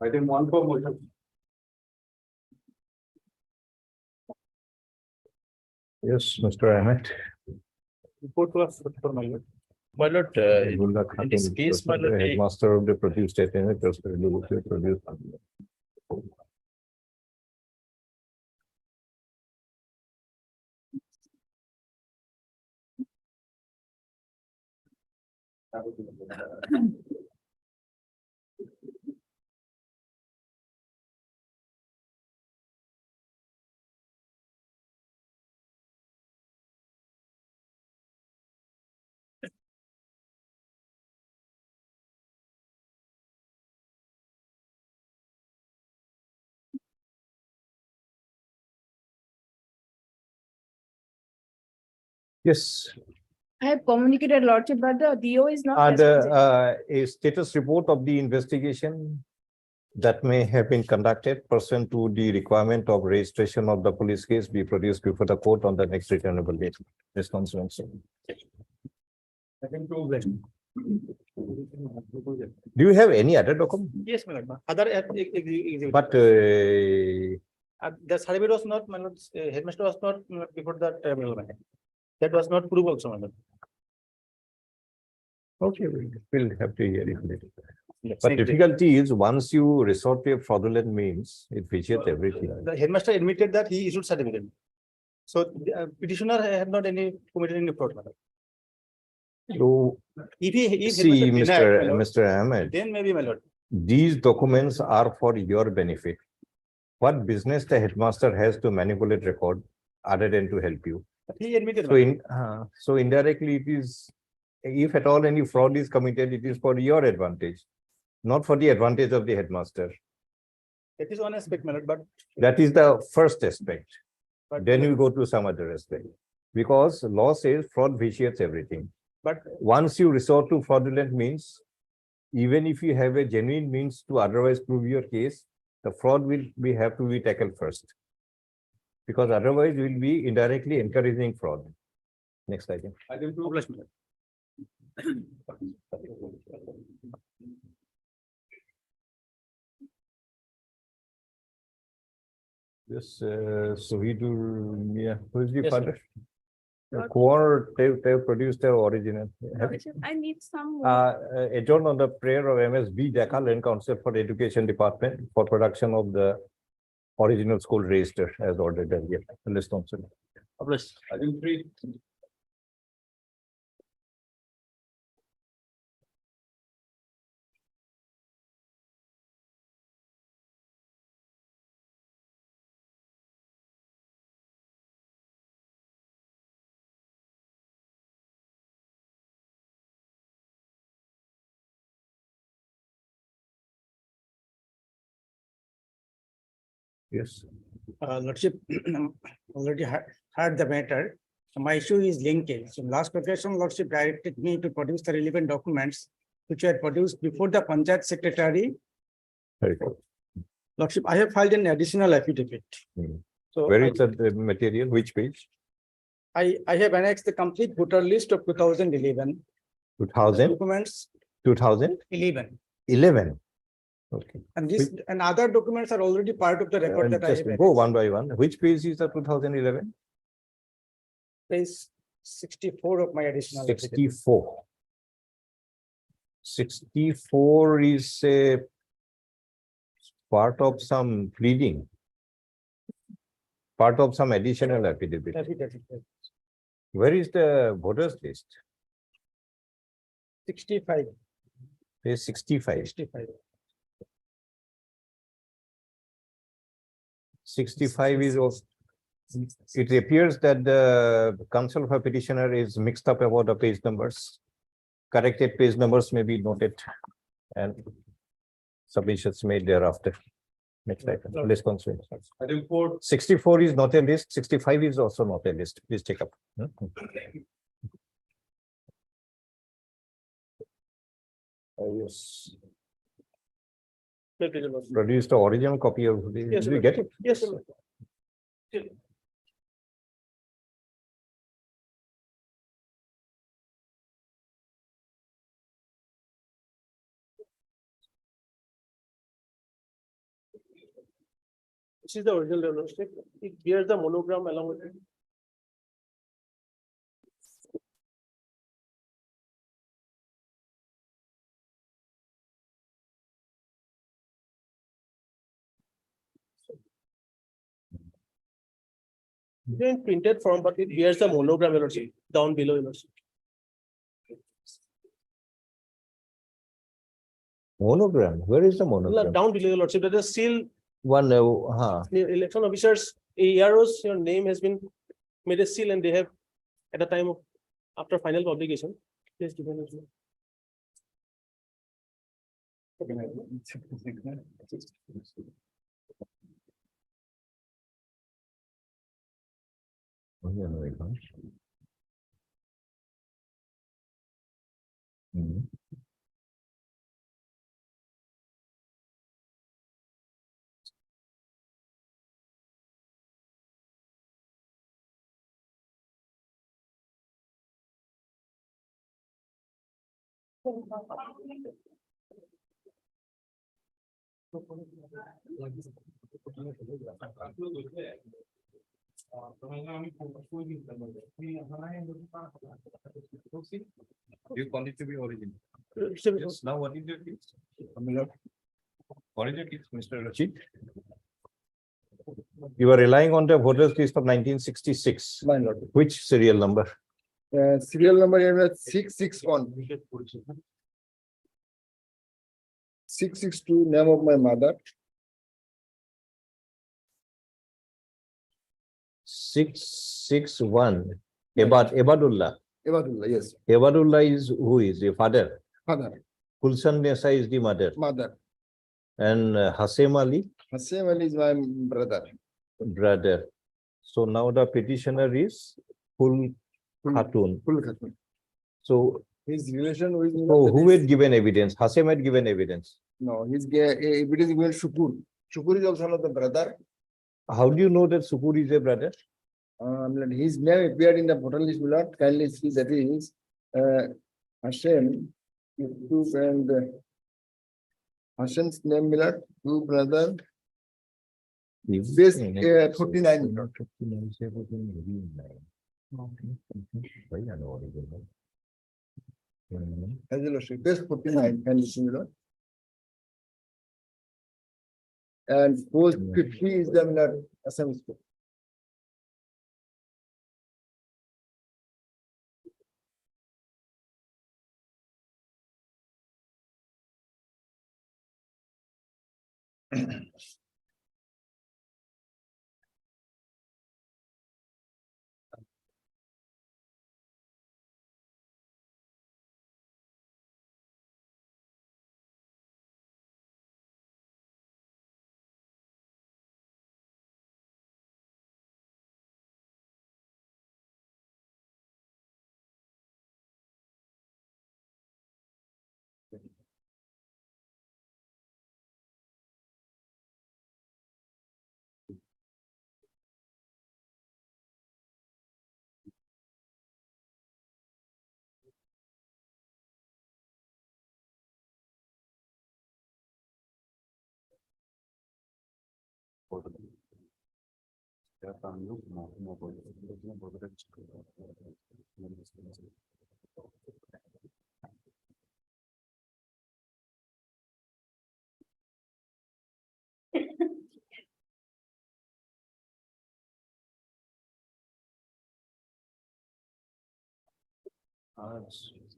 Item 1 for motion. Yes, Mr. Ahmed. Report was for my lord. My lord, Abdullah in this Khatun, case, my the lord, headmaster of the produced statement, just produced. Yes, I have communicated lordship, but the DO is not. and responsible. a status report of the investigation that may have been conducted pursuant to the requirement of registration of the police case be produced before the court on the next returnable date. Response. Item 2 then. Do you have any other document? yes, my lord. Other But the survey was not, my lord, headmaster was not before that. That was not proved also, my lord. okay, we'll have to hear it later. Yes, But thank you. difficulty is once you resort to a fraudulent means, it vitiates everything. The headmaster admitted that he issued certificate. So the petitioner have not any committed any fraud, my lord. So If see, headmaster denied, my lord, Mr. Ahmed, then maybe, my lord. these documents are for your benefit. What business the headmaster has to manipulate record other than to help you? But he admitted. So so indirectly it is, if at all any fraud is committed, it is for your advantage, not for the advantage of the headmaster. That is one aspect, my lord, but. That is the first aspect. But Then you go to some other aspect. Because law says fraud vitiates everything. But Once you resort to fraudulent means, even if you have a genuine means to otherwise prove your case, the fraud will have to be tackled first. Because otherwise you will be indirectly encouraging fraud. Next item. Item 2. obliged, my lord. Yes, so we do, yeah, who is the Yes, father? Lord. Core, they produced the original. Lordship, I need some more. Adjourn on the prayer of MSB Jakal and Council for Education Department for production of the original school register as ordered earlier. List on. Obliged. Item 3. Yes. Lordship, already heard the matter. So my issue is linkage. So last occasion, Lordship directed me to produce the relevant documents which were produced before the Panchayat Secretary. Very good. Lordship, I have filed an additional affidavit. Hmm. So Where is the material? Which page? I have annexed the complete voter list of 2011. 2000, Documents 2011. 11. Okay. And this and other documents are already part of the record that I Just have. go one by one. Which page is the 2011? Page 64 of my additional. affidavit. 64. 64 is a part of some pleading. Part of some additional affidavit. Affidavit. Where is the voters list? 65. Page 65. 65. 65 is also. It appears that the counsel for petitioner is mixed up about the page numbers. Corrected page numbers may be noted and submissions made thereafter. Next item, list constraints. Item 4. 64 is not a list, 65 is also not a list. Please take up. Yes. Produce the original copy of the, Yes, did you sir. get it? Yes, sir. This is the original lordship. It bears the monogram along with it. In printed form, but it bears the monogram lordship down below lordship. Monogram, where is the monogram? Down below lordship, that is seal. One, The election officers, AROs, your name has been made a seal and they have at the time of after final publication. Please give an example. Mhm. You want it to be original. Yes. Now what is your case? What is your case, Mr. Rachid? You are relying on the voters list of 1966. My lord. Which serial number? Serial number is 661. 662, name of my mother. 661. Ebadullah. Ebadullah, yes, Ebadullah is who is the father? father, Kulsan Nessa is the mother. mother. And Hasem Ali, Hasem Ali is my brother. brother. So now the petitioner is Kul Khatun. Full Khatun. So, His relation with. who had given evidence? Hasem had given evidence. No, his evidence is given Shukur. Shukur is also another brother. How do you know that Sukur is a brother? His name appeared in the voter list. Will not kindly see that is Hashem. Yusuf and Hashem's name Milad, two brother. Base 49. Base 49 can listen Milad. And post 50 is the Milad Assam school.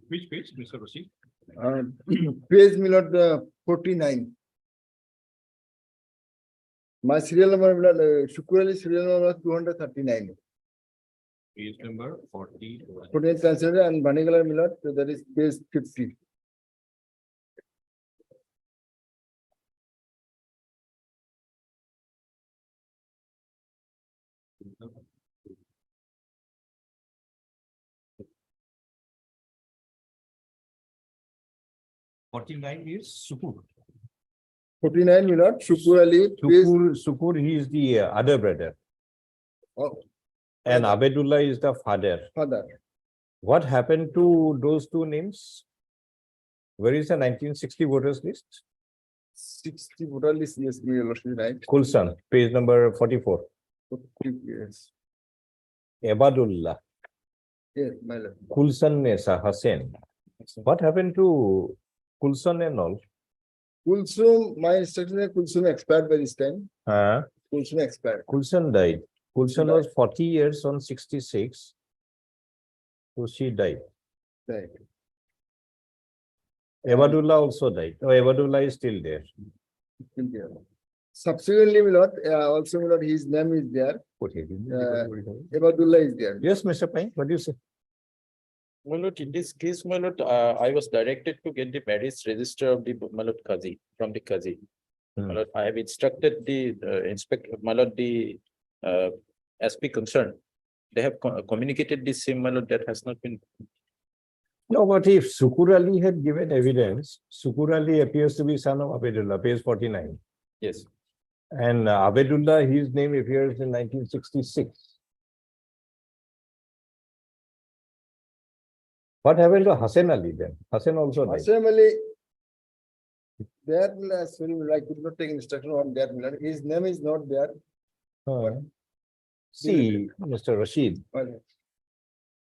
Which page, Mr. Rashid? Page Milad 49. My serial number Milad Shukur Ali serial number 239. Page number 40. 49 translated and Banigala Milad, that is page 50. Is Sukur. 49 Milad Shukur Ali. Page, Sukur, he is the other brother. oh, And Abedullah is the father. father. What happened to those two names? Where is the 1960 voters list? 60 voter list, yes, your lordship, right? Kulsan, page number 44. Yes, Ebadullah, yes, my lord. Kulsan Nesa Hussain. What happened to Kulsan and all? Kulsum, my instruction is Kulsum expired by this time. Kulsum expired. Kulsan died. Kulsan was 40 years on 66. So she died. Right. Ebadullah also died. Oh, Ebadullah is still there. India. Subsequently, my lord, also my lord, his name is there. Ebadullah is there. Yes, Mr. Payne, what do you say? My lord, in this case, my lord, I was directed to get the marriage register of the, my lord, Kazi, from the Kazi. Hmm. My lord, I have instructed the inspector, my lord, the SP concerned. They have communicated the same, my lord, that has not been. No, but if Sukur Ali had given evidence, Sukur Ali appears to be son of Abedullah, page 49. Yes. And Abedullah, his name appears in 1966. What happened to Hassan Ali then? Hassan also died. Assembly. There, sorry, I could not take instruction on that. my lord. His name is not there. See, Mr. Rashid, My lord.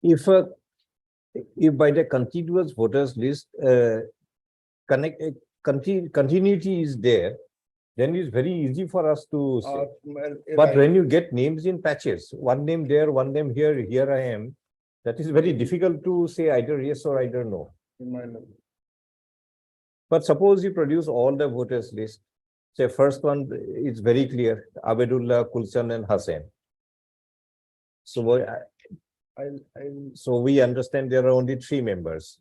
if by the contiguous voters list, continuity is there, then it's very easy for us to say. But Right. when you get names in patches, one name there, one name here, here I am, that is very difficult to say either yes or either no. My lord. But suppose you produce all the voters list, say first one is very clear, Abedullah, Kulsan and Hassan. So we understand there are only 3 members.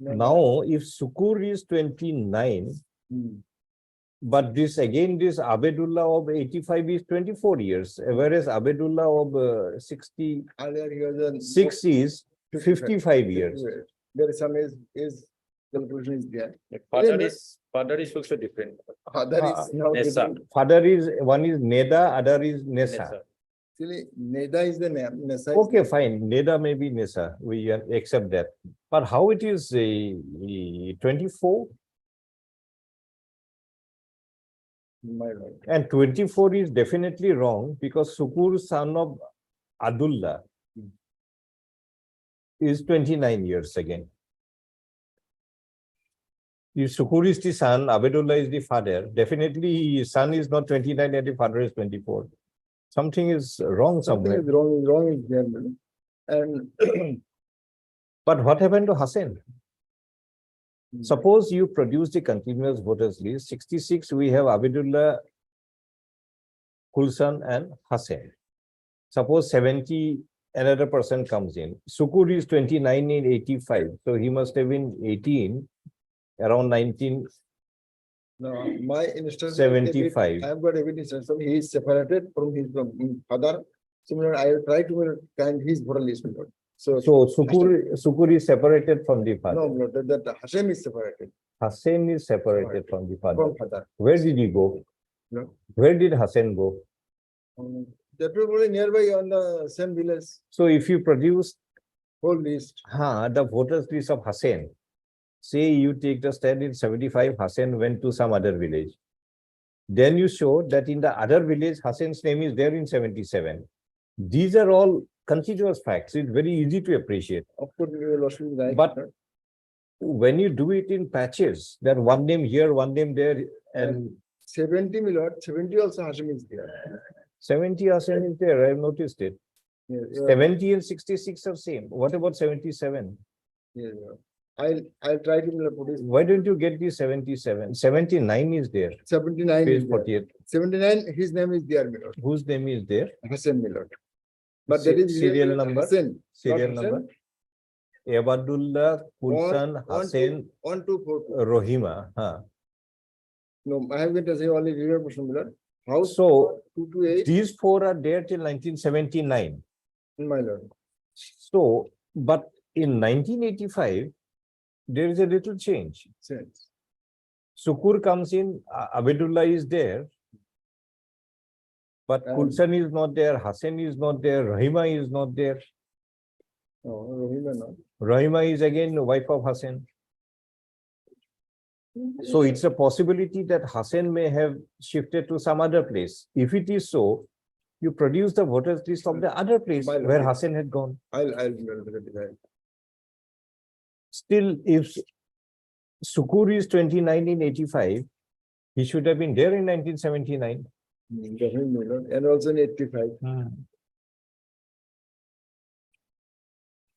Now, if Sukur is 29, but this Abedullah of 85 is 24 years, whereas Abedullah of 66 Earlier he was is 55 years. There is some is calculation is there. Father is also different. Other is now Nessa. different. Father is, one is Neda, other is Nessa. Nessa. Actually, Neda is the name. Nessa is Okay, fine. Neda may be Nessa. We accept that. But how it is 24 my lord. and 24 is definitely wrong because Sukur, son of Abdullah, is 29 years again. If Sukur is the son, Abedullah is the father, definitely his son is not 29 and the father is 24. Something is wrong Something somewhere. is wrong is there. my lord. And But what happened to Hassan? Suppose you produce the continuous voters list, 66, we have Abedullah, Kulsan and Hassan. Suppose 70, another person comes in. Sukur is 29 in 85, so he must have been 18, around 19. no, my instruction. 75. I have got evidence. So he is separated from his father. Similar, I will try to find his voter list. my lord. So Sukur is separated from the father. no, my lord, that Hashem is separated Hassan is separated from the father. from father. Where did he go? No. Where did Hassan go? That will probably nearby on the same village, So if you produce whole list. the voters list of Hassan, say you take the stand in 75, Hassan went to some other village. Then you show that in the other village, Hassan's name is there in 77. These are all continuous facts. It's very easy to appreciate. Of course, we will also be right. But when you do it in patches, that one name here, one name there, and 70, my lord, 70 also Hashem is there. 70 Hassan is there, I have noticed it. Yes, 70 and 66 are same. What about 77? yes, I'll try to produce. Why don't you get the 77? 79 is there, 79 page is there. 48. 79, his name is there, my lord. Whose name is there? Hassan, my lord. But that is Serial number? Hassan, Serial not number? Ebadullah, Kulsan, Hassan, 1242. Rohima. Huh. No, I have been to say only river person, my lord. House So 228, these 4 are there till 1979. my lord. So, but in 1985, there is a little change. Sense. Sukur comes in, Abedullah is there. But Kulsan is not there, Hassan is not there, Rahima is not there. No, Rohima, no. Rahima is again the wife of Hassan. So it's a possibility that Hassan may have shifted to some other place. If it is so, you produce the voters list of the other place My where lord. Hassan had gone. I'll decide. Still, if Sukur is 29 in 85, he should have been there in 1979. Definitely, my lord. And also in 85.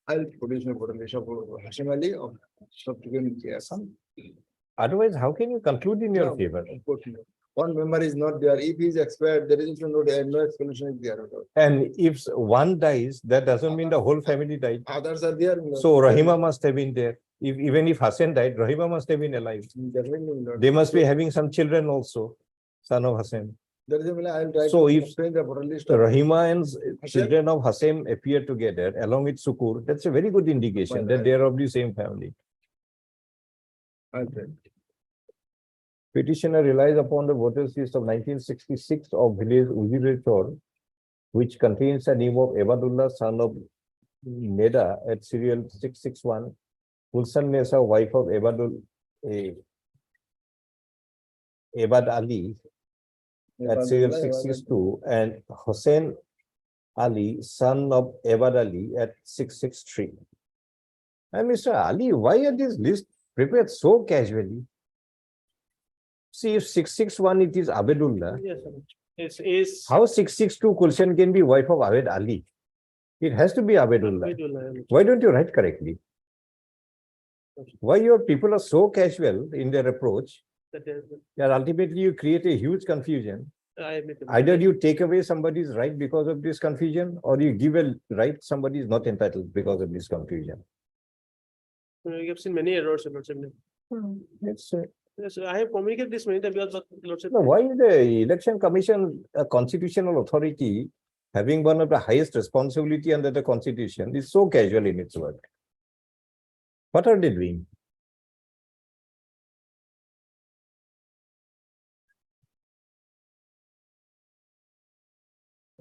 I'll produce my voter list of Hashim Ali of subsequent years. Otherwise, how can you conclude in your Yeah, favor? of course not. One member is not there. If he is expired, there is no explanation is there at all. And if one dies, that doesn't mean the whole family died. Others are there. So Rahima must have been there. Even if Hassan died, Rahima must have been alive. Definitely, my lord. They must be having some children also, son of Hassan. There is a way I'll try So to if obtain the voter list. of- Rahima and children of Hassan appear together along with Sukur, that's a very good indication that they are of the same family. I'll try. Petitioner relies upon the voters list of 1966 of village Ujirechor, which contains the name of Ebadullah, son of Neda at serial 661, Kulsan Nesa, wife of Ebad Ali at serial 662, and Hussein Ali, son of Ebad Ali at 663. And Mr. Ali, why are these lists prepared so casually? See, if 661 it is Abedullah, Yes, sir. Is. how 662 Kulshan can be wife of Abed Ali? It has to be Abedullah. Why don't you write correctly? Why your people are so casual in their approach that ultimately you create a huge confusion? Either you take away somebody's right because of this confusion, or you give a right somebody is not entitled because of this confusion. We have seen many errors, Your Lordship. It's, Yes, I have communicated this many times because, but Lordship. no, why is the Election Commission a constitutional authority having one of the highest responsibility under the Constitution is so casual in its work? What are they doing?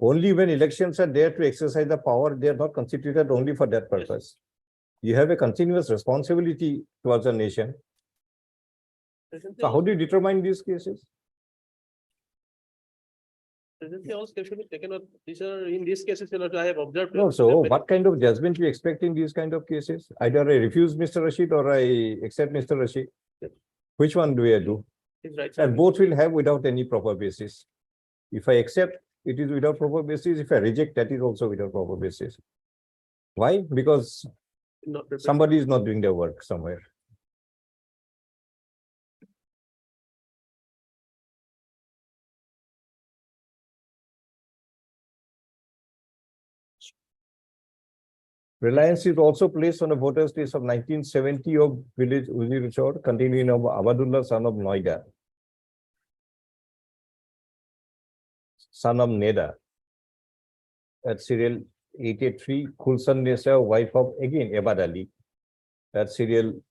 Only when elections are there to exercise the power, they are not constituted only for that purpose. You have a continuous responsibility towards a nation. Presently, So how do you determine these cases? presently all steps should be taken up. These are, in these cases, Your Lordship, I have observed. No, so what kind of judgment you expect in these kind of cases? Either I refuse Mr. Rashid or I accept Mr. Rashid. Which one do I do? His rights. And both will have without any proper basis. If I accept, it is without proper basis. If I reject, that is also without proper basis. Why? Because Not prepared. somebody is not doing their work somewhere. Reliance is also placed on a voters list of 1970 of village Ujirechor, continuing of Abadullah, son of Noida, son of Neda, at serial 883, Kulsan Nesa, wife of again Ebad Ali, at serial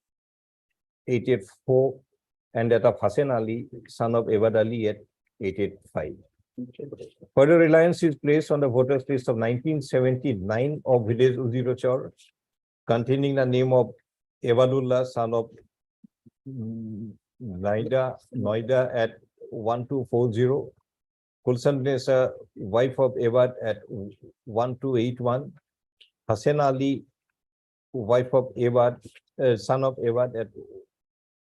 884, and that of Hassan Ali, son of Ebad Ali at 885. Further reliance is placed on the voters list of 1979 of village Ujirechor, containing the name of Ebadullah, son of Noida at 1240, Kulsan Nesa, wife of Ebad at 1281, Hassan Ali, wife of Ebad, son of Ebad at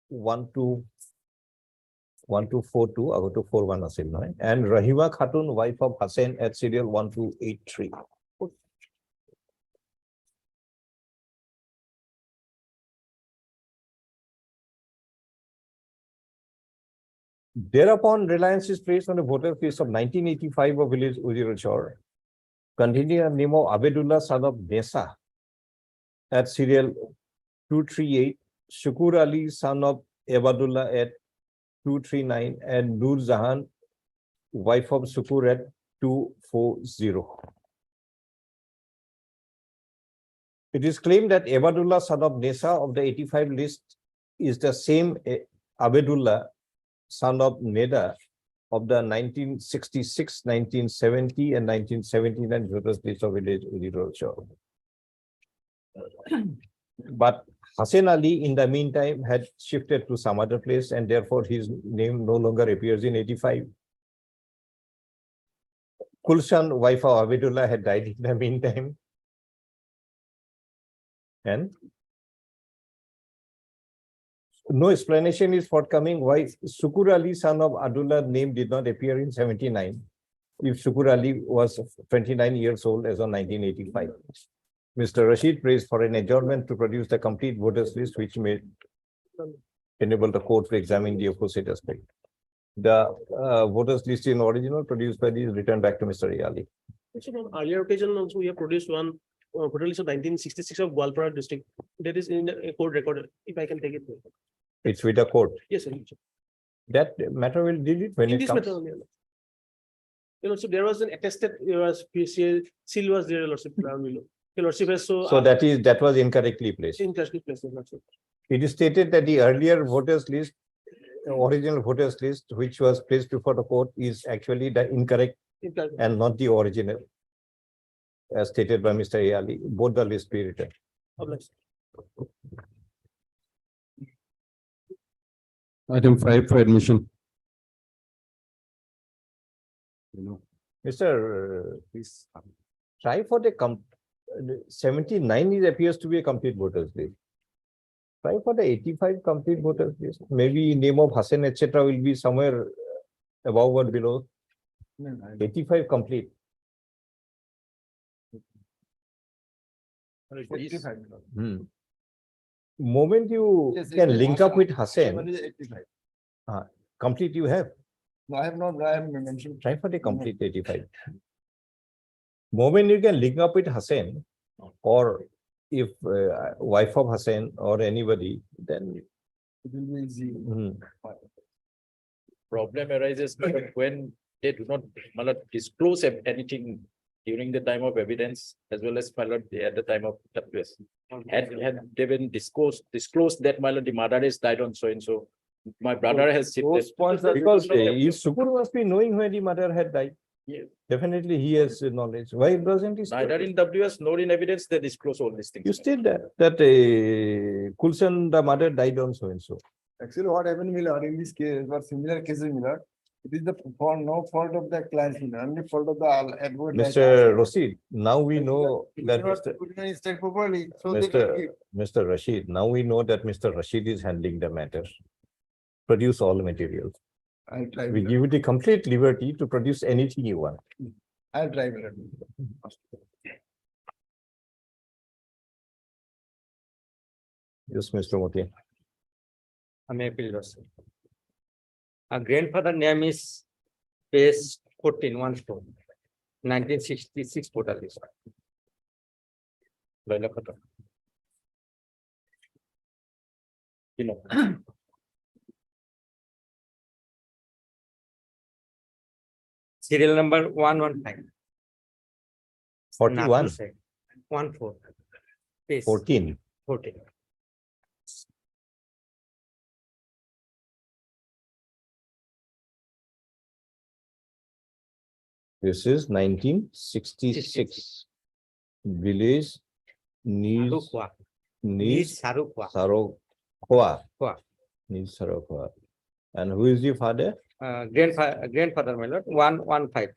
1242, I go to 41 asil noy, and Rahima Khatun, wife of Hassan at serial 1283. Thereupon, reliance is placed on the voter list of 1985 of village Ujirechor, containing the name of Abedullah, son of Nesa, at serial 238, Shukur Ali, son of Ebadullah at 239, and Nur Jahan, wife of Sukur at 240. It is claimed that Ebadullah, son of Nesa of the 85 list is the same Abedullah, son of Neda of the 1966, 1970, and 1979 voters list of village Ujirechor. But Hassan Ali in the meantime had shifted to some other place and therefore his name no longer appears in 85. Kulshan, wife of Abidullah, had died in the meantime. And no explanation is forthcoming why Sukur Ali, son of Abdullah, name did not appear in 79. If Sukur Ali was 29 years old as of 1985. Mr. Rashid prays for an adjournment to produce the complete voters list, which may enable the court to examine the opposite aspect. The voters list in original produced by these returned back to Mr. Ali. On earlier occasion also, we have produced one voter list of 1966 of Gwalpara district. That is in a court record, if I can take it. It's with the court. Yes, sir. That matter will deal it when In it this comes. matter only. So there was an attested, there was PCA, seal was there, Lordship. Lordship has So that was incorrectly placed. incorrectly placed, Lordship. It is stated that the earlier voters list, original voters list, which was placed before the court, is actually the incorrect Incorrect. and not the original. As stated by Mr. Ali, both the list be written. Obliged. Item 5 for admission. Mr. Please try for the 79 is appears to be a complete voters list. Try for the 85 complete voters list. Maybe name of Hassan, etc. will be somewhere above or below. 85 complete. Moment you Yes, can yes, link up with One Hassan, is 85. complete you have. No, I have not, I have mentioned. Try for the complete 85. Moment you can link up with Hassan, or if wife of Hassan or anybody, then It will be easy. Problem arises when they do not disclose anything during the time of evidence as well as at the time of WS. Had they been disclosed that the mother is died on so and so, my brother has shifted. Those points are. because Sukur must be knowing when the mother had died. Yes. Definitely he has knowledge. Why doesn't he? state Neither it? in WS nor in evidence they disclose all these things. You state that Kulshan, the mother died on so and so. Actually, what happened, Miller, in this case, or similar cases, Miller, it is no fault of the client, only fault of the advocate. Mr. Rashid, now we know that State properly, so they can Mr. give. Mr. Rashid, now we know that Mr. Rashid is handling the matter. Produce all materials. I'll try. We Miller. give you the complete liberty to produce anything you want. I'll try. Miller. Yes, Mr. Moti. I'm appeal also. Our grandfather name is page 14, 1966 total list. Laila Khatun. You know. Serial number 115. 41, 14. Page 14. 14. This is 1966. Village needs Sarukwa. needs Sarukwa. Sarokwa. Kwa. Needs Sarokwa. And who is the father? Grandfather, my lord, 115.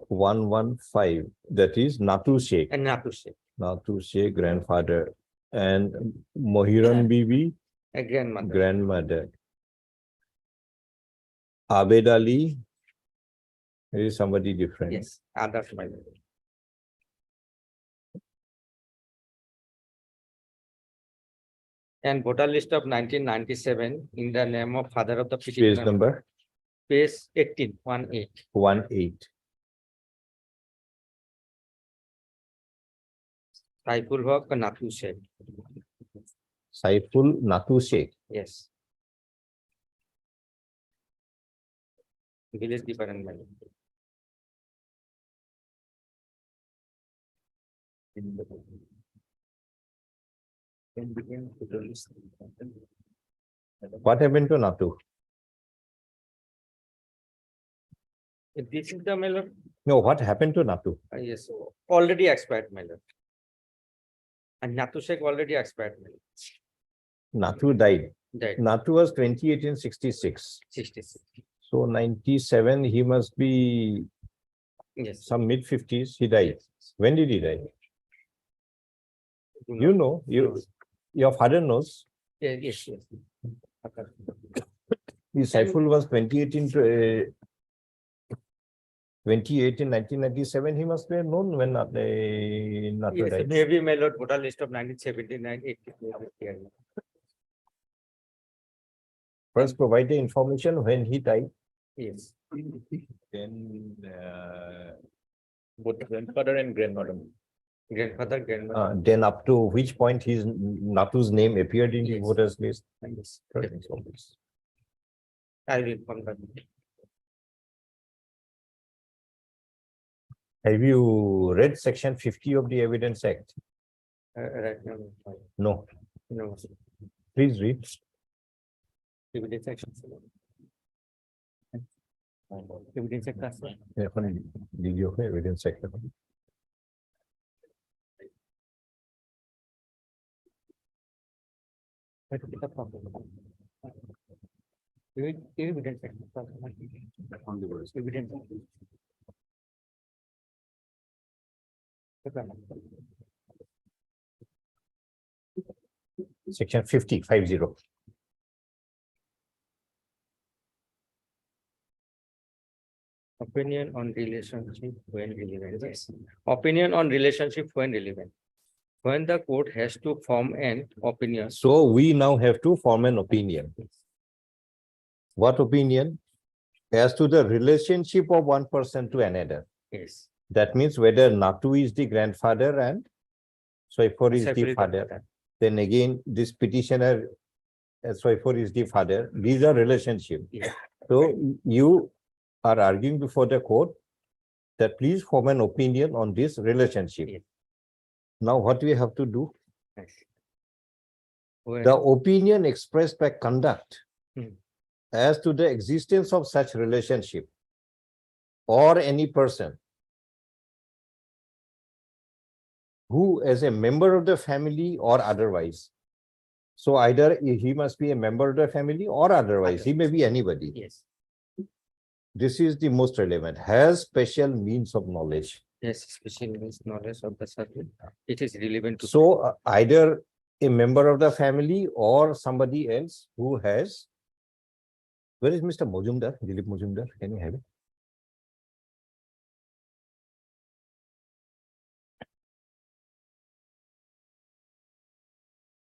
115. That is Natu Sheikh. And not to say, Natu Sheikh, grandfather. And Mohiran Bibi, a grandmother. grandmother. Abed Ali is somebody different. Yes, others, my lord. And voter list of 1997 in the name of father of the Page petitioner. number Page 18. 18. Saiful Haq Natu Sheikh. Saiful Natu Sheikh. Yes. Village different. My lord. What happened to Natu? This is the my lord. No, what happened to Natu? Yes, already expired, my lord. And Natu Sheikh already expired, my lord. Nathu died. died Nathu was 28 in 66. 66. So 97, he must be Yes. some mid-50s. He died. When did he die? You know, your father knows. Yes. Saiful was 28 in 1997. He must have known when Nathu Yes, died. maybe my lord, voter list of 1979, 80. First provide the information when he died. Yes. Then Both grandfather and grandmother. Grandfather, grandmother. then up to which point his Nathu's name appeared in the Yes. voters list. Yes. I will inform that. Have you read section 50 of the Evidence Act? Right now. No, No. please read. Evidence section. Evidence section. Did you have Evidence Act? What is the problem? Evidence section. Evidence. Section 50. Opinion on relationship when relevant. Yes. Opinion on relationship when relevant. When the court has to form an opinion. So we now have to form an opinion. What opinion? As to the relationship of one person to another. Yes. That means whether Nathu is the grandfather and Soifor is the Separate father. Then again, this petitioner, Soifor is the father. These are relationship. Yeah. So you are arguing before the court that please form an opinion on this relationship. Yes. Now what we have to do? Yes. When- The opinion expressed by conduct Hmm. as to the existence of such relationship or any person who as a member of the family or otherwise. So either he must be a member of the family or otherwise, he may be anybody. Yes. This is the most relevant, has special means of knowledge. Yes, especially means knowledge of the subject. It is relevant to. So either a member of the family or somebody else who has. Where is Mr. Mojumdar? Dilip Mojumdar, can you have it?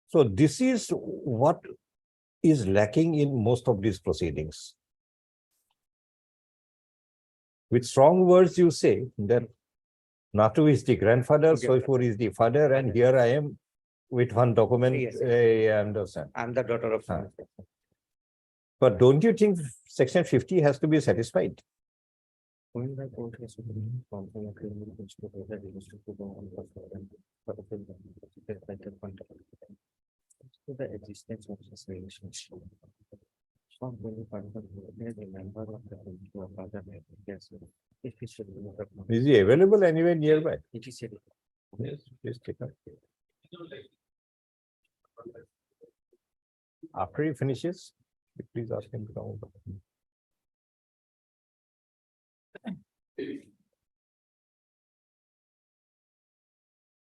So this is what is lacking in most of these proceedings. With strong words, you say that Nathu is the grandfather, Soifor is the father, and here I am with one document. Yes. I understand. I'm the daughter of. Ah. But don't you think section 50 has to be satisfied? When the court has to form an agreement which to whether it is to go on for the existence of this relationship. From when part of the member of the family or father, yes, if he should be the. Is he available anywhere nearby? It is. Yes, please take up. After he finishes, please ask him to come over.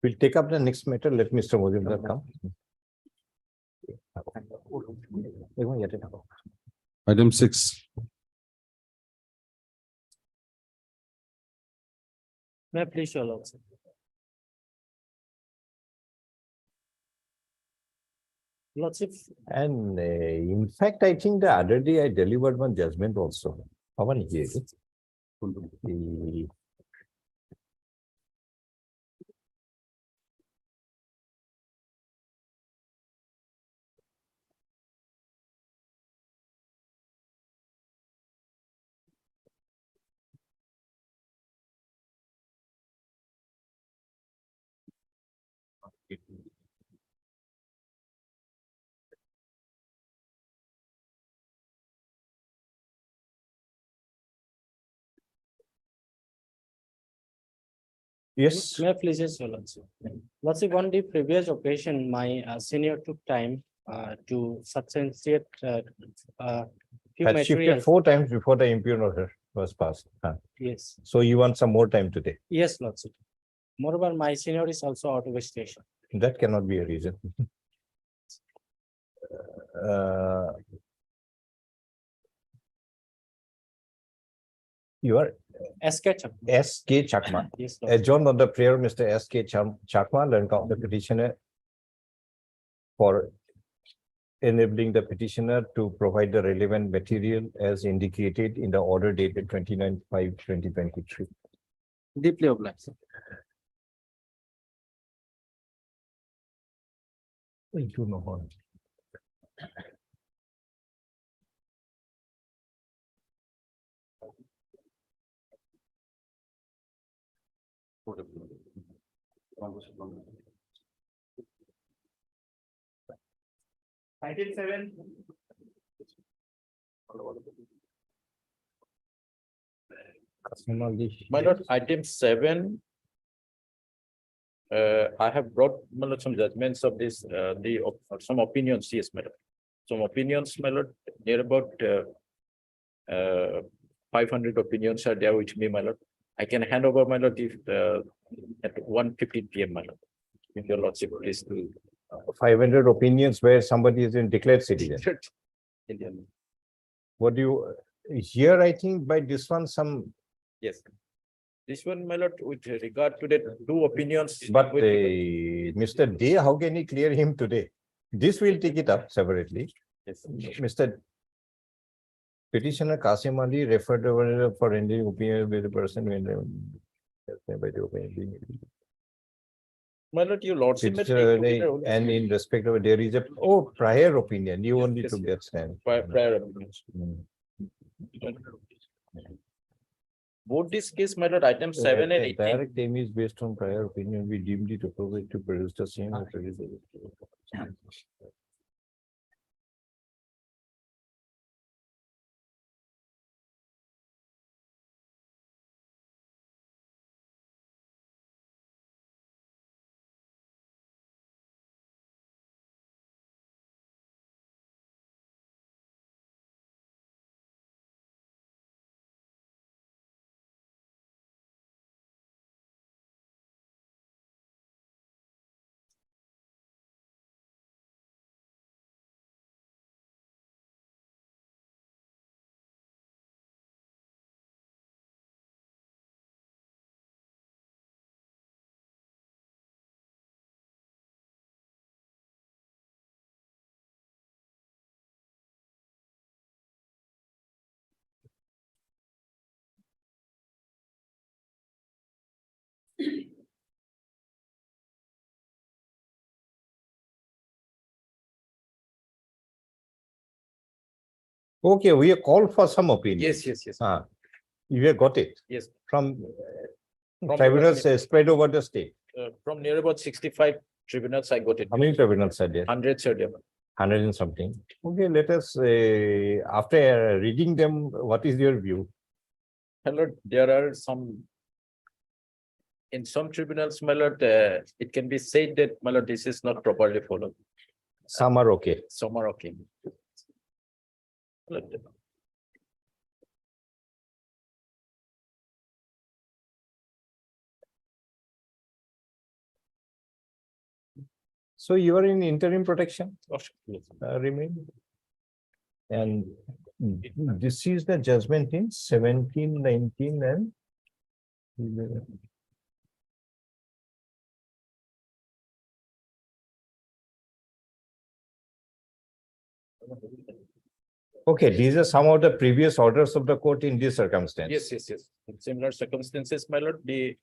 We'll take up the next matter. Let Mr. Mojumdar come. Item 6. May I please your lordship? Lordship, And in fact, I think the other day I delivered one judgment also. How many years? The- Yes, may I please your lordship? Lordship, on the previous occasion, my senior took time to substantiate few Had shifted materials. 4 times before the impugn order was passed. Yes, So you want some more time today? yes, Lordship. Moreover, my senior is also out of station. That cannot be a reason. Uh, You are SK Chakma. S.K. Chakma. Yes, Lordship. Adjourned on the prayer, Mr. S.K. Chakma, learned the petitioner for enabling the petitioner to provide the relevant material as indicated in the order dated 29/5/2023. Deeply obliged. Thank you, Mohan. My lord, item 7. I have brought my lord, some judgments of this, some opinions, yes, madam. Some opinions, my lord, near about 500 opinions are there with me, my lord. I can hand over, my lord, if at 1:15 PM, my lord. If your lordship please to 500 opinions where somebody is in declared citizen. Indian. What do you, here, I think by this one, some, Yes. This one, my lord, with regard to the 2 opinions. but with Mr. Day, how can he clear him today? This will take it up separately. Yes. Mr. Petitioner Kasim Ali referred over for rendering opinion with the person when by the opinion. My lord, your lordship. may take Petitioner, together only and in respect of, there is a, prior opinion, you Yes, only yes, took yes. that stand. prior opinions. Mm. Both this case, my lord, item 7 and 18. Direct aim is based on prior opinion, we deemed it appropriate to produce the same. or produce the- Okay, we have called for some opinion. Yes. You have got it Yes. from From tribunals about- spread over the state. From near about 65 tribunals, I got it. How many tribunals are there? 100, are there. 100 and something. Okay, let us, after reading them, what is your view? My lord, there are some. In some tribunals, my lord, it can be said that, my lord, this is not properly followed. Some are okay. Some are okay. Lord, So you are in interim protection, yes. remain. And this is the judgment in 17, 19 and 11. Okay, these are some of the previous orders of the court in this circumstance. Yes. In similar circumstances, my lord, the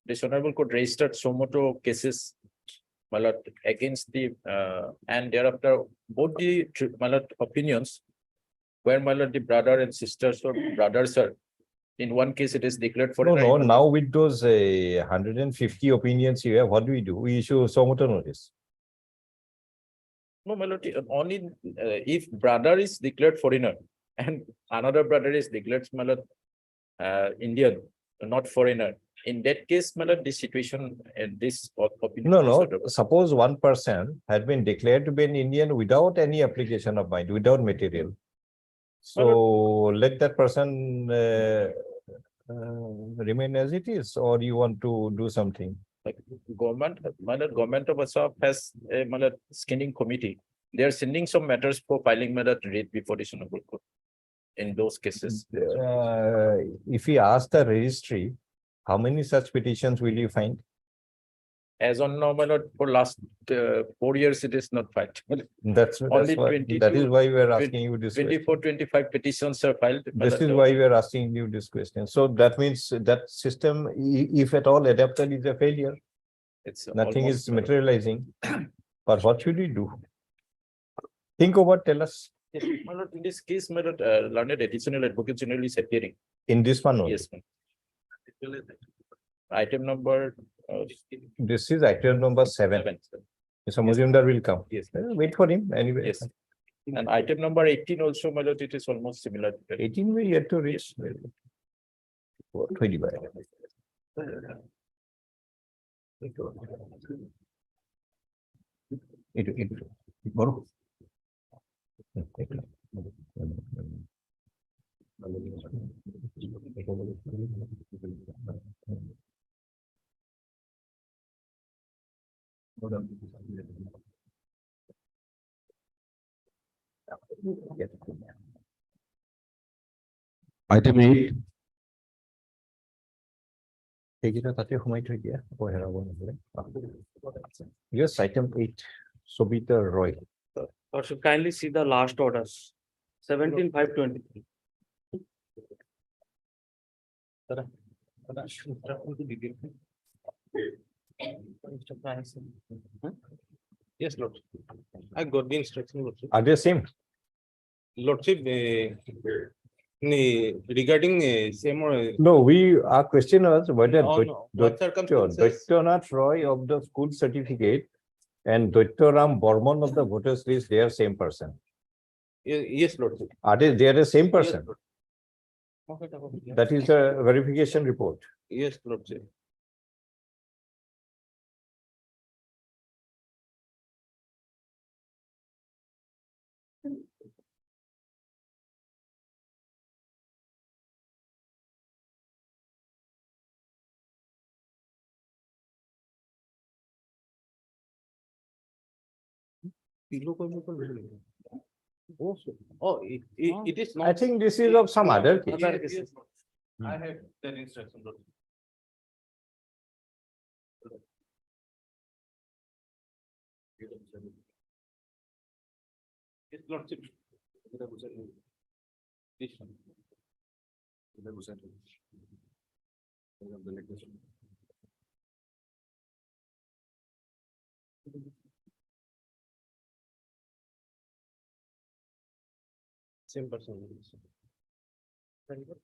dishonorable court registered sumoto cases, my lord, against the, and thereafter, both the, my lord, opinions, where, my lord, the brother and sisters or brothers are, in one case, it is declared for. No, now with those 150 opinions you have, what do? We issue sumoto notice. No, my lord, only if brother is declared foreigner and another brother is declared, my lord, Indian, not foreigner, In that case, my lord, this situation and this. No, suppose one person had been declared to be an Indian without any application of mind, without material. So let that person remain as it is, or you want to do something? Like government, my lord, government of Assam has a my lord, screening committee. They are sending some matters for filing my lord, rate before the Honorable Court. In those cases, If we ask the registry, how many such petitions will you find? as on now, my lord, for last 4 years, it is not filed. That's Only why, 22 that is why we are asking you this question. 24, 25 petitions are filed. my This is lord. why we are asking you this question. So that means that system, if at all adapted, is a failure. It's Nothing almost, is materializing. But what should we do? Think over, tell us, Yes, my lord, in this case, my lord, learned additional advocate general is appearing. in this one only. Yes, ma'am. Item number. This is item number 7. 7. So Muzumdar will come. Yes, Wait for him anyway. yes. And item number 18 also, my lord, it is almost similar. 18 we yet to reach. 25. Borrow. Item 8, সেইকেইটা তাতে সোমাই থৈ দিয়া আকৌ হেৰাব নহ'লে Yes, item 8, Sobita Roy. Or should kindly see the last orders, 17,523. Yes, Lord. I got the instruction, Lordship. Are they same? Lordship, regarding same or. No, our question was whether No, no. What circumstances? Daityanath Roy of the school certificate and Daityaram Bormon of the voters list, they are same person. Yes, Lordship. Are they are the same Yes, person? Lord. That is a verification report. Yes, Lordship. Oh, it is not. I think this is of some other case. Yes, yes, Lord. I have that instruction, Lord. Yes, Lordship. This one. Same person. Very good.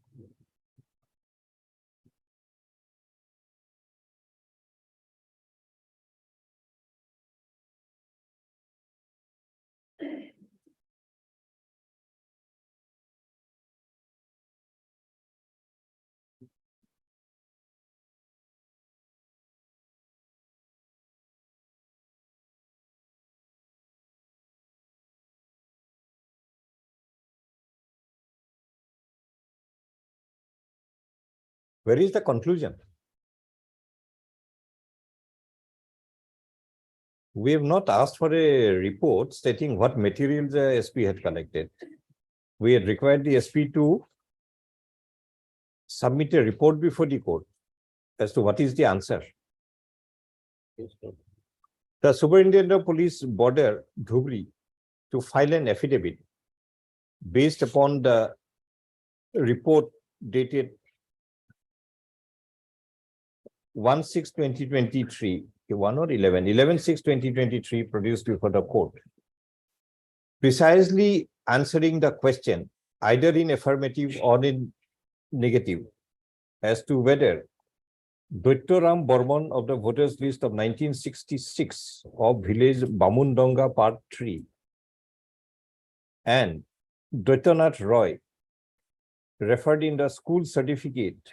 Where is the conclusion? We have not asked for a report stating what materials the SP had collected. We had required the SP to submit a report before the court as to what is the answer. The Superintendent of Police Border, Dhubri, to file an affidavit based upon the report dated 1/6/2023, 1 or 11, 11/6/2023 produced before the court, precisely answering the question either in affirmative or in negative as to whether Daityaram Bormon of the voters list of 1966 of village Bamundonga part 3 and Daityanath Roy referred in the school certificate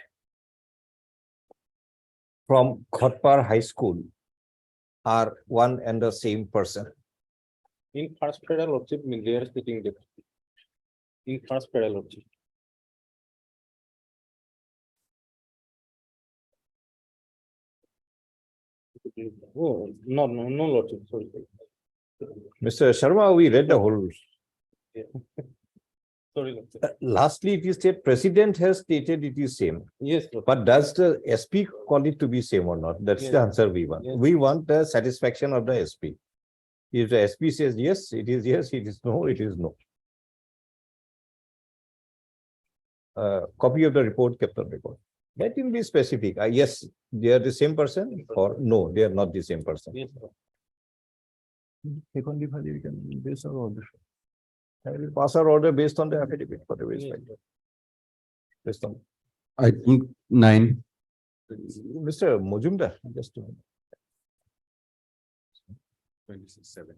from Khatpar High School are one and the same person. In first federal lordship, they are speaking differently. In first federal lordship. Oh, no lordship, sorry. Mr. Sharma, we read the whole. Sorry, lordship. Lastly, it is said president has stated it is same. Yes, lordship. But does the SP call it to be same or not? That's the Yes. answer we want. Yes. We want the satisfaction of the SP. If the SP says yes, it is yes, it is no, it is no. Copy of the report kept on record. Let him be specific. Yes, they are the same person, or no, they are not the same person. Yes, sir. We can base our order. I will pass our order based on the affidavit, whatever is Yes, right. Based on. Item 9, Mr. Mojumdar, just a minute. 26/7.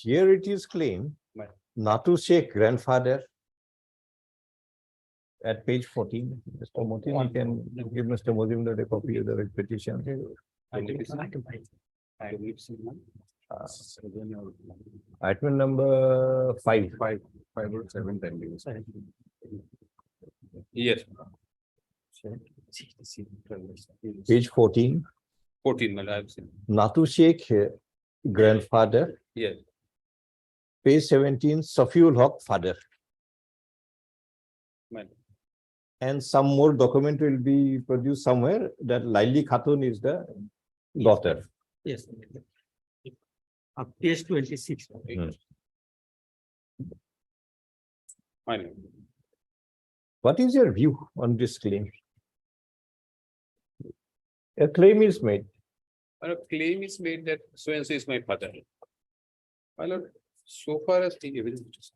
Here it is claimed, Natu Sheikh grandfather. At page 14, Mr. Motin, you can give Mr. Mojumdar a copy of the petition. Item number 5. 5 or 7 times. Yes. Page 14, 14, I have seen. Natu Sheikh grandfather. Yes. Page 17, Safiul Haq father. Madam. And some more document will be produced somewhere that Laili Khatun is the daughter. Yes. Page 26. Fine. What is your view on this claim? A claim is made. A claim is made that so and so is my father. My lord, so far as the evidence.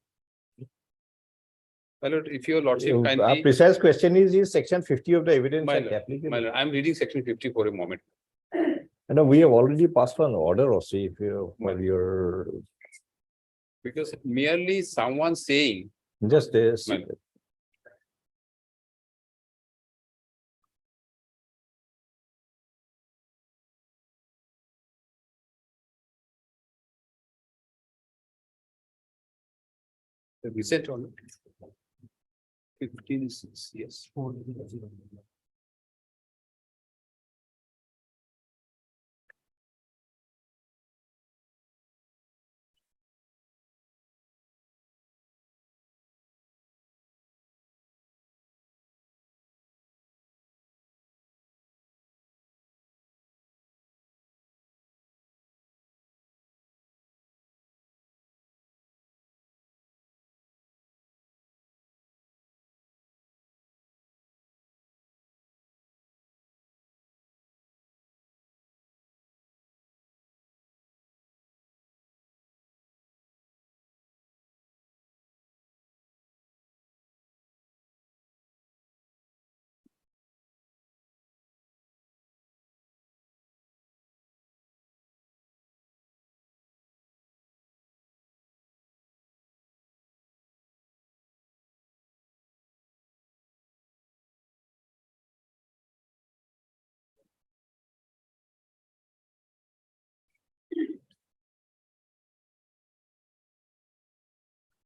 My lord, if your lordship A kindly, precise question is section 50 of the evidence my act lord, applicable? my lord, I'm reading section 50 for a moment. And we have already passed on order also if you, while you're Because merely someone saying, just this. My lord. The recent one. 15, yes.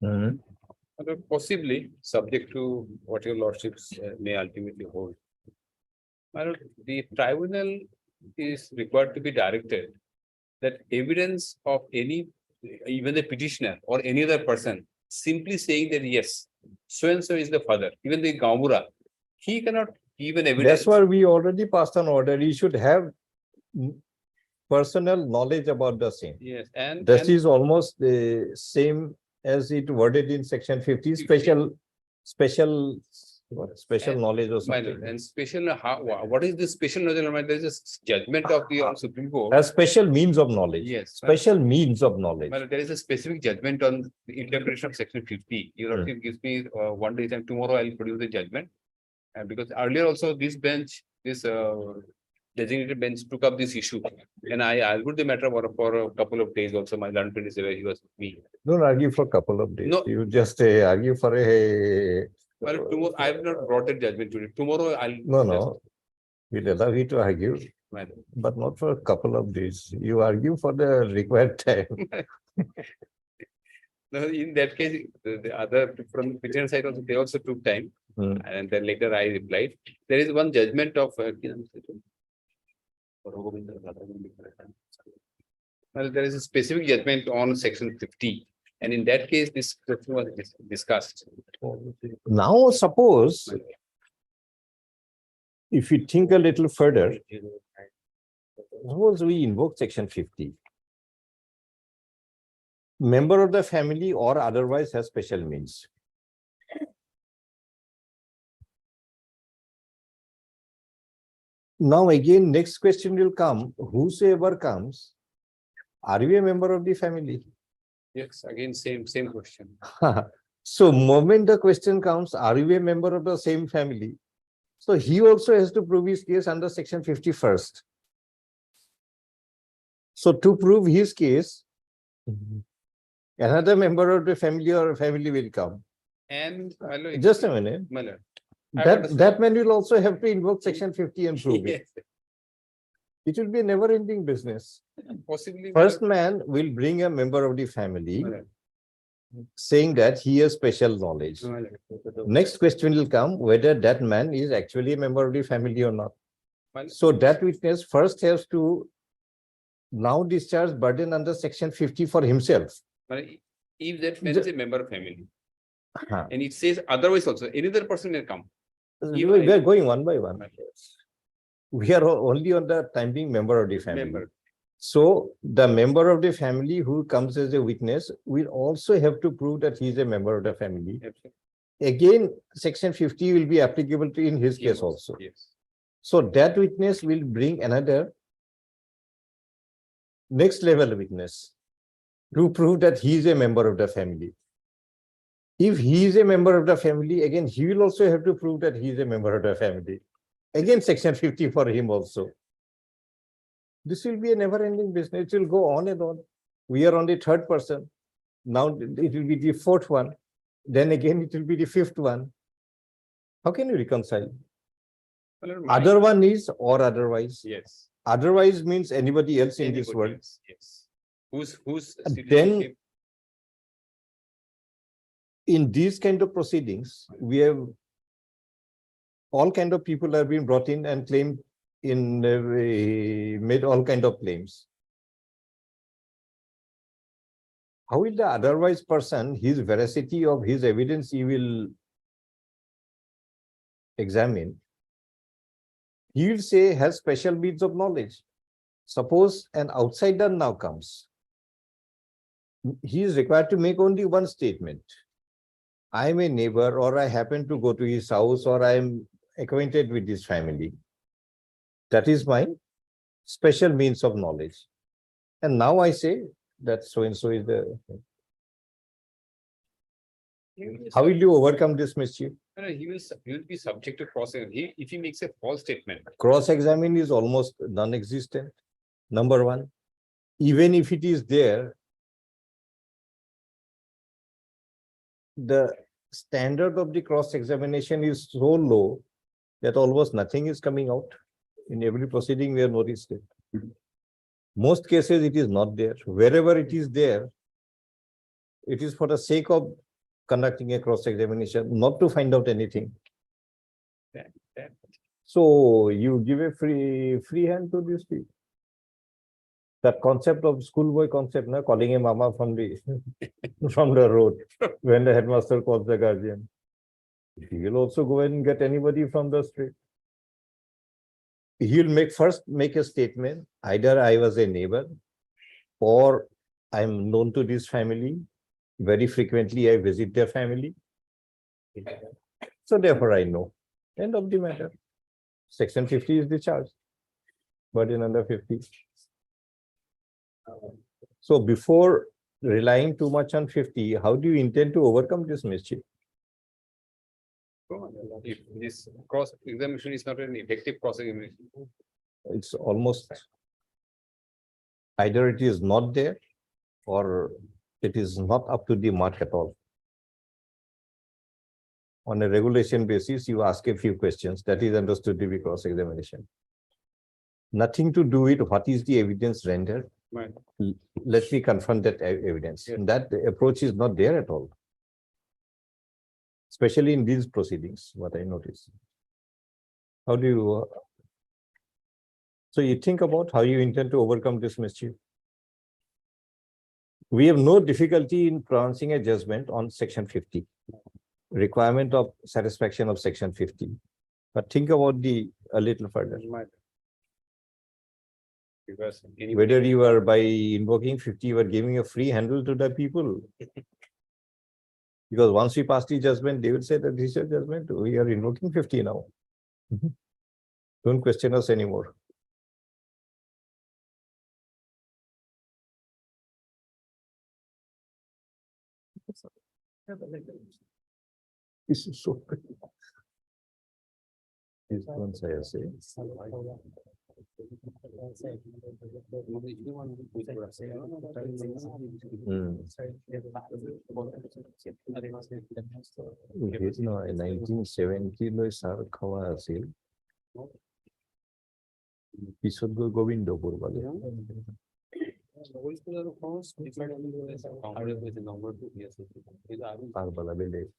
Mhm. Possibly, subject to what your lordships may ultimately hold. My lord, the tribunal is required to be directed that evidence of any, even the petitioner or any other person, simply saying that yes, so and so is the father, even the Gaumura, he cannot give an evidence. That's why we already passed an order. He should have personal knowledge about the same. Yes, and. This and- is almost the same as it worded in section 50, special What Special And- knowledge or My lord, something. and special, what is this special knowledge? There is a judgment of the Supreme Court. A special means of knowledge. Yes. Special means of knowledge. Well, there is a specific judgment on the interpretation of section 50. Your Lordship gives me 1 day time. Tomorrow I'll produce the judgment. And because earlier also this bench, this designated bench took up this issue. And I argued the matter for a couple of days also. My learned friend is where he was with me. Don't argue for a couple of days. No. You just argue for a. Well, tomorrow, I have not brought the judgment today. Tomorrow I'll. No. We'll allow you to argue, My lord. but not for a couple of days. You argue for the required time. No, in that case, the other from the petitioner side also, they also took time. Hmm. And then later I replied, there is one judgment of. Well, there is a specific judgment on section 50. And in that case, this question was discussed. Now, suppose if you think a little further, suppose we invoke section 50. Member of the family or otherwise has special means. Now again, next question will come, whosoever comes, are you a member of the family? Yes, again, same question. So moment the question comes, are you a member of the same family? So he also has to prove his case under section 50 first. So to prove his case, another member of the family or family will come. And. my lord, Just a minute. my lord, I understand. That man will also have to invoke section 50 and prove it. Yes, It will be a never ending business. possibly. First man will bring a member of the family My lord, saying that he has special knowledge. my lord. Next question will come whether that man is actually a member of the family or not. My lord, So that witness first has to now discharge burden under section 50 for himself. my lord, if that man is a member of family, Huh. and it says otherwise also, any other person may come. We are going one by one. We are only on the time being member of the family. Member. So the member of the family who comes as a witness will also have to prove that he is a member of the family. Absolutely. Again, section 50 will be applicable to in his case also. Yes. So that witness will bring another next level witness to prove that he is a member of the family. If he is a member of the family, again, he will also have to prove that he is a member of the family. Again, section 50 for him also. This will be a never ending business. It will go on and on. We are on the third person. Now it will be the fourth one. Then again, it will be the fifth one. How can you reconcile? My lord, my- Other one is or otherwise. Yes. Otherwise means anybody else in this Anybody world. else, yes. Who's. And citizenship- then- In these kind of proceedings, we have all kind of people have been brought in and claimed made all kind of claims. How will the otherwise person, his veracity of his evidence, he will examine? He will say has special means of knowledge. Suppose an outsider now comes. He is required to make only one statement. I am a neighbor, or I happen to go to his house, or I am acquainted with his family. That is my special means of knowledge. And now I say that so and so is the. How will you overcome this mischief? No, he will be subject to process. If he makes a false statement. Cross-examine is almost non-existent. Number one, even if it is there, the standard of the cross-examination is so low that almost nothing is coming out. In every proceeding, we have noticed it. Most cases, it is not there. Wherever it is there, it is for the sake of conducting a cross-examination, not to find out anything. That- So you give a free hand to these people. That concept of schoolboy concept, na, calling a mama from the from the road when the headmaster calls the guardian. He will also go and get anybody from the street. He'll first make a statement, either I was a neighbor or I'm known to this family. Very frequently I visit their family. So therefore I know. End of the matter. Section 50 is the charge. Burden under 50. So before relying too much on 50, how do you intend to overcome this mischief? If this cross examination is not an effective cross examination, It's almost either it is not there or it is not up to the mark at all. On a regulation basis, you ask a few questions that is understood to be cross examination. Nothing to do with what is the evidence rendered. right? Let me confront that evidence. Yes. That approach is not there at all. Especially in these proceedings, what I notice. How do you? So you think about how you intend to overcome this mischief. We have no difficulty in pronouncing a judgment on section 50. Requirement of satisfaction of section 50. But think about a little further. Because Whether you are by invoking 50, you are giving a free handle to the people. Because once we pass the judgment, they will say that this is a judgment, we are invoking 50 now. Don't question us anymore. This is so. This once I say. No, 1970 lo sar khawa asil. পিছত গৈ গোবিন্দপুর বলে Karbala village.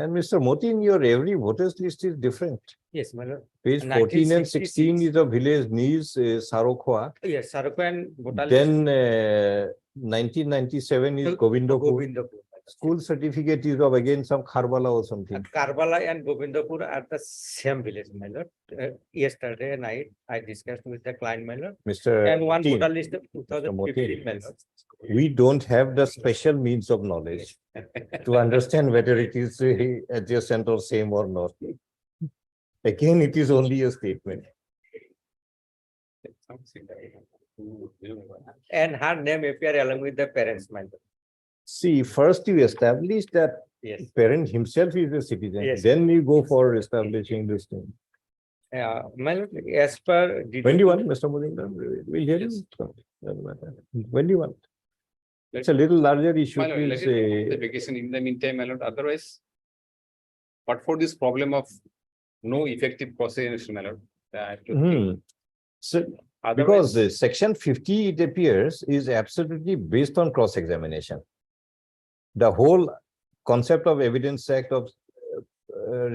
And Mr. Motin, your every voters list is different. Yes, my lord. Page 14 and 16 is of village Niz Sarokhoa. Yes, Saroko and voter Then 1997 is Govindapur. Govindapur. School certificate is of again some Kharbala or something. Karbala and Govindapur are the same village, my lord. Yesterday night, I discussed with the client, my lord. Mr. And one Motin, voter list of 2015, my lord. we don't have the special means of knowledge to understand whether it is adjacent or same or not. Again, it is only a statement. And her name appear along with the parents, my lord. See, first you establish that Yes. parent himself is a citizen, Yes. then you go for establishing this thing. My lord, as per. When do you want, Mr. Mudingar? We'll hear you. Doesn't matter. When do you want? It's a little larger issue. My lord, We'll let it say, go to the vacation in the meantime, my lord, otherwise. But for this problem of no effective cross examination, my lord, I have to think. So, Otherwise- because section 50, it appears, is absolutely based on cross-examination. The whole concept of Evidence Act of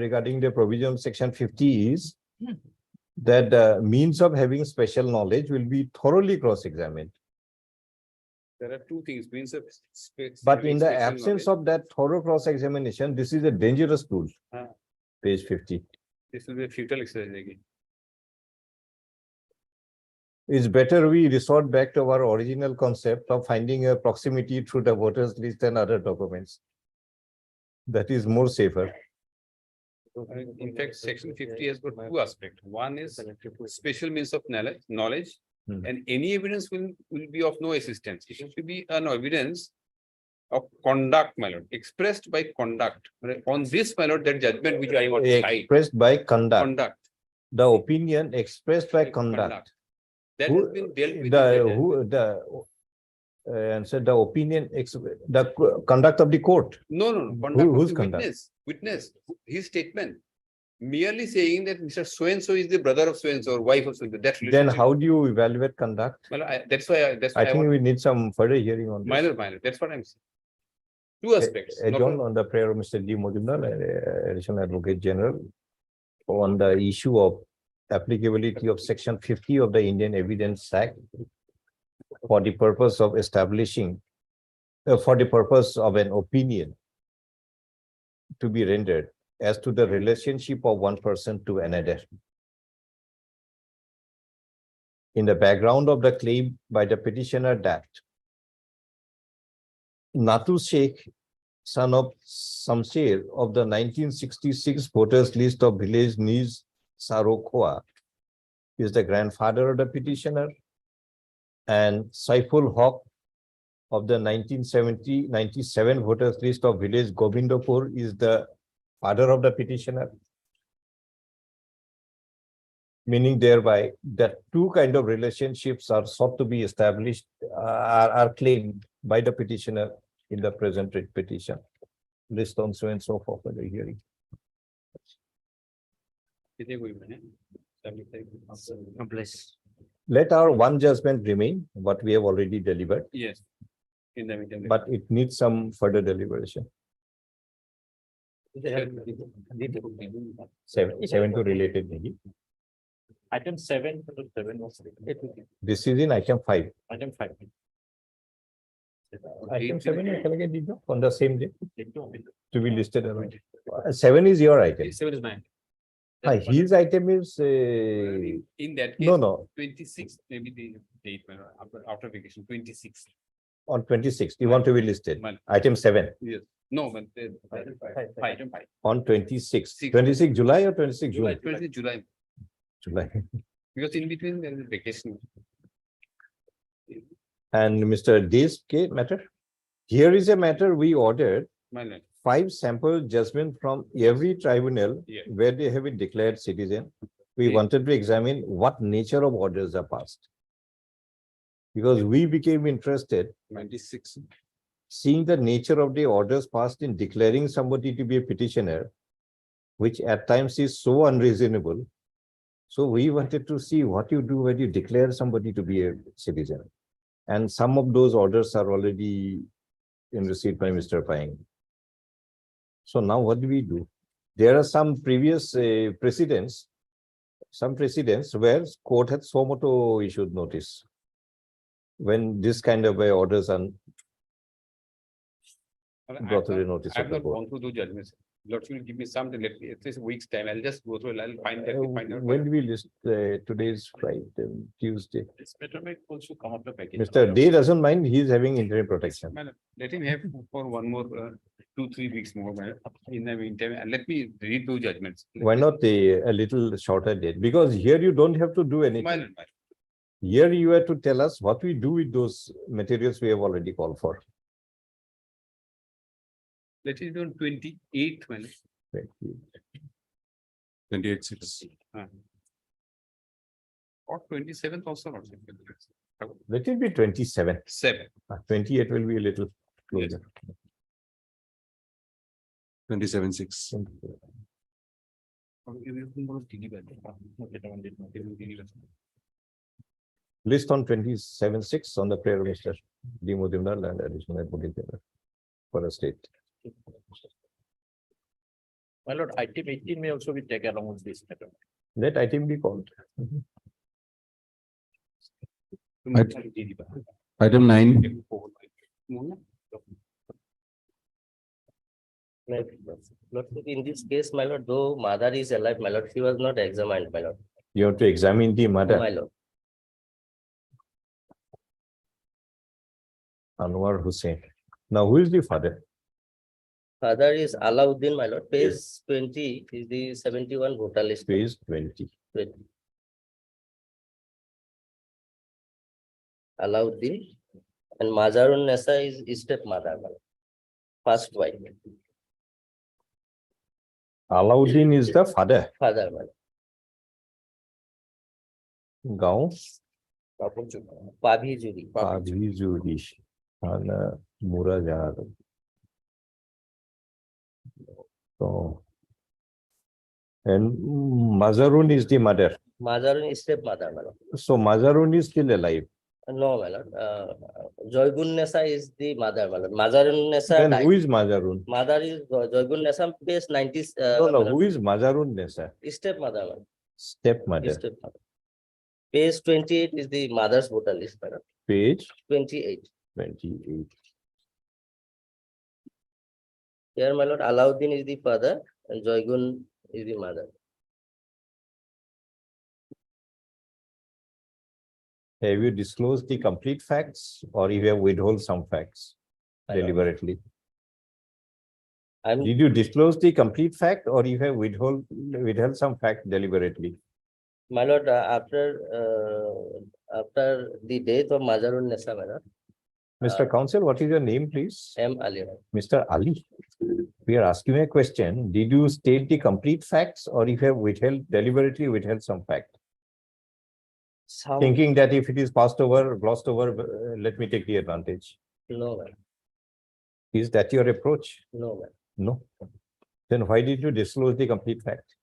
regarding the provision of section 50 is that the means of having special knowledge will be thoroughly cross-examined. There are two things, means of. But in the absence of that thorough cross-examination, this is a dangerous tool. Ah. Page 50. This will be a futile exercise again. It's better we resort back to our original concept of finding a proximity through the voters list and other documents. That is more safer. In fact, section 50 has got two aspects. One is special means of knowledge, Hmm. and any evidence will be of no assistance. It should be an evidence of conduct, my lord, expressed by conduct. On this, my lord, that judgment which I want to cite, Expressed by conduct, conduct. the opinion expressed by conduct. That Who- has been dealt with. in The, that who, the, and said the opinion, the conduct of the court. No, no, no. Conduct of whose the conduct? witness, his statement. Merely saying that Mr. So-and-so is the brother of so-and-so or wife of so-and-so, that Then relationship. how do you evaluate conduct? Well, that's why, I think we need some further hearing on this. minor, that's what I'm saying. Two aspects. not Adjourn one- on the prayer of Mr. D. Mojumdar, Additional Advocate General, on the issue of applicability of section 50 of the Indian Evidence Act for the purpose of establishing, for the purpose of an opinion to be rendered as to the relationship of one person to another. In the background of the claim by the petitioner that Natu Sheikh son of Samsher of the 1966 voters list of village Niz Sarokhoa, is the grandfather of the petitioner. And Saiful Haq of the 1997 voters list of village Govindapur is the father of the petitioner. Meaning thereby that two kind of relationships are sought to be established, are claimed by the petitioner in the present writ petition. List on so and so forth for the hearing. Please. Let our one judgment remain, what we have already delivered, Yes. In the meeting. but it needs some further deliberation. Seven to related. Nahi. Item 7 was. This is in item 5. Item 5. Item 7 on the same day to be listed around. 7 is your item. 7 is mine. His item is In that case. no. 26, maybe the date, after vacation, 26. On 26th, you want to be listed. Month. Item 7 Yes, no, but. Item 5. on 26th. Six. 26 July or 26 July, June? 26 July, July. because in between there is a vacation. And Mr. Day's case matter. Here is a matter we ordered My land. 5 sample judgment from every tribunal Yeah. where they have been declared citizen. We Yeah. wanted to examine what nature of orders are passed. Because we became interested 96. seeing the nature of the orders passed in declaring somebody to be a petitioner, which at times is so unreasonable. So we wanted to see what you do when you declare somebody to be a citizen. And some of those orders are already in receipt by Mr. Paying. So now what do we do? There are some previous precedents, where court had so moto issued notice. When this kind of orders are brought to the notice I've of the not court. gone through those judgments. Lord, will give me some, let me, at least a week's time, I'll just go through, and I'll find that, find out. When we list today's Friday, Tuesday. It's better make also come up the package. Mr. Day doesn't mind, he's having interim protection. Madam, let him have for one more, 2-3 weeks more, madam. In the meantime, and let me read those judgments. Why not a little shorter date? Because here you don't have to do anything. My- Here you have to tell us what we do with those materials we have already called for. Let it be on 28th, madam. 28/6. Or 27th also. Let it be 27. 7. 28 will be a little closer. 27/6. List on 27/6 on the prayer of Mr. D. Mudimdar and additional Buddhist for a state. My lord, item 18 may also be taken along with this matter. Let item be called. Item 9. In this case, my lord, though mother is alive, my lord, she was not examined, my lord. You have to examine the My matter. lord. Anwar Hussain. Now, who is the father? Father is Alauddin, my lord. Page 20 is the 71 voter list. Page 20. Alauddin. And Mazarun Nessa is stepmother, my lord. First wife, Alauddin is the father. father, my lord. Gaon. Pabhi Juri. Abhijurish. And Murajar. So. And Mazarun is the mother. Mazarun is stepmother, my lord. So Mazarun is still alive. No, my lord. Joygun Nessa is the mother, my lord. Mazarun Nessa Then died. who is Mazarun? Mother is Joygun Nessa, page 90. No, who is Mazarun Nessa? Stepmother, my lord. Stepmother. Stepmother. Page 28 is the mother's voter list, my lord. Page 28. 28. Here, my lord, Alauddin is the father and Joygun is the mother. Have you disclosed the complete facts or you have withheld some facts I don't know. deliberately? Did you disclose the complete fact or you have withheld some fact deliberately? My lord, after the death of Mazarun Nessa, my lord, Mr. Counsel, what is your name, please? M. Ali. Mr. Ali. We are asking a question. Did you state the complete facts or you have deliberately withheld some fact? Some, Thinking that if it is passed over, glossed over, let me take the advantage. no, man, Is that your approach? no, man. No. Then why did you disclose the complete fact?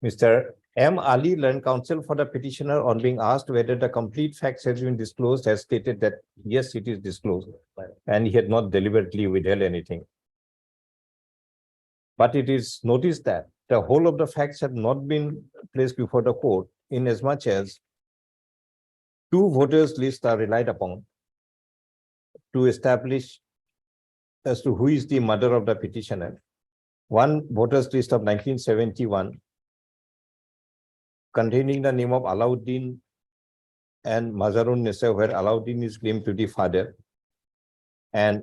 Mr. M. Ali, learned counsel for the petitioner, on being asked whether the complete facts has been disclosed, has stated that yes, it is disclosed, and he had not deliberately withheld anything. But it is noticed that the whole of the facts have not been placed before the court, in as much as two voters lists are relied upon to establish as to who is the mother of the petitioner. One voters list of 1971 containing the name of Alauddin and Mazarun Nessa, where Alauddin is claimed to be father, and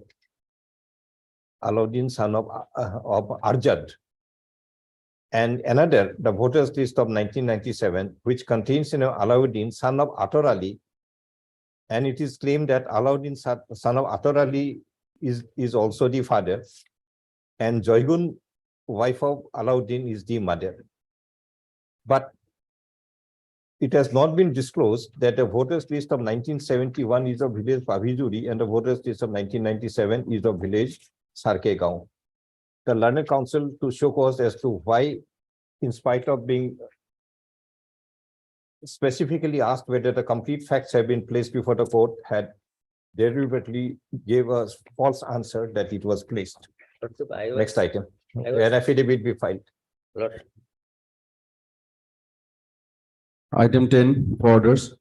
Alauddin son of Arjad. And another, the voters list of 1997, which contains Alauddin son of Atar Ali, and it is claimed that Alauddin son of Atar Ali is also the father, and Joygun, wife of Alauddin, is the mother. But it has not been disclosed that the voters list of 1971 is of village Pavijuri and the voters list of 1997 is of village Sarkegaon. The learned counsel to show cause as to why, in spite of being specifically asked whether the complete facts have been placed before the court, had deliberately gave a false answer that it was placed. Next item. An affidavit be filed. Lord, Item 10 for orders.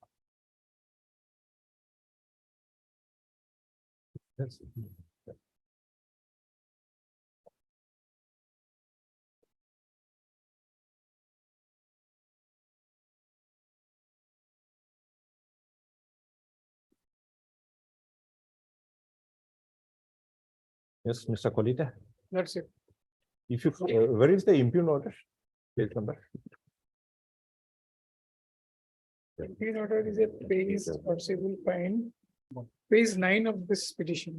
Yes, Mr. Kolita. That's it. If you, where is the impugn order? Page number. In order is a page or civil fine, page 9 of this petition.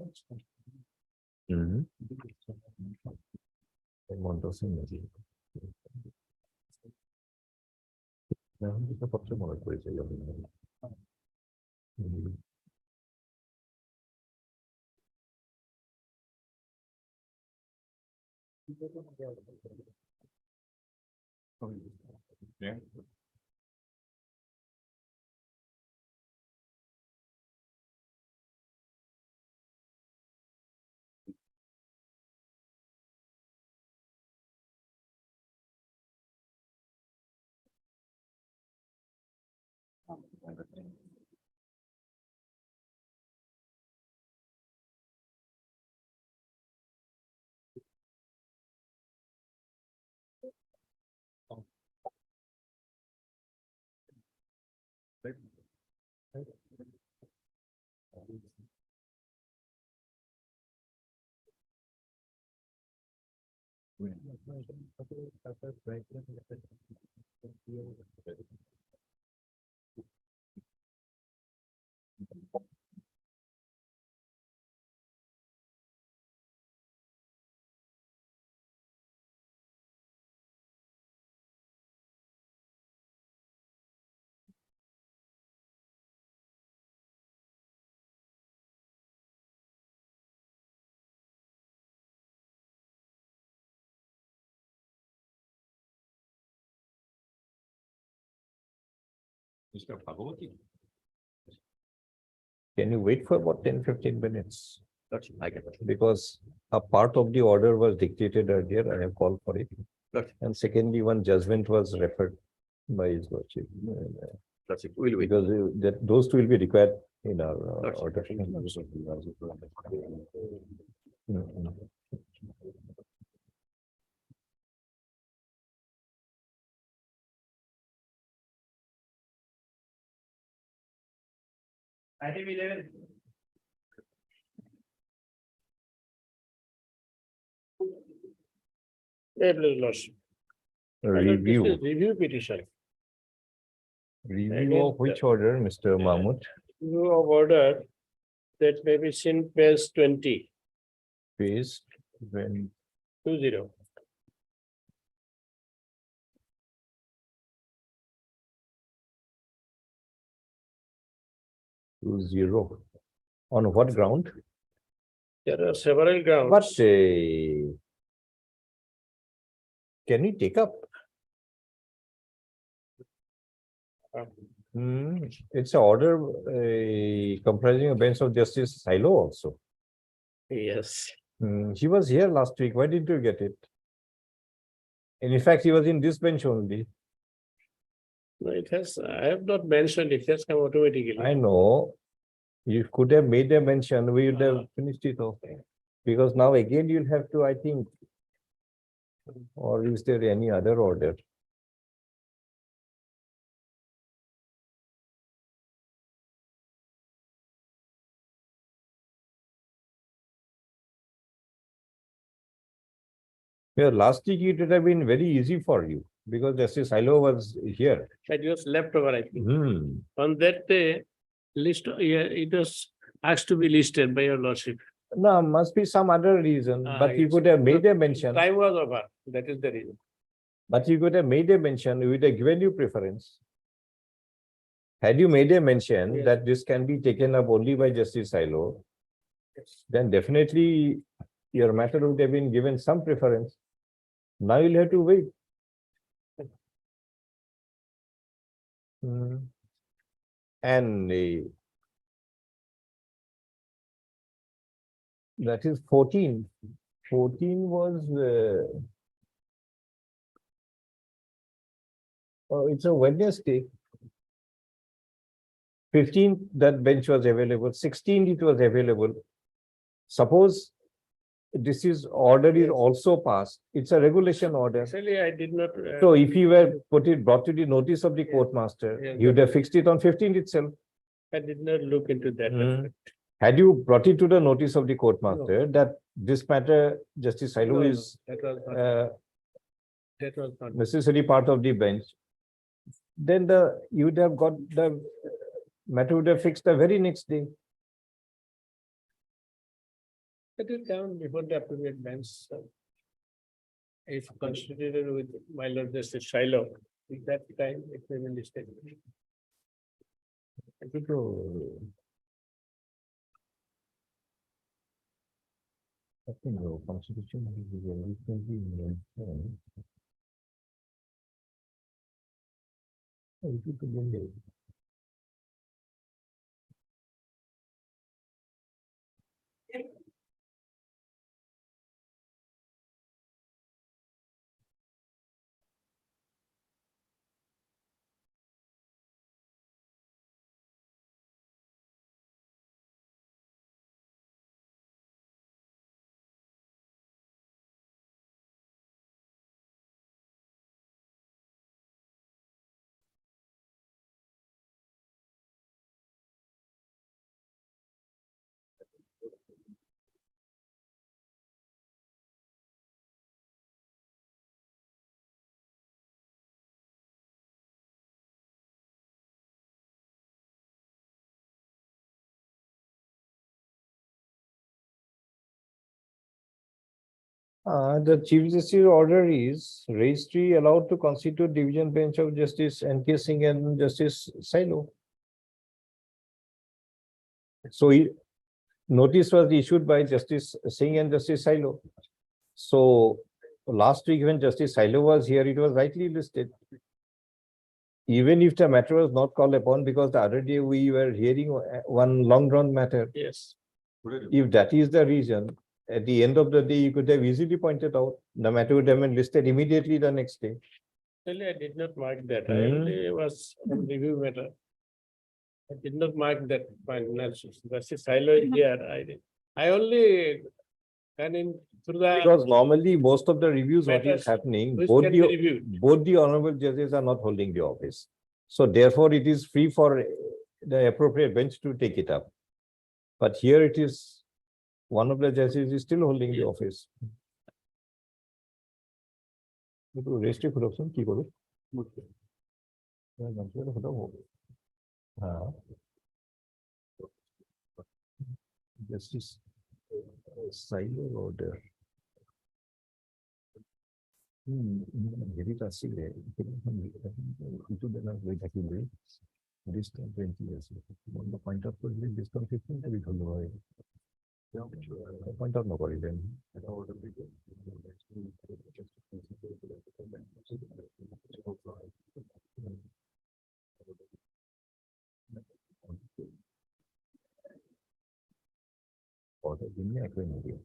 Mr. Bhagavati. Can you wait for about 10-15 minutes? Because a part of the order was dictated earlier, I have called for it. And secondly, one judgment was referred by his lordship. Because those two will be required in our order. Item 11. Lordship. Review, Review petition. review of which order, Mr. Mahmood? Review of order that may be seen page 20, Page when 20. to zero. On what ground? There are several grounds. But can we take up? It's an order comprising a bench of Justice Silo also. Yes. He was here last week. Why didn't you get it? And in fact, he was in this bench only. No, it has, I have not mentioned, it has come automatically. I know. You could have made a mention, we would have finished it off. Because now again you'll have to, I think. Or is there any other order? Yeah, last week it would have been very easy for you because Justice Silo was here. That was left over, I think. Hmm. On that day, it was asked to be listed by your lordship. No, must be some other reason, but you it's- could have made a mention. Time was over, that is the reason. But you could have made a mention, we would have given you preference. Had you made a mention Yes. that this can be taken up only by Justice Silo, then definitely your matter would have been given some preference. Now you'll have to wait. And that is 14. 14 was oh, it's a Wednesday. 15, that bench was available. 16, it was available. Suppose this is order is also passed. It's a regulation order. Actually, I did not. So if you were brought to the notice of the court master, Yes, you would have fixed it on 15th itself. I did not look into that. Mm. Had you brought it to the notice of the court master that this matter, Justice Silo No, is That was not, that was not. necessary part of the bench, then you would have got the matter would have fixed the very next day. It will come before the appropriate bench. If constituted with my lord Justice Shiloh, at that time it may be listed. I think the constitution is recently mentioned. Oh, it could be in there. The Chief Justice order is registry allowed to constitute division bench of Justice N.K. Singh and Justice Silo. So notice was issued by Justice Singh and Justice Silo. So last week when Justice Silo was here, it was rightly listed. Even if the matter was not called upon, because the other day we were hearing one long run matter. Yes. If that is the reason, at the end of the day, you could have easily pointed out the matter would have been listed immediately the next day. Actually, I did not mark that. I Hmm. only was on review matter. I did not mark that point. Justice Silo is here. I only, and in through the. Because normally most of the reviews, what is Matters happening, which both can be reviewed. the honorable judges are not holding the office. So therefore, it is free for the appropriate bench to take it up. But here it is, one of the judges is still holding the office. একটু রেস্টে করছেন কি করবে হ্যাঁ justice সাইলের order যেটা আছে কিছু দিন হয়ে থাকিবে ডিসকাউন্ট 20 আছে পয়েন্ট আউট করলে ডিসকাউন্ট 15 টাই ভালো হয় পয়েন্ট আউট না করিলেন অর্ডার দিনে একই media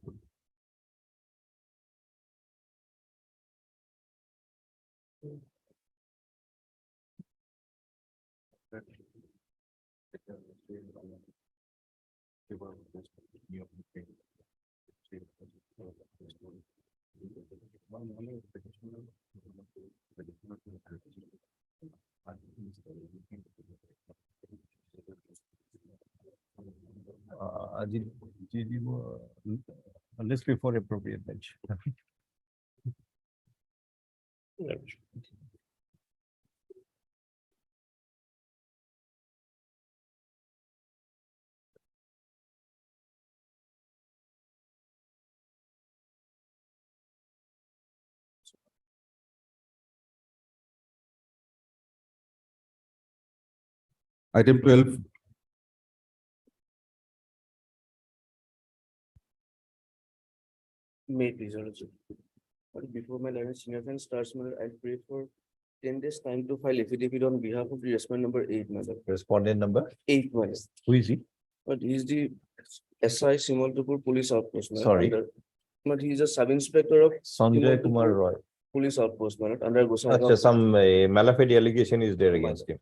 unless before appropriate bench. Item 12, May please, Your Lordship. But before my learned senior friend starts, my lord, I pray for 10 days time to file affidavit on behalf of the respondent number 8, my lord. Respondent number, 8, my lord. who is he? But he is the SI Simaltupur Police Outpost. my lord, Sorry. But he is a sub-inspector of Sanjay Kumar Roy. Police Outpost, my lord, under Gosaigaon. Acha, some malafide allegation is there against him.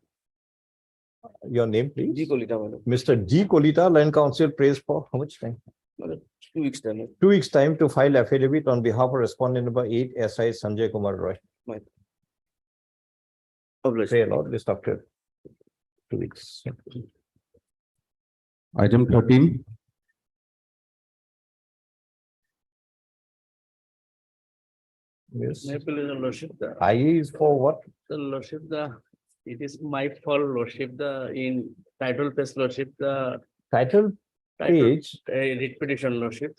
Your name, G. please? Kolita, my lord. Mr. G. Kolita, Land Council prays for how much time? My lord, 2 weeks time. my lord. 2 weeks time to file affidavit on behalf of respondent number 8, SI Sanjay Kumar Roy. Obliged. Pray Lord, list after 2 weeks. item 13, Yes. May please, Your Lordship, I is for what? the Lordship, it is my fault, Lordship, in title page, Lordship, the Title title, page. writ petition, Lordship,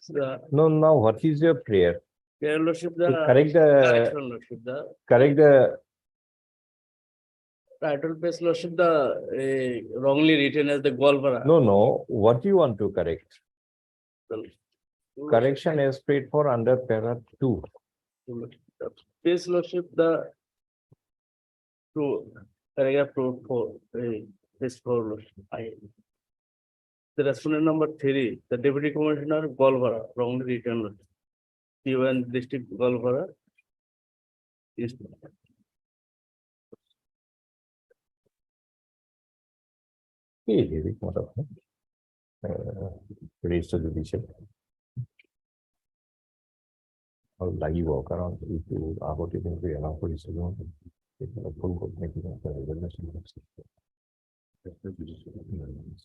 No, now what is your prayer? Your Lordship, To correct the, correction, Lordship, correct the, title page, Lordship, wrongly written as the Golbara. no, what you want to correct? Correction is paid for under para 2. Page, Lordship, the paragraph 4, page 4, Lordship, the respondent number 3, the Deputy Commissioner Golbara, wrongly written, Lordship. Even District Golbara is Raise to judicial. Or like you walk around, if you are about to think we allow police to go. It's a full court making of the regulation.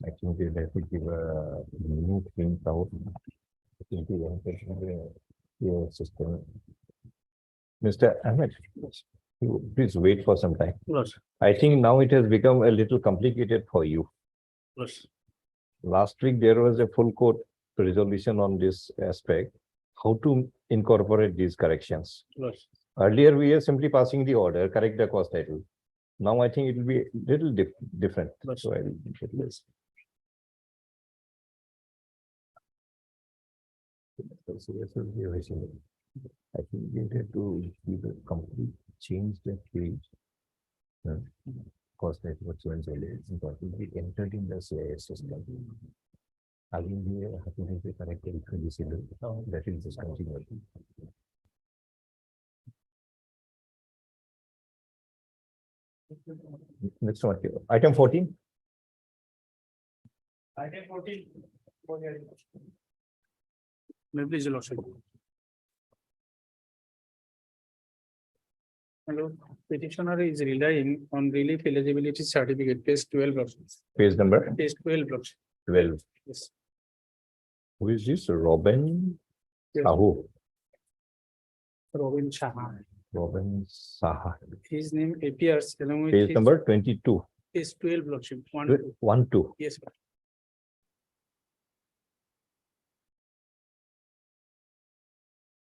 Actually, they could give a new thing out. Your system. Mr. Ahmed, you please wait for some time. Lordship, I think now it has become a little complicated for you. Lordship. Last week, there was a full court resolution on this aspect, how to incorporate these corrections. Lordship. Earlier, we are simply passing the order, correct the cost title. Now, I think it will be little different. So I will get this. I think we have to give a complete change that page. Cost that what's important be entered in the CIS system. Again, we have to be corrected to disable. That is discontinued. Next one, item 14. Item 14. May please, Your Lordship. Hello, petitioner is relying on relief eligibility certificate, page 12 of, Page number page 12 of, 12. yes. Who is this? Robin Yes. Sahu. Robin Shah. Robin Saha. His name appears along with Page his number 22. page 12 lordship, one, 1, 2. yes.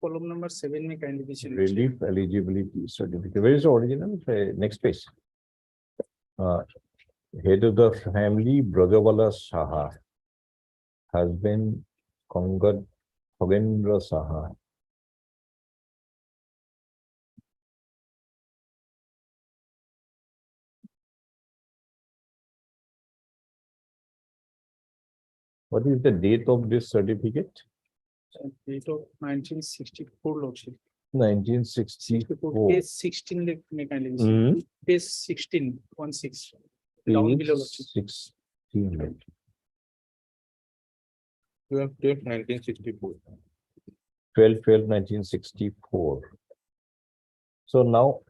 Column number 7 may kindly be seen. Relief eligibility certificate. Where is the original? Next page. Head of the family, Brajawala Saha. Husband, Kongat Khagendra Saha. What is the date of this certificate? Date of 1964 lordship. 1964. Page 16 may kindly be seen. Hmm. Page 16, 16. Down below lordship. 16. 1964. 12/12/1964. So now,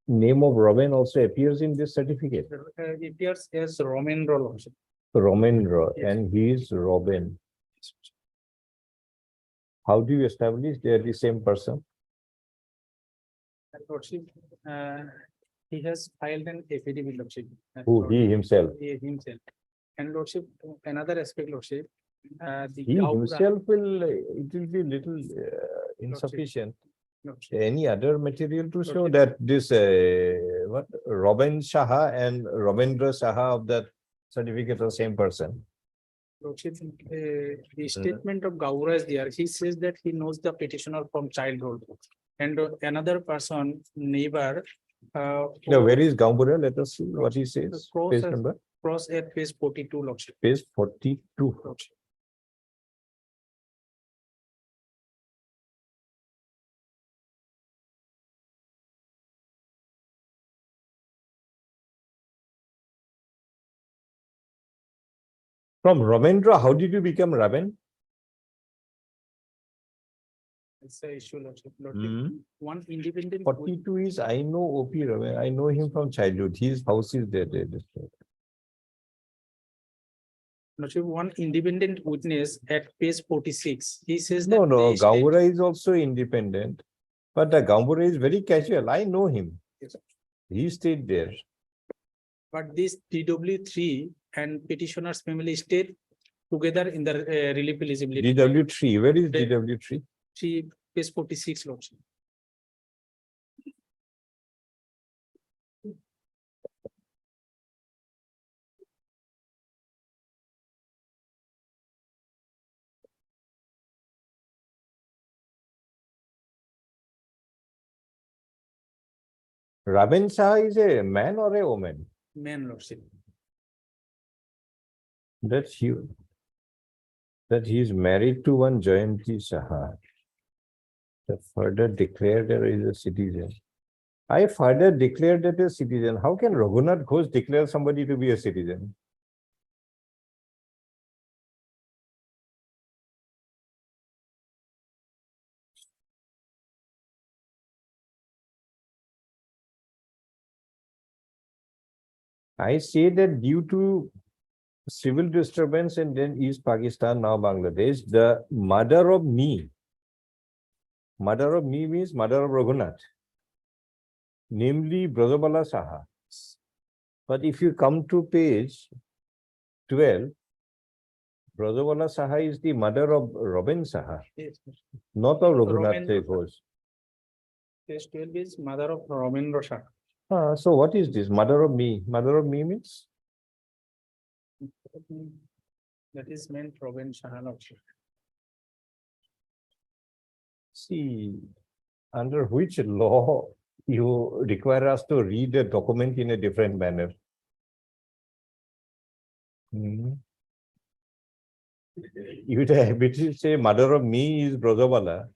name of Robin also appears in this certificate. Appears as Roman roll lordship. Romendra, Yes. and he is Robin. How do you establish they are the same person? Lordship, he has filed an affidavit lordship. Who, he himself? He himself. And lordship, another aspect lordship. The He Gaura himself will, it will be little insufficient. lordship. Any other material to show Okay. that this, what, Robin Saha and Robindra Saha of that certificate are same person? Lordship, the statement of Gaura is there. He says that he knows the petitioner from childhood. And another person, neighbor. Now, where is Gambura? Let us see what he says. Cross Page has- number, Cross at page 42 lordship. page 42. Lordship. From Ramendra, how did you become Raven? It's a issue lordship. Lordship. Hmm. One independent. 42 is, I know OP Raven. I know him from childhood. His house is there. Lordship, one independent witness at page 46. He says. No, that no, they state- Gambura is also independent. But the Gambura is very casual. I know him. Yes, sir. He stayed there. But this DW3 and petitioner's family stayed together in the relief eligibility. DW3, where is There. DW3? Page 46 lordship. Raven Saha is a man or a woman? Man lordship. That's you. That he is married to one Jayanti Saha. That further declared her is a citizen. I further declared that a citizen. How can Raghunath Ghosh declare somebody to be a citizen? I say that due to civil disturbance and then East Pakistan, now Bangladesh, the mother of me means mother of Raghunath, namely Brajabala Saha. But if you come to page 12, Brajabala Saha is the mother of Robin Saha, Yes. not of Robin Raghunath Ghosh. Page 12 is mother of Roman Rosha. So what is this? Mother of me? Mother of me means? That is meant Robin Shah lordship. See, under which law you require us to read a document in a different manner? Hmm. You would have to say mother of me is Brajabala.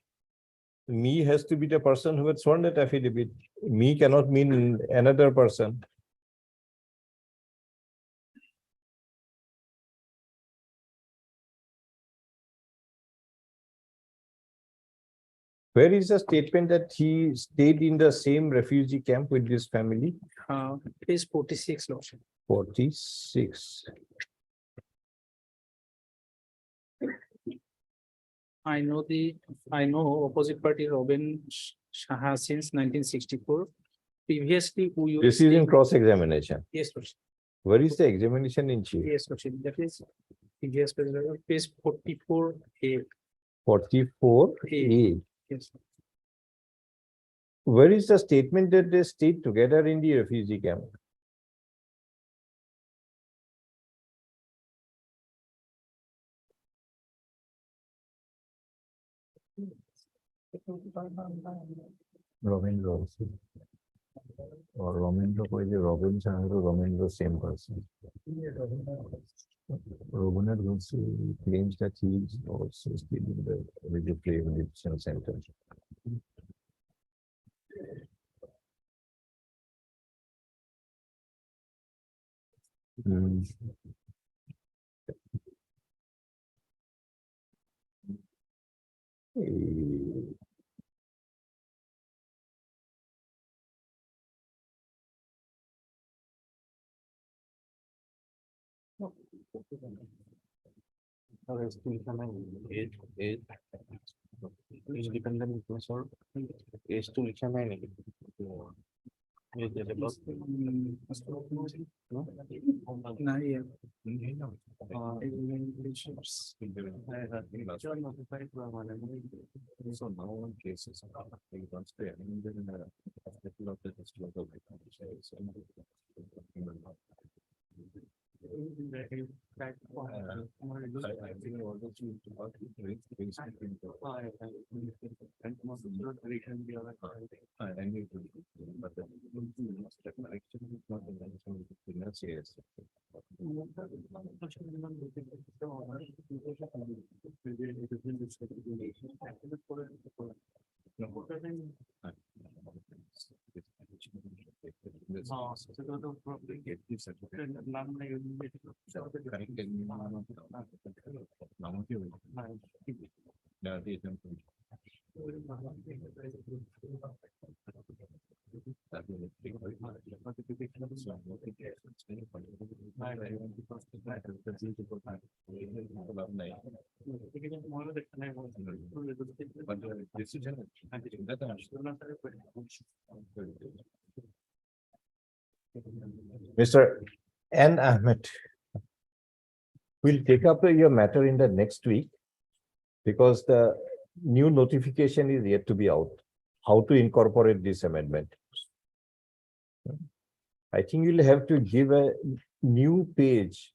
Me has to be the person who had sworn that affidavit. Me cannot mean another person. Where is the statement that he stayed in the same refugee camp with this family? Page 46, Lordship. 46. I know opposite party Robin Shah since 1964. Previously, we used. This is in cross-examination. Yes, Lordship. Where is the examination in chief? Yes, Lordship. That is previous page 44A. 44A. Yes. Where is the statement that they stayed together in the refugee camp? Romindra also. Or Romindra Robin Shah or Romindra same person. Raghunath also claims that he is also still in the rehabilitation center. Hmm. Independent professor is to examine it. So now on cases. Mr. N. Ahmed, we'll take up your matter in the next week because the new notification is yet to be out. How to incorporate this amendment? I think you'll have to give a new page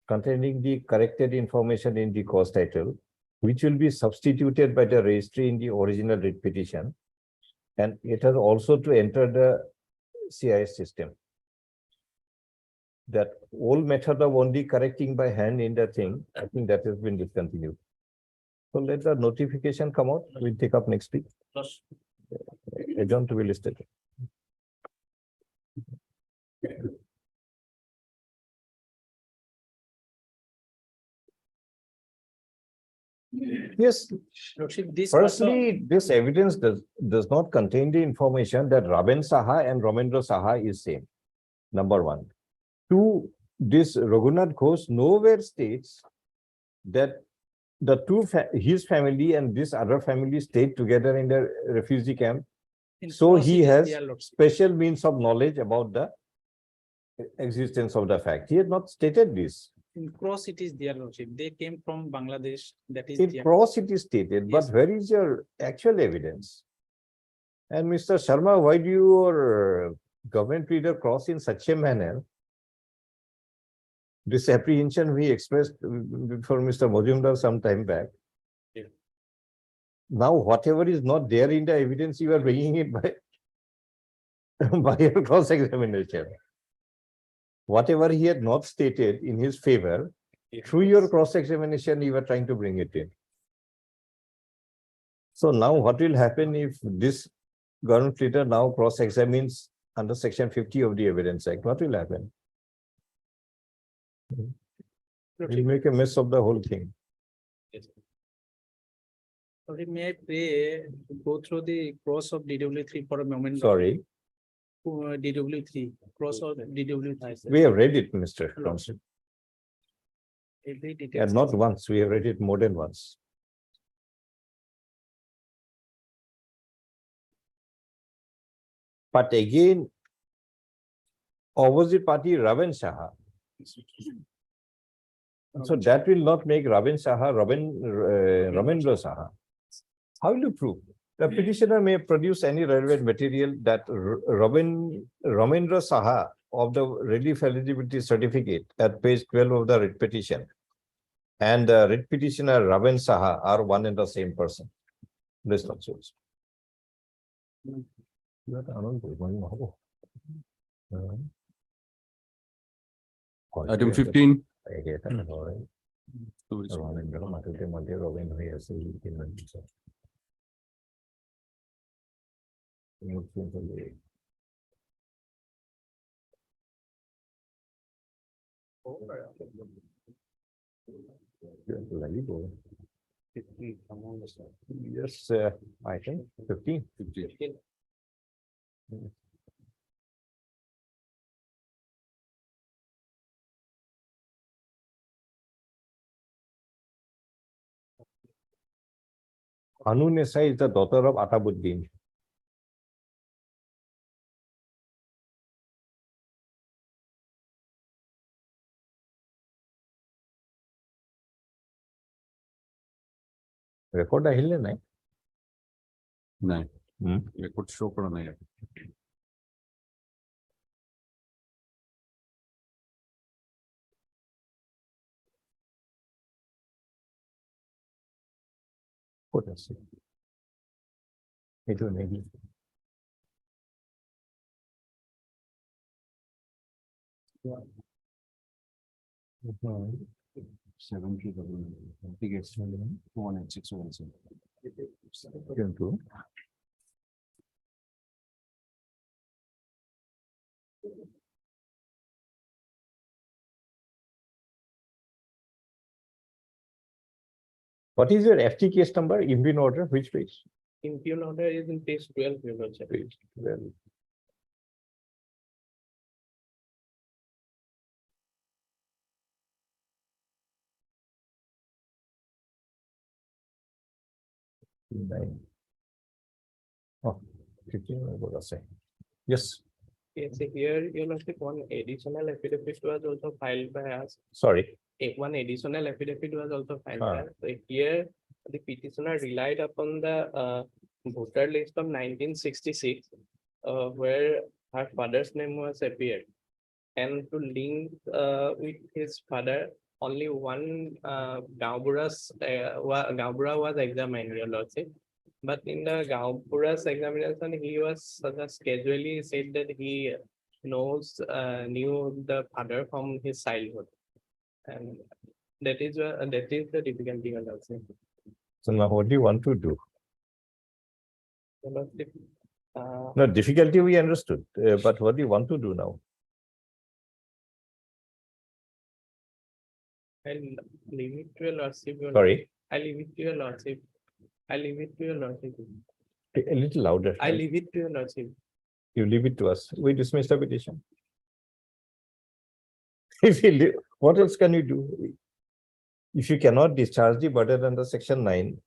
containing the corrected information in the cause title, which will be substituted by the registry in the original writ petition. And it has also to enter the CIS system. That old method of only correcting by hand in the thing, I think that has been discontinued. So let the notification come out, we'll take up next week. Adjourn to be listed. Yes, Lordship, this. firstly, this evidence does not contain the information that Rabin Saha and Romindra Saha is same. Number one. Two, this Raghunath Ghosh nowhere states that the his family and this other family stayed together in the refugee camp. So he has special means of knowledge about the existence of the fact. He had not stated this. In cross, it is their Lordship. They came from Bangladesh. That is. In their- cross it is stated, but Yes. where is your actual evidence? And Mr. Sharma, why do your government leader cross in such a manner? This apprehension we expressed before Mr. Majumdar some time back. Yeah. Now, whatever is not there in the evidence, you are bringing it by by your cross-examination. Whatever he had not stated in his favor, through your cross-examination, you are trying to bring it in. So now what will happen if this government leader now cross-examines under section 50 of the Evidence Act? What will happen? We'll make a mess of the whole thing. Sorry, may I pray to go through the cross of DW3 for a moment? Sorry, DW3, cross of DW3. we have read it, Mr. Thompson, Every detail. and not once, we have read it more than once. But again, opposite party Raven Saha. So that will not make Raven Saha, Ramendra Saha. How will you prove? The petitioner may produce any relevant material that Ramendra Saha of the relief eligibility certificate at page 12 of the writ petition and the writ petitioner Raven Saha are one and the same person. This not so. Item 15. Yes, I think 15. 15. Anu Nessa is the daughter of Atabuddin. Record আহিলে নাই? নাই, Hmm. Record show করা নাই। What is it? Itu maybe. Mhm. 70, I think it's 18617. Tentu. What is your FT case number? Impugn order, which page? Impugn order is in page 12, Your Lordship. Page 12. Nine. Oh, 15, what was I saying? Yes, Yes, here, Your Lordship, one additional affidavit was also filed by us. sorry. One additional affidavit was also filed Ah. by us. So here, the petitioner relied upon the voter list of 1966, where her father's name was appeared. And to link with his father, only one Gaubura was examined, Your Lordship. But in the Gaubura's examination, he was just casually said that he knew the father from his childhood. And that is the difficulty, Your Lordship. So now what do you want to do? Your Lordship, No, difficulty we understood, but what do you want to do now? I'll leave it to Your Lordship. Sorry, I leave it to Your Lordship. I leave it to Your Lordship. a little louder. I leave it to Your Lordship. You leave it to us. We dismiss the petition. If you leave, what else can you do? If you cannot discharge the burden under section 9,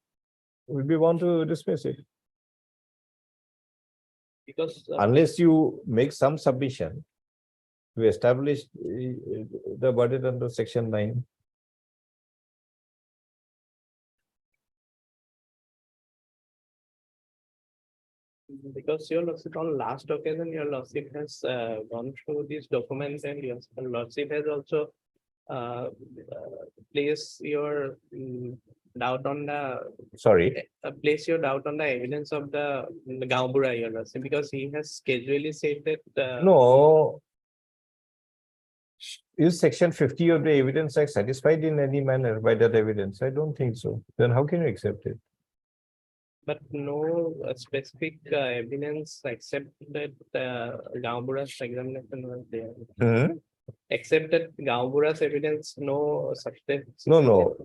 we want to dismiss it. Because Unless you make some submission to establish the burden under section 9. Because Your Lordship, on last occasion, Your Lordship has gone through these documents, and Your Lordship has also placed your doubt on the Sorry, place your doubt on the evidence of the Gaubura, Your Lordship, because he has casually said that no. Is section 50 of the Evidence Act satisfied in any manner by that evidence? I don't think so. Then how can you accept it? but no specific evidence except that Gaubura's examination was there. Except that Gaubura's evidence, no substance. No, no.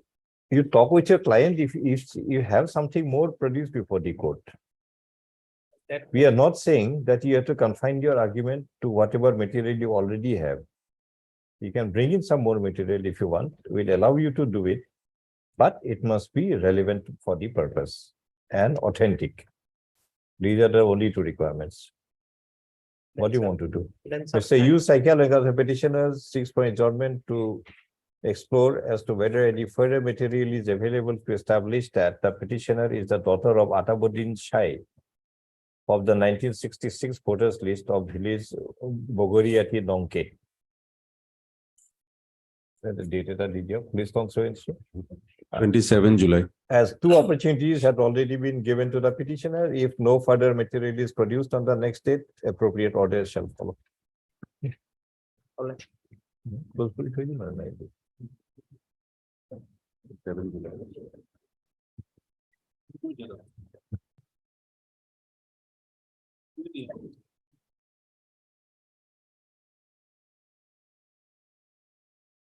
You talk with your client, if you have something more, produce before the court. That We are not saying that you have to confine your argument to whatever material you already have. You can bring in some more material if you want, we'll allow you to do it, but it must be relevant for the purpose and authentic. These are the only two requirements. What do you want to do? then Mr. Yu Saikal, as a petitioner, seeks for adjournment to explore as to whether any further material is available to establish that the petitioner is the daughter of Atabuddin Shai of the 1966 voters list of village Bogoriati Donke. The data video, please also ensure. 27 July. As two opportunities had already been given to the petitioner, if no further material is produced on the next date, appropriate orders shall follow. Alright. Those will be fine, right? 7 July.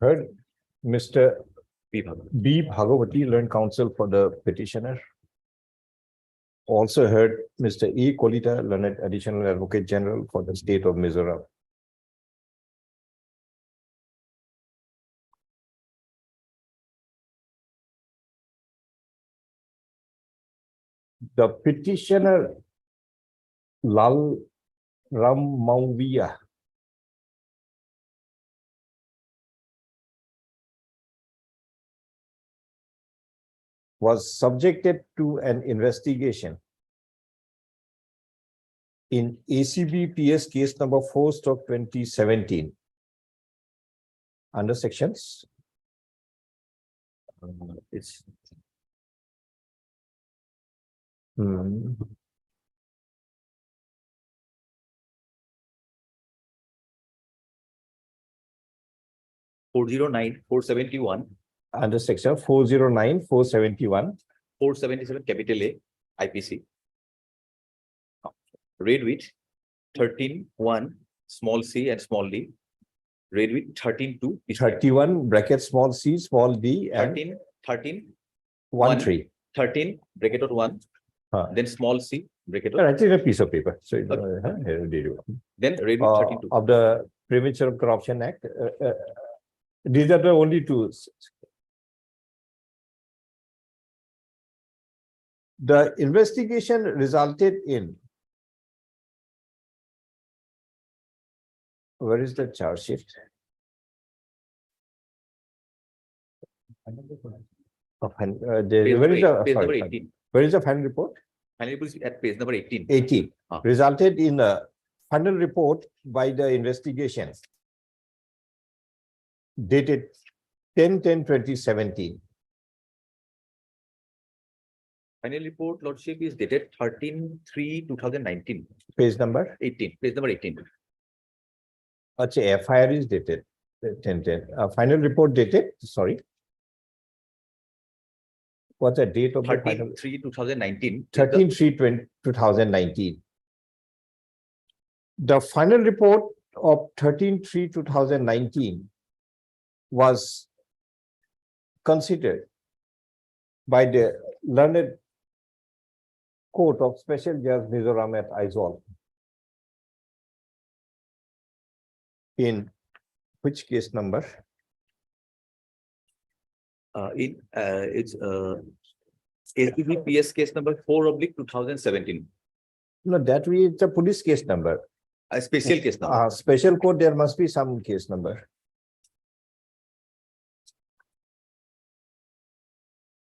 Heard Mr. B. Bhagan. B. Bhagavati, learned counsel for the petitioner. Also heard Mr. E. Kolita, learned additional advocate general for the state of Mizoram. The petitioner Lal Ram Mauvia was subjected to an investigation in ACB PS case number 4/2017 under sections. It's Hmm. four zero nine, 471, Under section 409, 471. 477, capital A, IPC. Read with 13(1), small c and small d. Read with 13(2), 31 bracket small c, small d, and 13, 1 3. 13, bracket of 1, then small c, bracket of, I think a piece of paper. So here did you. then read with 32. Of the Prevention of Corruption Act. These are the only two. The investigation resulted in. Where is the charge sheet? Where is the, Page number sorry, 18. where is the final report? Final report is at page number 18. 18. Ah. Resulted in a final report by the investigation dated 10/10/2017. Final report, Lordship, is dated 13/3/2019. Page number. 18, page number 18. Achha, FIR is dated 10/10. Final report dated, sorry. What's the date of the final? 13/3/2019. 13/3/2019. The final report of 13/3/2019 was considered by the learned court of Special Judge Mizoram at Aizawl. In which case number? It's ACBPS case number 4/2017. No, that way it's a police case number. A special case number. Special court, there must be some case number.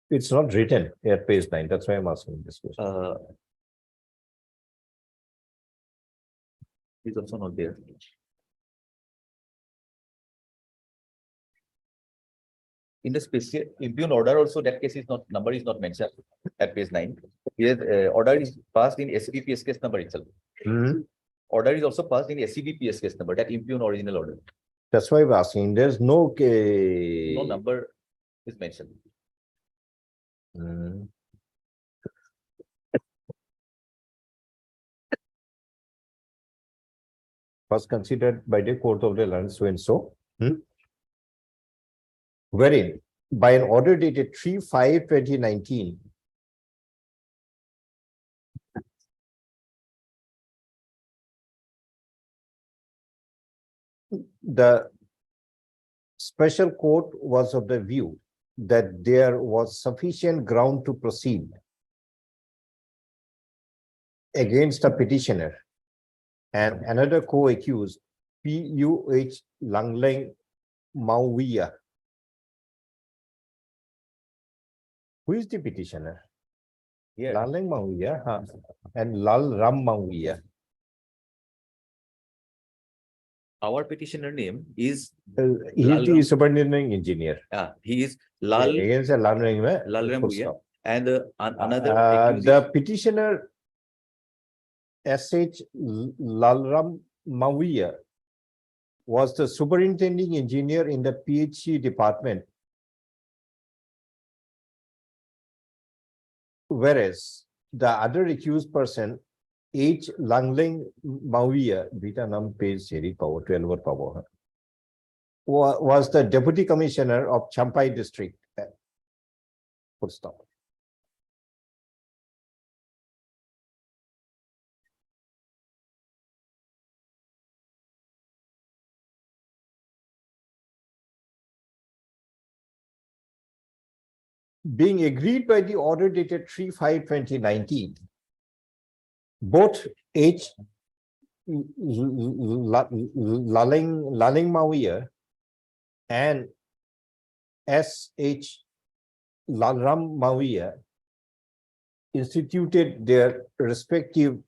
It's not written at page 9. That's why I'm asking this question. Is also not there. In the special impugn order also, that case is not, number is not mentioned at page 9. Here, order is passed in SCBPS case number itself. Order is also passed in SCBPS case number, that impugn original order. That's why I'm asking. There's no No number is mentioned. Was considered by the court of the land so and so. Wherein by an order dated 3/5/2019. The special court was of the view that there was sufficient ground to proceed against a petitioner and another co-accused, P.U.H. Langleng Mawia. Who is the petitioner? Here. Langleng Mawia and Lal Ram Mawia. Our petitioner name is, He Lal is the Ram. superintending engineer. he is Lal, Against a Lal Ram. Lal Ram full Bhuiya. stop. And another accused The petitioner S.H. Lalram Mawia was the superintending engineer in the PHC department. Whereas the other accused person, H. Langleng Mawia, Beta Nam page series power 12 or power, was the deputy commissioner of Champai district. Full stop. Being agreed by the order dated 3/5/2019, both H. Laleng Mawia and S.H. Lalram Mawia instituted their respective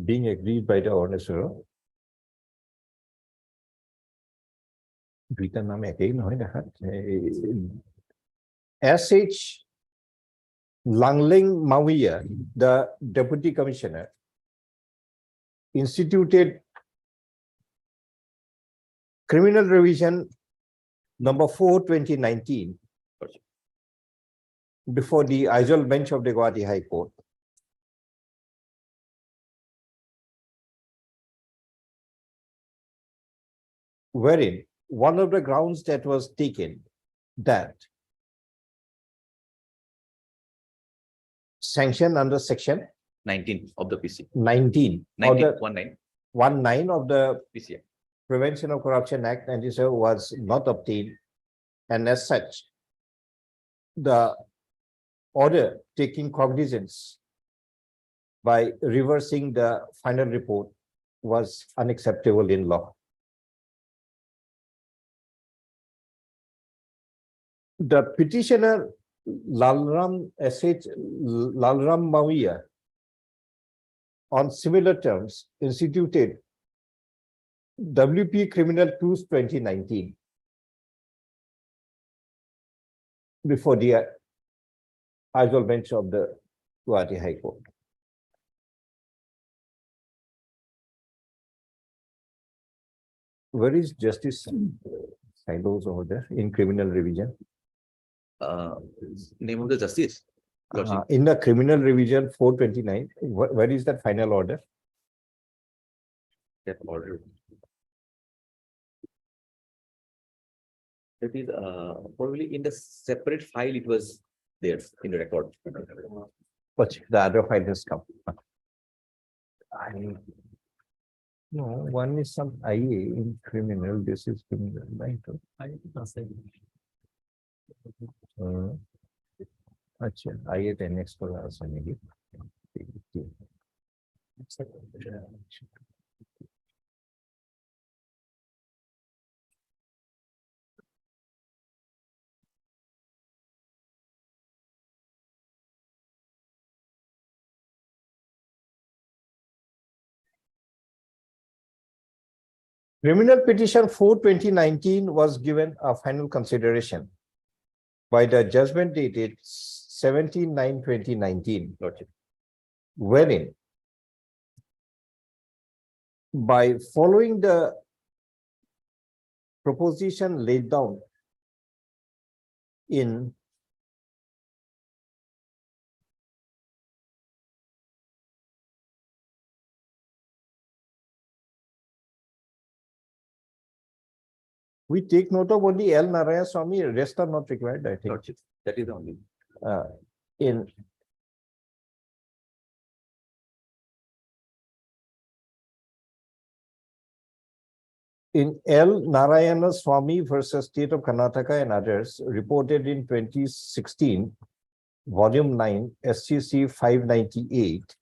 being agreed by the order, sir. S.H. Langleng Mawia, the deputy commissioner, instituted criminal revision number 4/2019 before the Aizawl bench of the Guwahati High Court. Wherein one of the grounds that was taken that sanction under section 19 of the PC. 19 of 19, the 19 19 of the PCA. Prevention of Corruption Act 97 was not obtained, and as such, the order taking cognizance by reversing the final report was unacceptable in law. The petitioner Lalram S.H. Lalram Mawia on similar terms instituted WP Criminal 2 2019 before the Aizawl bench of the Guwahati High Court. Where is Justice Silos over there in criminal revision? Name of the justice. Lordship. In the criminal revision 429, where is that final order? That order. It is probably in the separate file it was there in the record. But the other file has come. No, one is some IA in criminal, this is criminal, right? अच्छा आइए तो next पर आ सुनेंगे Criminal petition 4/2019 was given a final consideration by the judgment dated 17/9/2019, wherein by following the proposition laid down in we take note of only L Narayana Swami, rest are not required, I think. Lordship, that is the only. In L Narayana Swami versus State of Karnataka and others, reported in 2016, volume 9, SCC 598.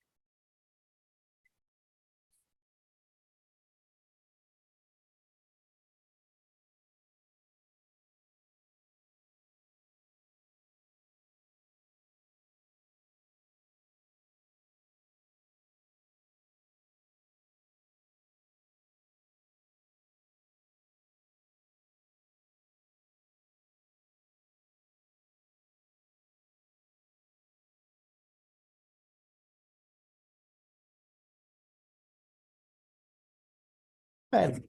And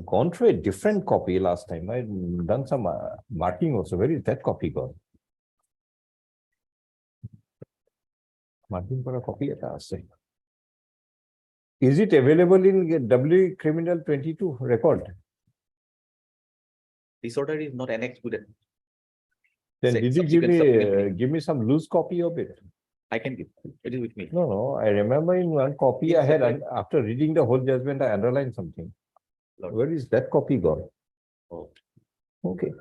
gone through a different copy last time. I done some marking also. Where is that copy gone? Marking for a copy at us. Is it available in W Criminal 22 record? Disorder is not annexed to that. Then Say, did you give subsequent me give me some loose copy of it? I can give, it is with me. No, no. I remember in one copy I had after reading the whole judgment, I underlined something. Lord. Where is that copy gone? Oh. Okay.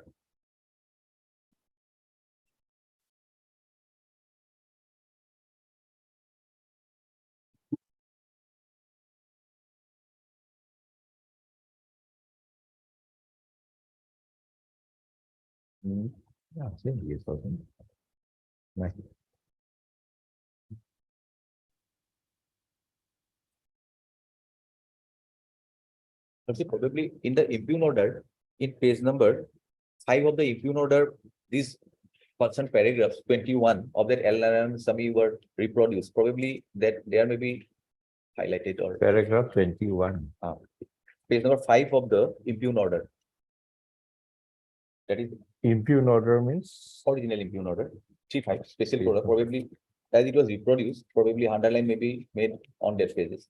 Yeah, same years, wasn't it? Nice. Probably in the impugn order, in page number 5 of the impugn order, these person paragraphs 21 of that L Narayan Swami were reproduced. Probably that there may be highlighted or Paragraph 21. page number 5 of the impugn order. That is Impugn order means original impugn order. 3.5 special order, probably as it was reproduced, probably underline may be made on that pages.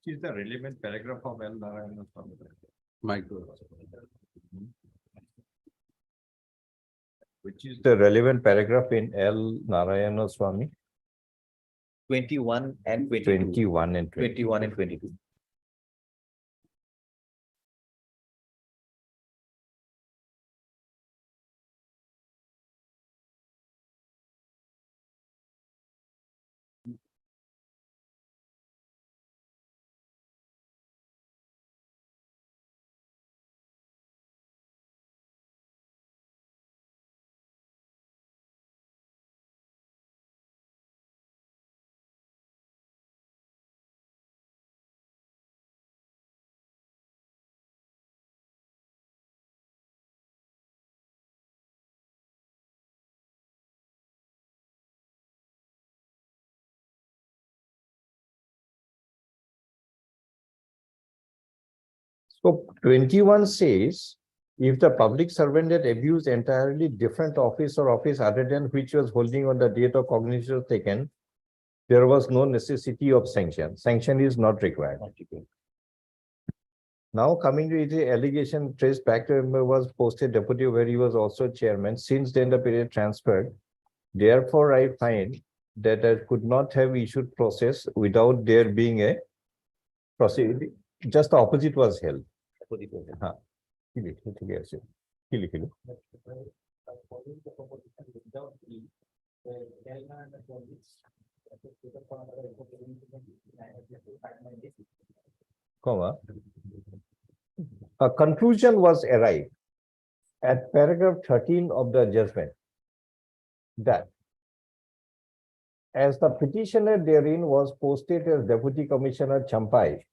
Which is the relevant paragraph of L Narayana Swami? Micro. Which is the relevant paragraph in L Narayana Swamy, 21 and 22. 21 and 20. 21 and 22. So 21 says, if the public servant had abused entirely different office or office other than which was holding on the date of cognizance was taken, there was no necessity of sanction. Sanction is not required. Now coming to the allegation traced back to him was posted deputy where he was also chairman. Since then the period transferred. Therefore, I find that I could not have issued process without there being a proceed. Just the opposite was held. हाँ, ठीक है ऐसे ही लिख लो। Comma. A conclusion was arrived at paragraph 13 of the judgment that as the petitioner therein was posted as Deputy Commissioner Champai,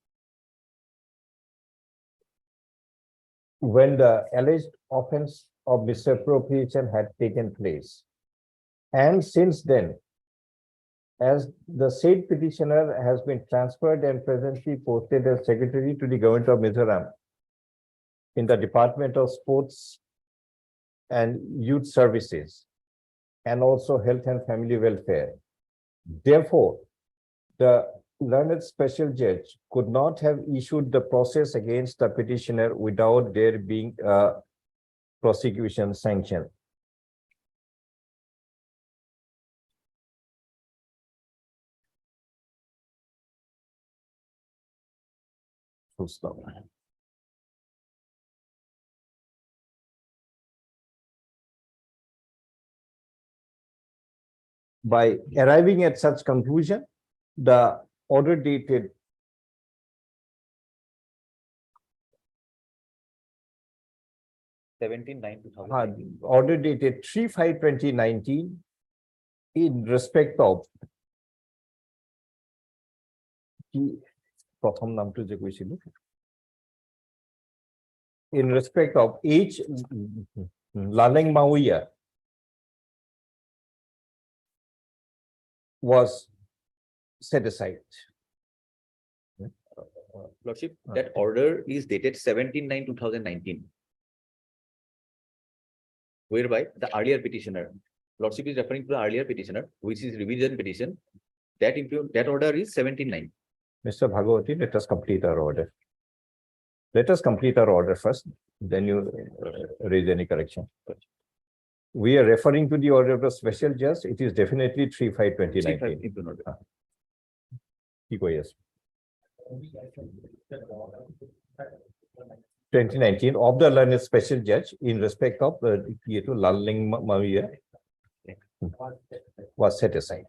when the alleged offense of misappropriation had taken place. And since then, as the said petitioner has been transferred and presently posted as secretary to the government of Mizoram in the Department of Sports and Youth Services and also Health and Family Welfare. Therefore, the learned special judge could not have issued the process against the petitioner without there being a prosecution sanction. Full stop. By arriving at such conclusion, the order dated order dated 3/5/2019 in respect of in respect of H. Laleng Mawia was set aside. Lordship, that order is dated 17/9/2019. Whereby the earlier petitioner, Lordship is referring to the earlier petitioner, which is revision petition. That order is 17/9. Mr. Bhagavati, let us complete our order. Let us complete our order first, then you raise any correction. We are referring to the order of the special judge. It is definitely 3/5/2019. Yes. 2019 of the learned special judge in respect of Laleng Mawia was set aside.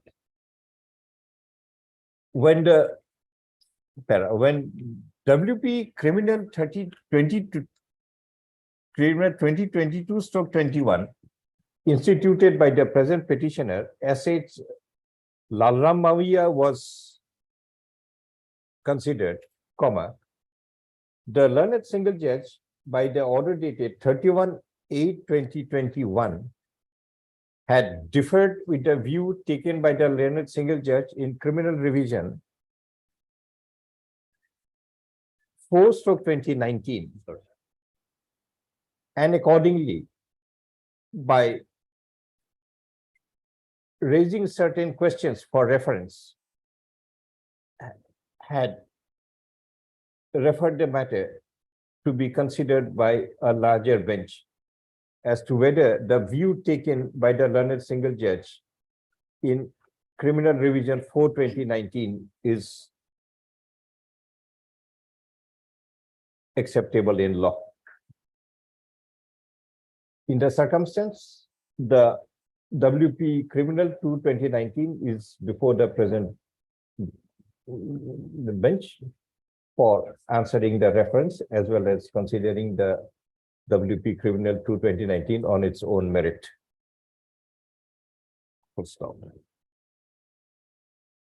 When WP Criminal 2022/21 instituted by the present petitioner, S.H. Lalram Mawia was considered, the learned single judge by the order dated 31/8/2021 had differed with the view taken by the learned single judge in criminal revision 4/2019, and accordingly, by raising certain questions for reference, had referred the matter to be considered by a larger bench. as to whether the view taken by the learned single judge in criminal revision 4/2019 is acceptable in law. In the circumstance, the WP criminal 2/2019 is before the present the bench for answering the reference as well as considering the WP criminal 2/2019 on its own merit. Full stop.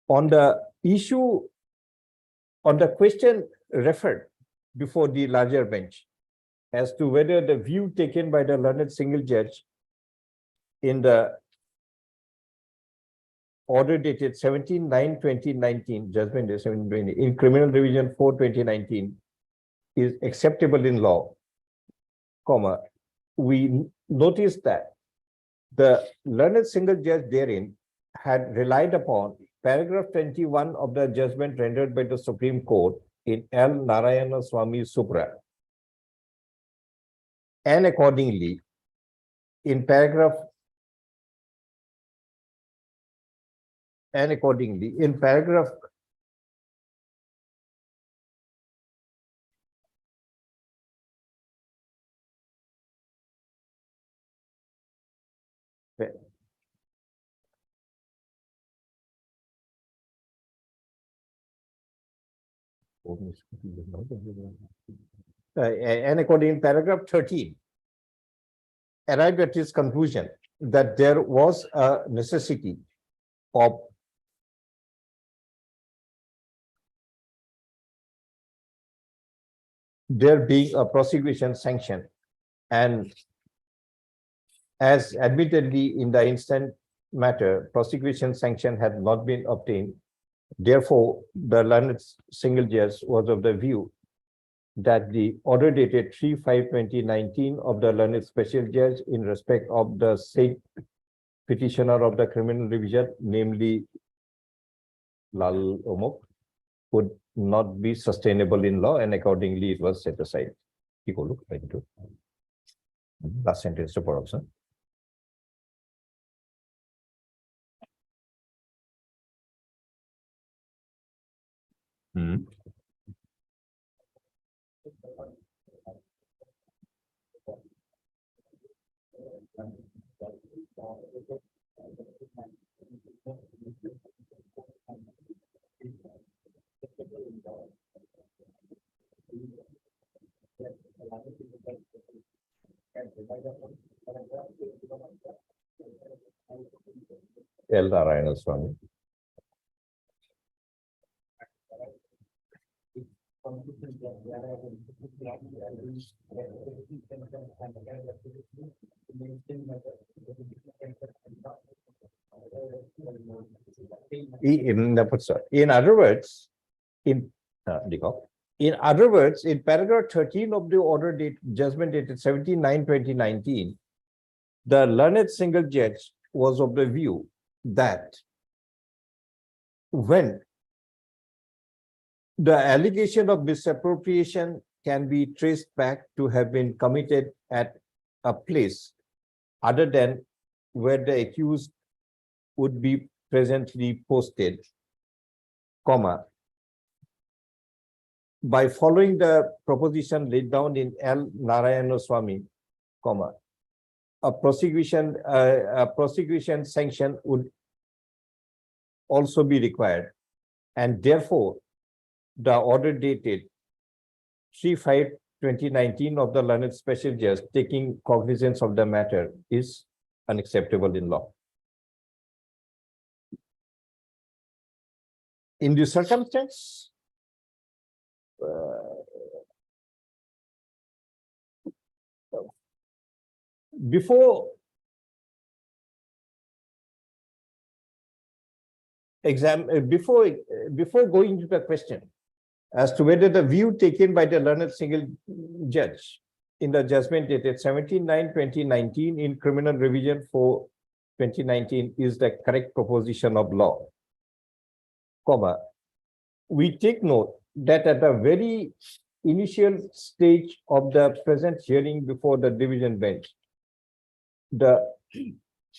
On the issue, on the question referred before the larger bench as to whether the view taken by the learned single judge in the order dated 17/9/2019, judgment is 17/20, in criminal revision 4/2019 is acceptable in law, comma, we noticed that the learned single judge therein had relied upon paragraph 21 of the judgment rendered by the Supreme Court in L. Narayana Swamy Supra. And accordingly, in paragraph and according in paragraph 13, arrived at his conclusion that there was a necessity of there being a prosecution sanction, and as admittedly in the instant matter, prosecution sanction had not been obtained. Therefore, the learned single judge was of the view that the order dated 3/5/2019 of the learned special judge in respect of the said petitioner of the criminal revision, namely Lal Omok, would not be sustainable in law, and accordingly it was set aside. Last sentence to option. L. Narayana Swamy. In other words, in paragraph 13 of the order date judgment dated 17/9/2019, the learned single judge was of the view that when the allegation of misappropriation can be traced back to have been committed at a place other than where the accused would be presently posted, comma, by following the proposition laid down in L. Narayana Swamy, comma, a prosecution sanction would also be required, and therefore the order dated 3/5/2019 of the learned special judge taking cognizance of the matter is unacceptable in law. In this circumstance, before going to the question as to whether the view taken by the learned single judge in the judgment dated 17/9/2019 in criminal revision 4/2019 is the correct proposition of law, comma, we take note that at the very initial stage of the present hearing before the division bench, the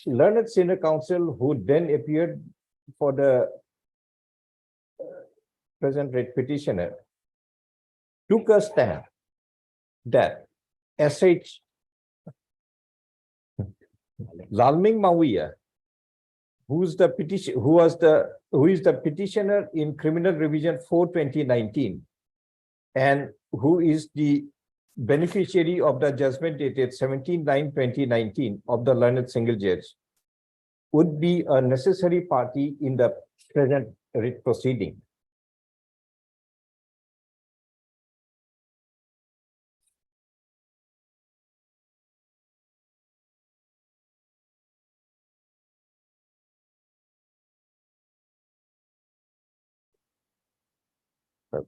learned senior counsel who then appeared for the present writ petitioner took a stand that S.H. Lalming Mawiya, who is the petitioner in criminal revision 4/2019 and who is the beneficiary of the judgment dated 17/9/2019 of the learned single judge, would be a necessary party in the present writ proceeding.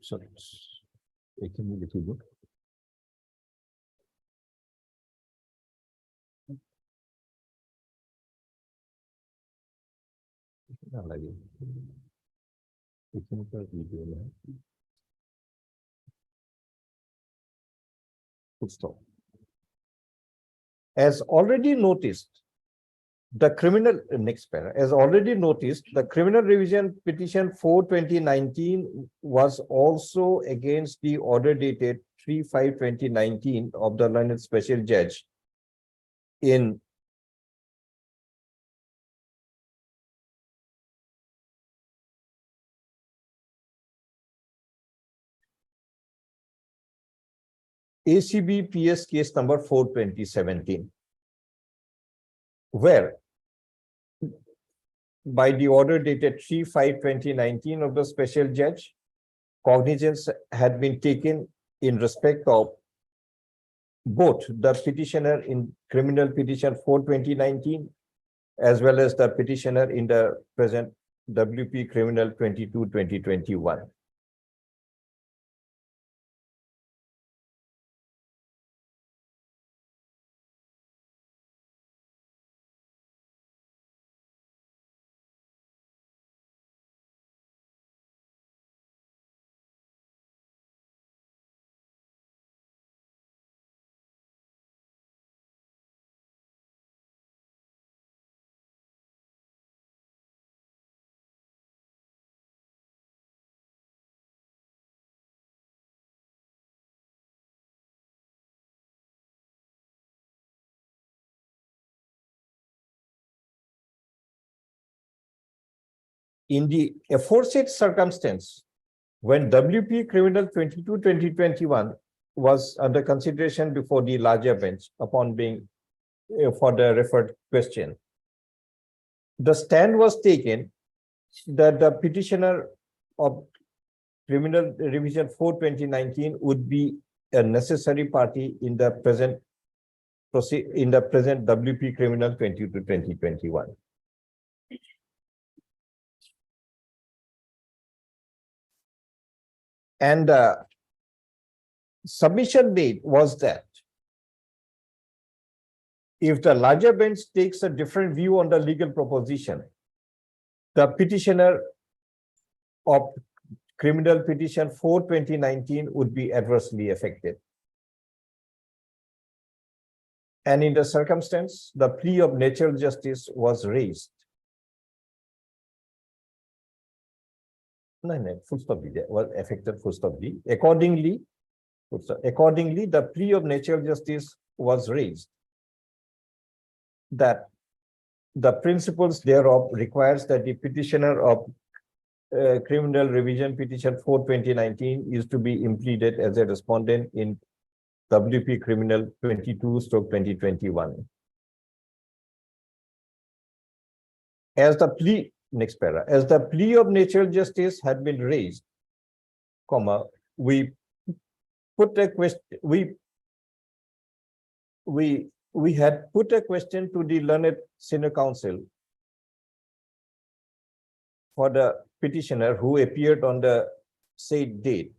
Sorry. Making a little bit. ना लगे। इतने का video में। Full stop. As already noticed, the criminal next para, as already noticed, the criminal revision petition 4/2019 was also against the order dated 3/5/2019 of the learned special judge in ACB PS case number 4/2017, where by the order dated 3/5/2019 of the special judge, cognizance had been taken in respect of both the petitioner in criminal petition 4/2019 as well as the petitioner in the present WP criminal 22/2021. In the aforesaid circumstance, when WP Criminal 22/2021 was under consideration before the larger bench upon being for the referred question, the stand was taken that the petitioner of criminal revision 4/2019 would be a necessary party in the present WP Criminal 22/2021. And the submission made was that if the larger bench takes a different view on the legal proposition, the petitioner of criminal petition 4/2019 would be adversely affected. And in the circumstance, the plea of natural justice was raised. No, full stop was affected, full stop. Accordingly, the plea of natural justice was raised that the principles thereof requires that the petitioner of criminal revision petition 4/2019 is to be impleaded as a respondent in WP Criminal 22/2021. As the plea, next para, as the plea of natural justice had been raised, comma, we put a question, we had put a question to the learned senior counsel for the petitioner who appeared on the said date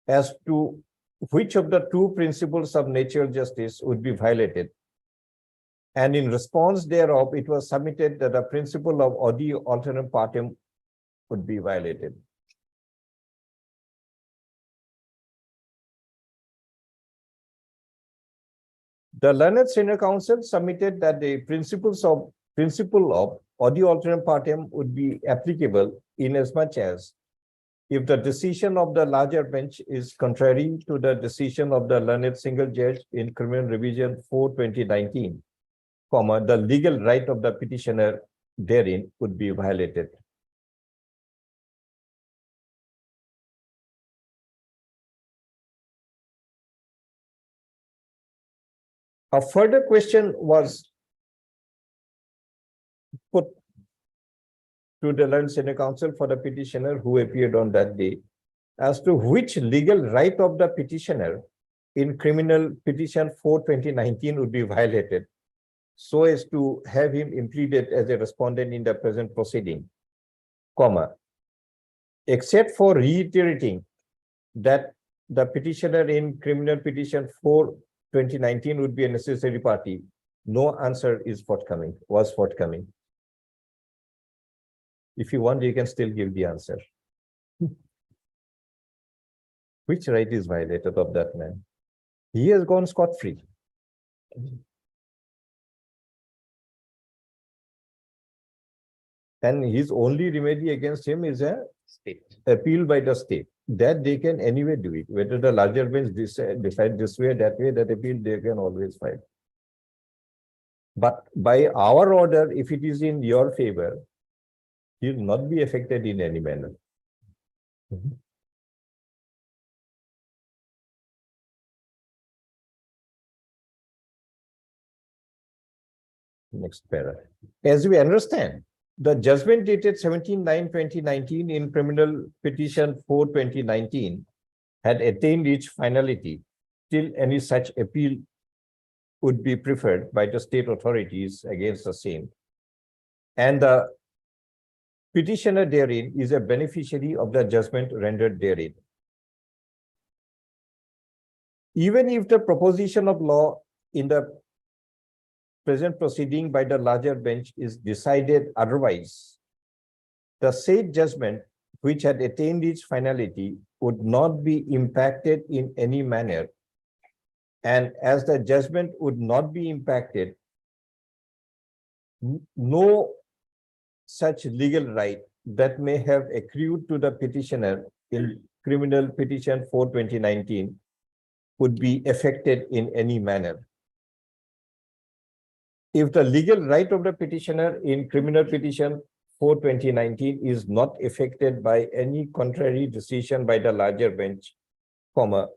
as to which of the two principles of natural justice would be violated. And in response thereof, it was submitted that the principle of audi alteram partem would be violated. The learned senior counsel submitted that the principle of audio alternate partem would be applicable in as much as if the decision of the larger bench is contrary to the decision of the learned single judge in criminal revision 4/2019, comma, the legal right of the petitioner therein would be violated. A further question was put to the learned senior counsel for the petitioner who appeared on that day as to which legal right of the petitioner in criminal petition 4/2019 would be violated so as to have him impleaded as a respondent in the present proceeding, comma, except for reiterating that the petitioner in criminal petition 4/2019 would be a necessary party, no answer was forthcoming. If you want, you can still give the answer. Which right is violated of that man? He has gone scot-free. And his only remedy against him is a State. appeal by the state. That they can anyway do it. Whether the larger bench decide this way, that way, that appeal they can always file. But by our order, if it is in your favor, he will not be affected in any manner. Next para. As we understand, the judgment dated 17/9/2019 in criminal petition 4/2019 had attained its finality till any such appeal would be preferred by the state authorities against the same. And the petitioner therein is a beneficiary of the judgment rendered therein. Even if the proposition of law in the present proceeding by the larger bench is decided otherwise, the said judgment which had attained its finality would not be impacted in any manner. And as the judgment would not be impacted, no such legal right that may have accrued to the petitioner in criminal petition 4/2019 would be affected in any manner. If the legal right of the petitioner in criminal petition 4/2019 is not affected by any contrary decision by the larger bench, comma,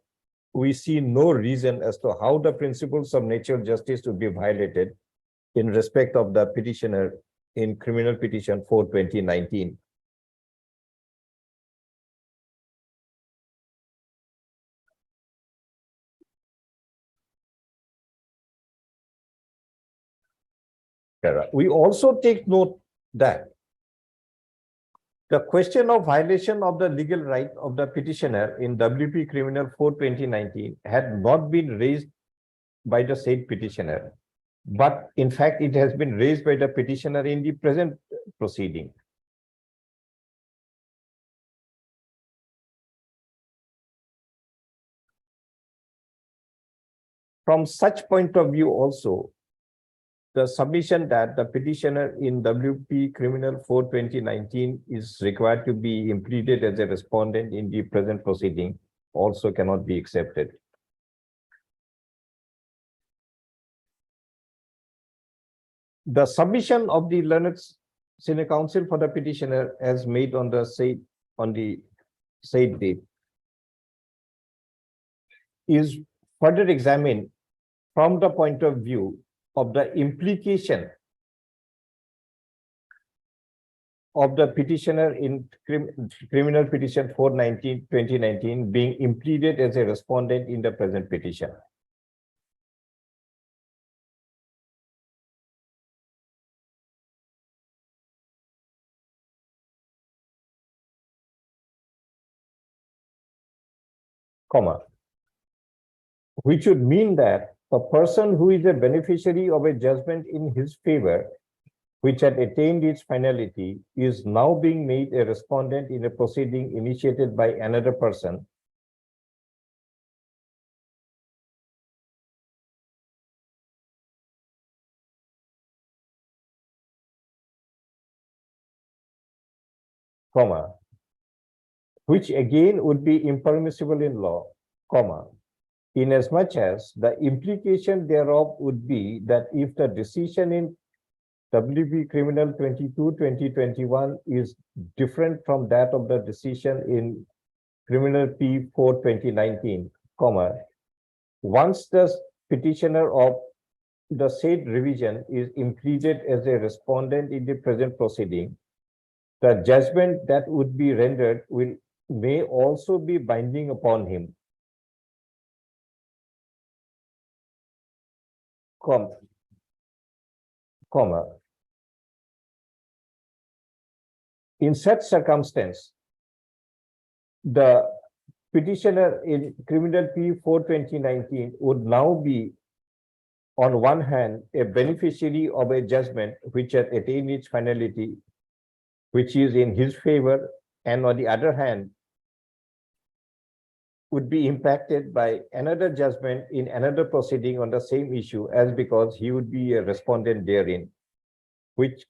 we see no reason as to how the principles of natural justice would be violated in respect of the petitioner in criminal petition 4/2019. We also take note that the question of violation of the legal right of the petitioner in WP Criminal 4/2019 had not been raised by the said petitioner, but in fact, it has been raised by the petitioner in the present proceeding. From such point of view also, the submission that the petitioner in WP Criminal 4/2019 is required to be impleaded as a respondent in the present proceeding also cannot be accepted. The submission of the learned senior counsel for the petitioner as made on the said date is further examined from the point of view of the implication of the petitioner in criminal petition 4/2019 being impleaded as a respondent in the present petition. Comma, which would mean that a person who is a beneficiary of a judgment in his favor, which had attained its finality, is now being made a respondent in a proceeding initiated by another person comma, which again would be impermissible in law, comma, inasmuch as the implication thereof would be that if the decision in WP Criminal 22/2021 is different from that of the decision in Criminal P 4/2019, comma, once the petitioner of the said revision is impleaded as a respondent in the present proceeding, the judgment that would be rendered may also be binding upon him. Comma. In such circumstance, the petitioner in Criminal P 4/2019 would now be, on one hand, a beneficiary of a judgment which had attained its finality, which is in his favor, and on the other hand, would be impacted by another judgment in another proceeding on the same issue, as because he would be a respondent therein, which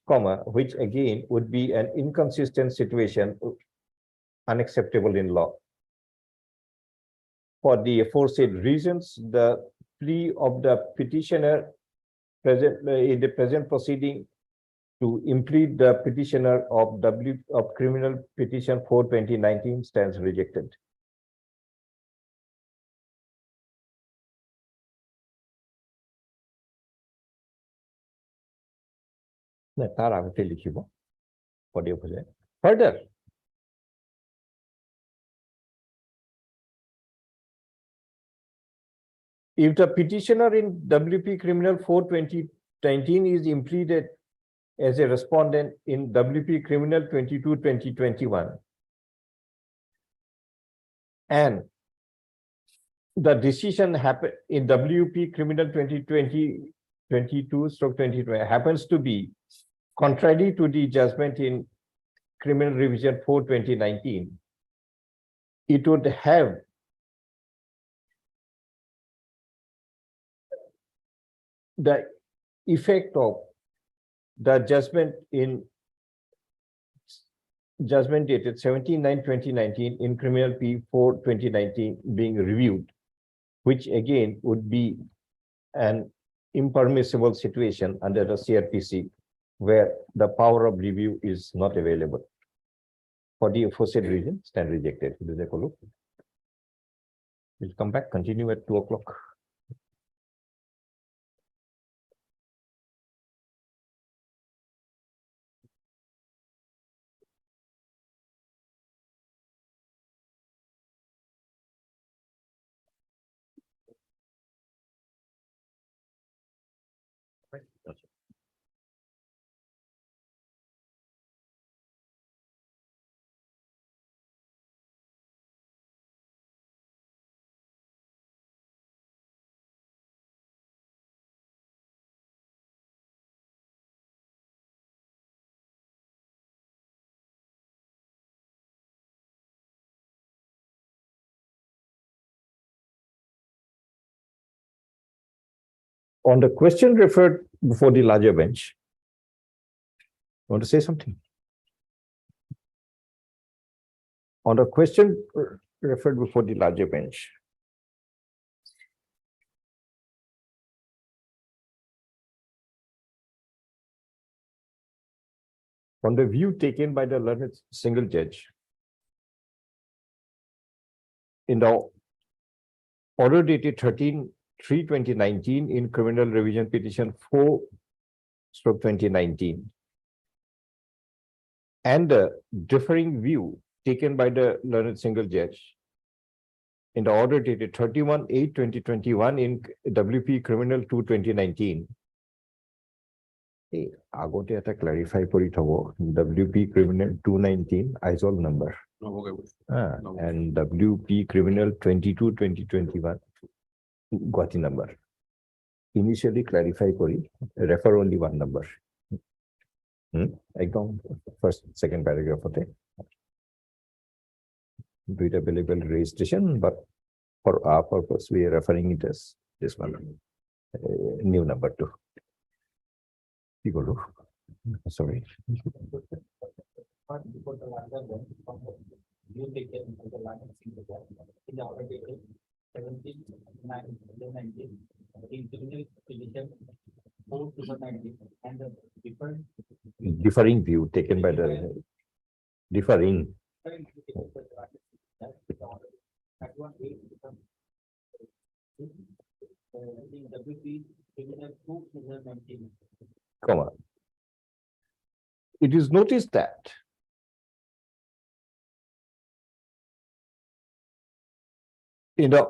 again would be an inconsistent situation, unacceptable in law. For the aforesaid reasons, the plea of the petitioner in the present proceeding to implead the petitioner of Criminal Petition 4/2019 stands rejected. তার আগতে লিখিব পদে বুঝে further if the petitioner in WP Criminal 4/2019 is impleaded as a respondent in WP Criminal 22/2021 and the decision happened in WP Criminal 2022/2020 happens to be contrary to the judgment in Criminal Revision 4/2019, it would have the effect of the judgment dated 17/9/2019 in Criminal P 4/2019 being reviewed, which again would be an impermissible situation under the CRPC, where the power of review is not available. For the aforesaid reason, stand rejected. We'll come back, continue at 2 o'clock. On the question referred before the larger bench, want to say something? On the question referred before the larger bench, from the view taken by the learned single judge, in the order dated 13/3/2019 in Criminal Revision Petition 4/2019, and the differing view taken by the learned single judge in the order dated 31/8/2021 in WP Criminal 2/2019. আগতে এটা ক্লাৰিফাই কৰি থব WP Criminal 219 Aizawl number and WP Criminal 22/2021 Guwahati number. Initially clarify kori refer only one number. Ekdom first second paragraph hote duita available registration, but for our purpose we are referring it as this one, new number 2. Sorry. You take care of the land in the order dated 17/9/19, in criminal petition 4/2019, and the different. Differing view taken by the differing. WP criminal 2/2019. Comma. It is noticed that in the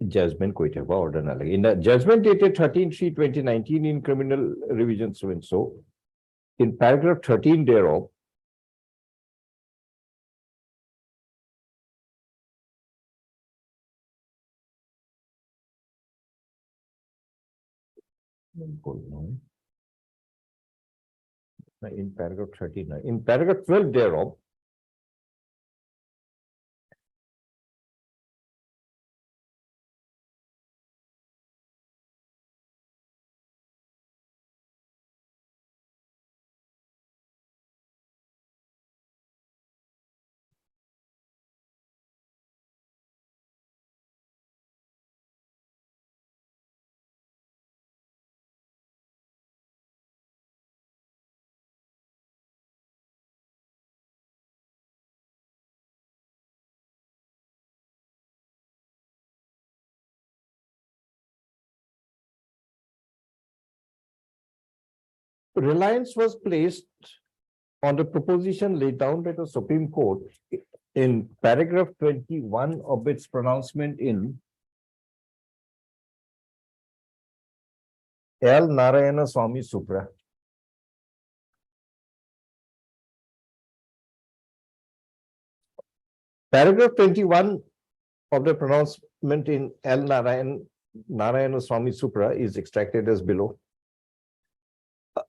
judgment quite have order in the judgment dated 13/3/2019 in criminal revision so and so, in paragraph 13 thereof, in paragraph 39, in paragraph 12 thereof, reliance was placed on the proposition laid down by the Supreme Court in paragraph 21 of its pronouncement in L. Narayana Swamy Supra. Paragraph 21 of the pronouncement in L. Narayana Swamy Supra is extracted as below.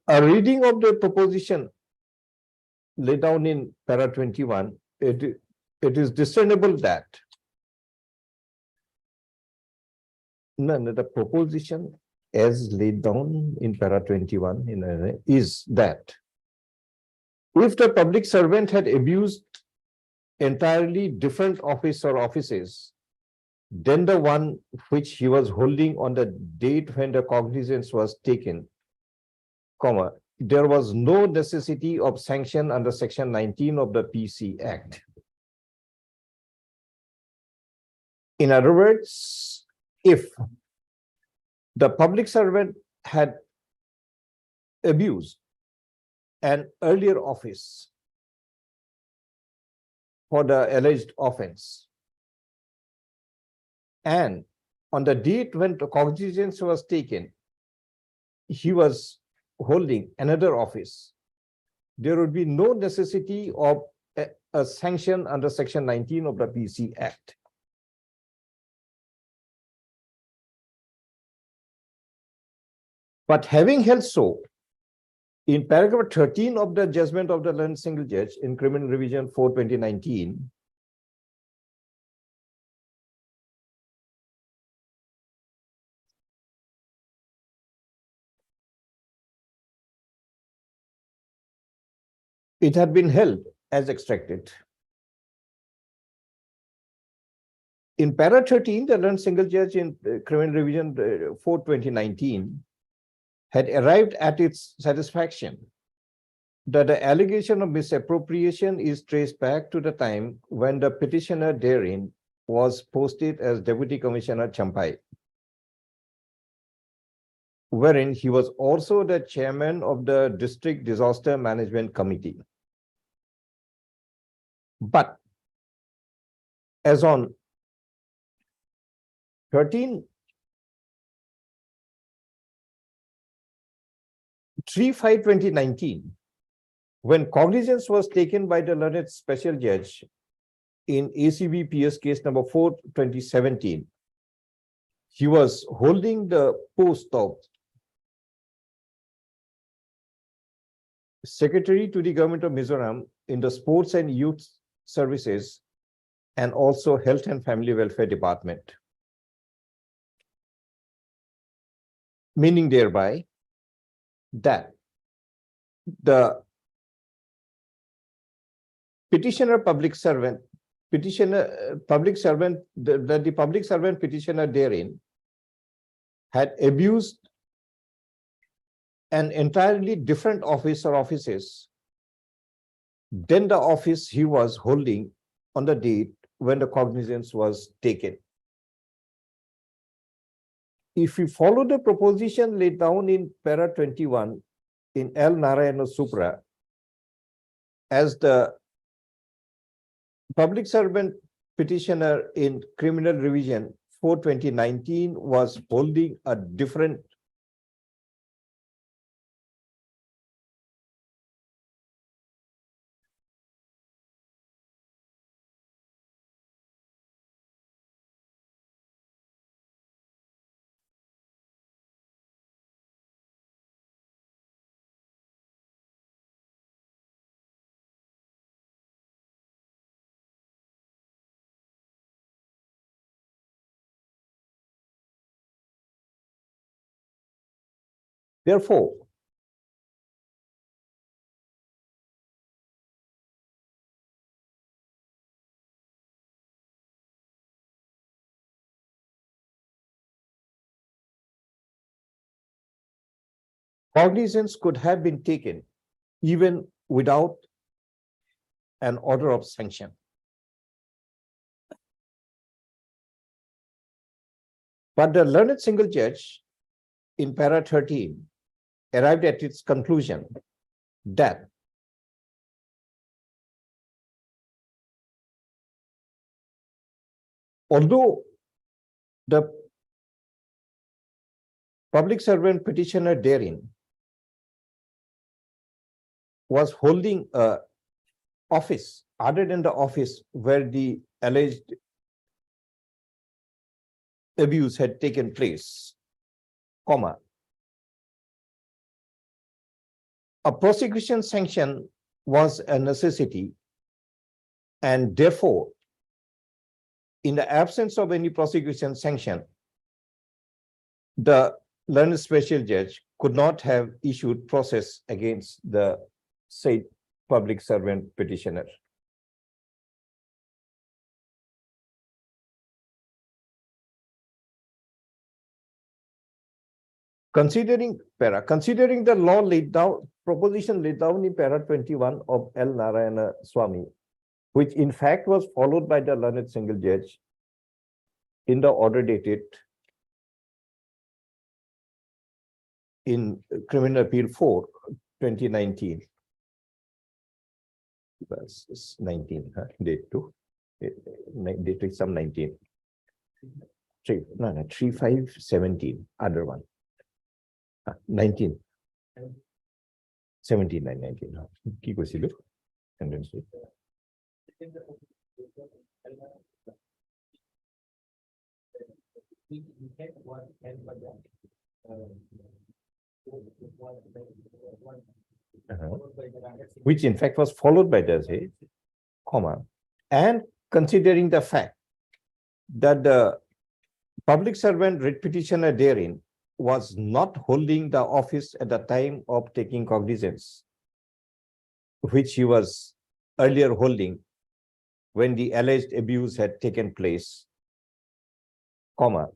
A reading of the proposition laid down in para 21, it is discernible that the proposition as laid down in para 21 is that if the public servant had abused entirely different office or offices than the one which he was holding on the date when the cognizance was taken, comma, there was no necessity of sanction under section 19 of the PC Act. In other words, if the public servant had abused an earlier office for the alleged offense, and on the date when the cognizance was taken, he was holding another office, there would be no necessity of a sanction under section 19 of the PC Act. But having held so, in paragraph 13 of the judgment of the learned single judge in criminal revision 4/2019, it had been held as extracted. In para 13, the learned single judge in criminal revision 4/2019 had arrived at its satisfaction that the allegation of misappropriation is traced back to the time when the petitioner therein was posted as Deputy Commissioner Champai, wherein he was also the chairman of the District Disaster Management Committee. But as on 13/3/2019, when cognizance was taken by the learned special judge in ACB PS case number 4/2017, he was holding the post of Secretary to the Government of Mizoram in the Sports and Youth Services and also Health and Family Welfare Department. Meaning thereby that the petitioner public servant, public servant, the public servant petitioner therein had abused an entirely different office or offices than the office he was holding on the date when the cognizance was taken. If we follow the proposition laid down in para 21 in L. Narayana Supra, as the public servant petitioner in criminal revision 4/2019 was holding a different therefore, cognizance could have been taken even without an order of sanction. But the learned single judge in para 13 arrived at its conclusion that although the public servant petitioner therein was holding a office other than the office where the alleged abuse had taken place, comma, a prosecution sanction was a necessity, and therefore, in the absence of any prosecution sanction, the learned special judge could not have issued process against the said public servant petitioner. Considering the law laid down, proposition laid down in para 21 of L. Narayana Swamy, which in fact was followed by the learned single judge in the order dated in Criminal Appeal 4, 2019. That's 19, date 2, date is some 19. 3517, other one. 19. 17, 19. Keep a look. And then see. Which in fact was followed by the comma, and considering the fact that the public servant writ petitioner therein was not holding the office at the time of taking cognizance, which he was earlier holding when the alleged abuse had taken place, comma,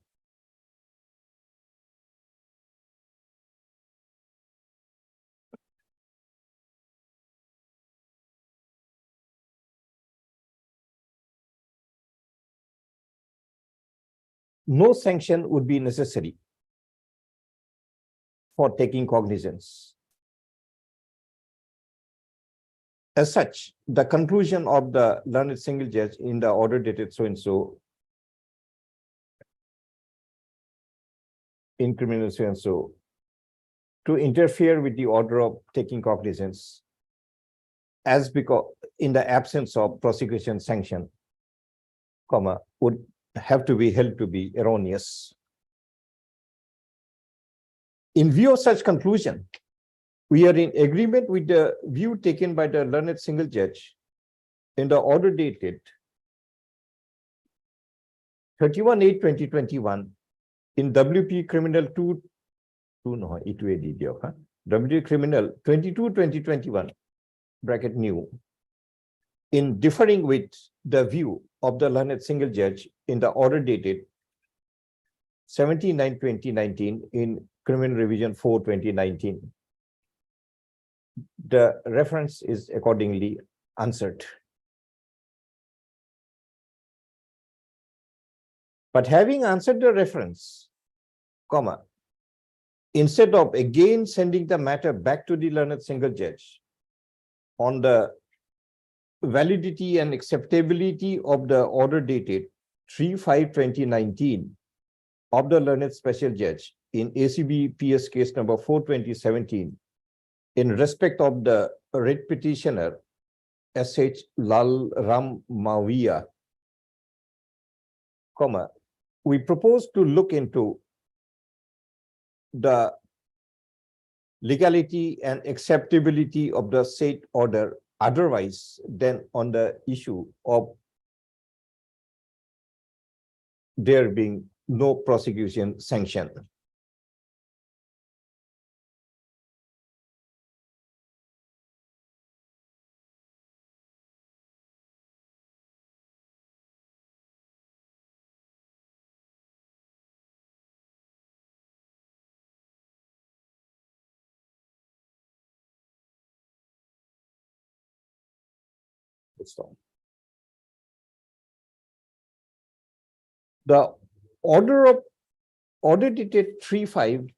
no sanction would be necessary for taking cognizance. As such, the conclusion of the learned single judge in the order dated so and so in criminal so and so to interfere with the order of taking cognizance as because in the absence of prosecution sanction, comma, would have to be held to be erroneous. In view of such conclusion, we are in agreement with the view taken by the learned single judge in the order dated 31/8/2021 in WP Criminal 2, WP Criminal 22/2021 bracket new in differing with the view of the learned single judge in the order dated 79/2019 in Criminal Revision 4/2019. The reference is accordingly answered. But having answered the reference, comma, instead of again sending the matter back to the learned single judge on the validity and acceptability of the order dated 3/5/2019 of the learned special judge in ACB PS case number 4/2017 in respect of the writ petitioner SH Lal Ram Mawiya, comma, we propose to look into the legality and acceptability of the said order otherwise than on the issue of there being no prosecution sanction. The order dated 3/5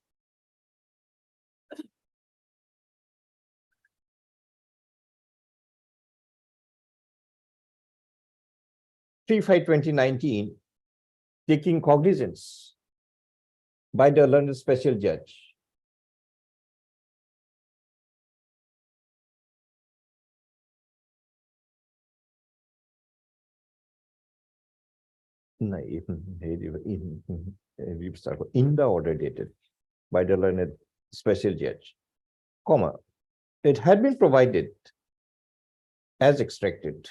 3/5/2019, taking cognizance by the learned special judge in the order dated by the learned special judge, comma, it had been provided as extracted.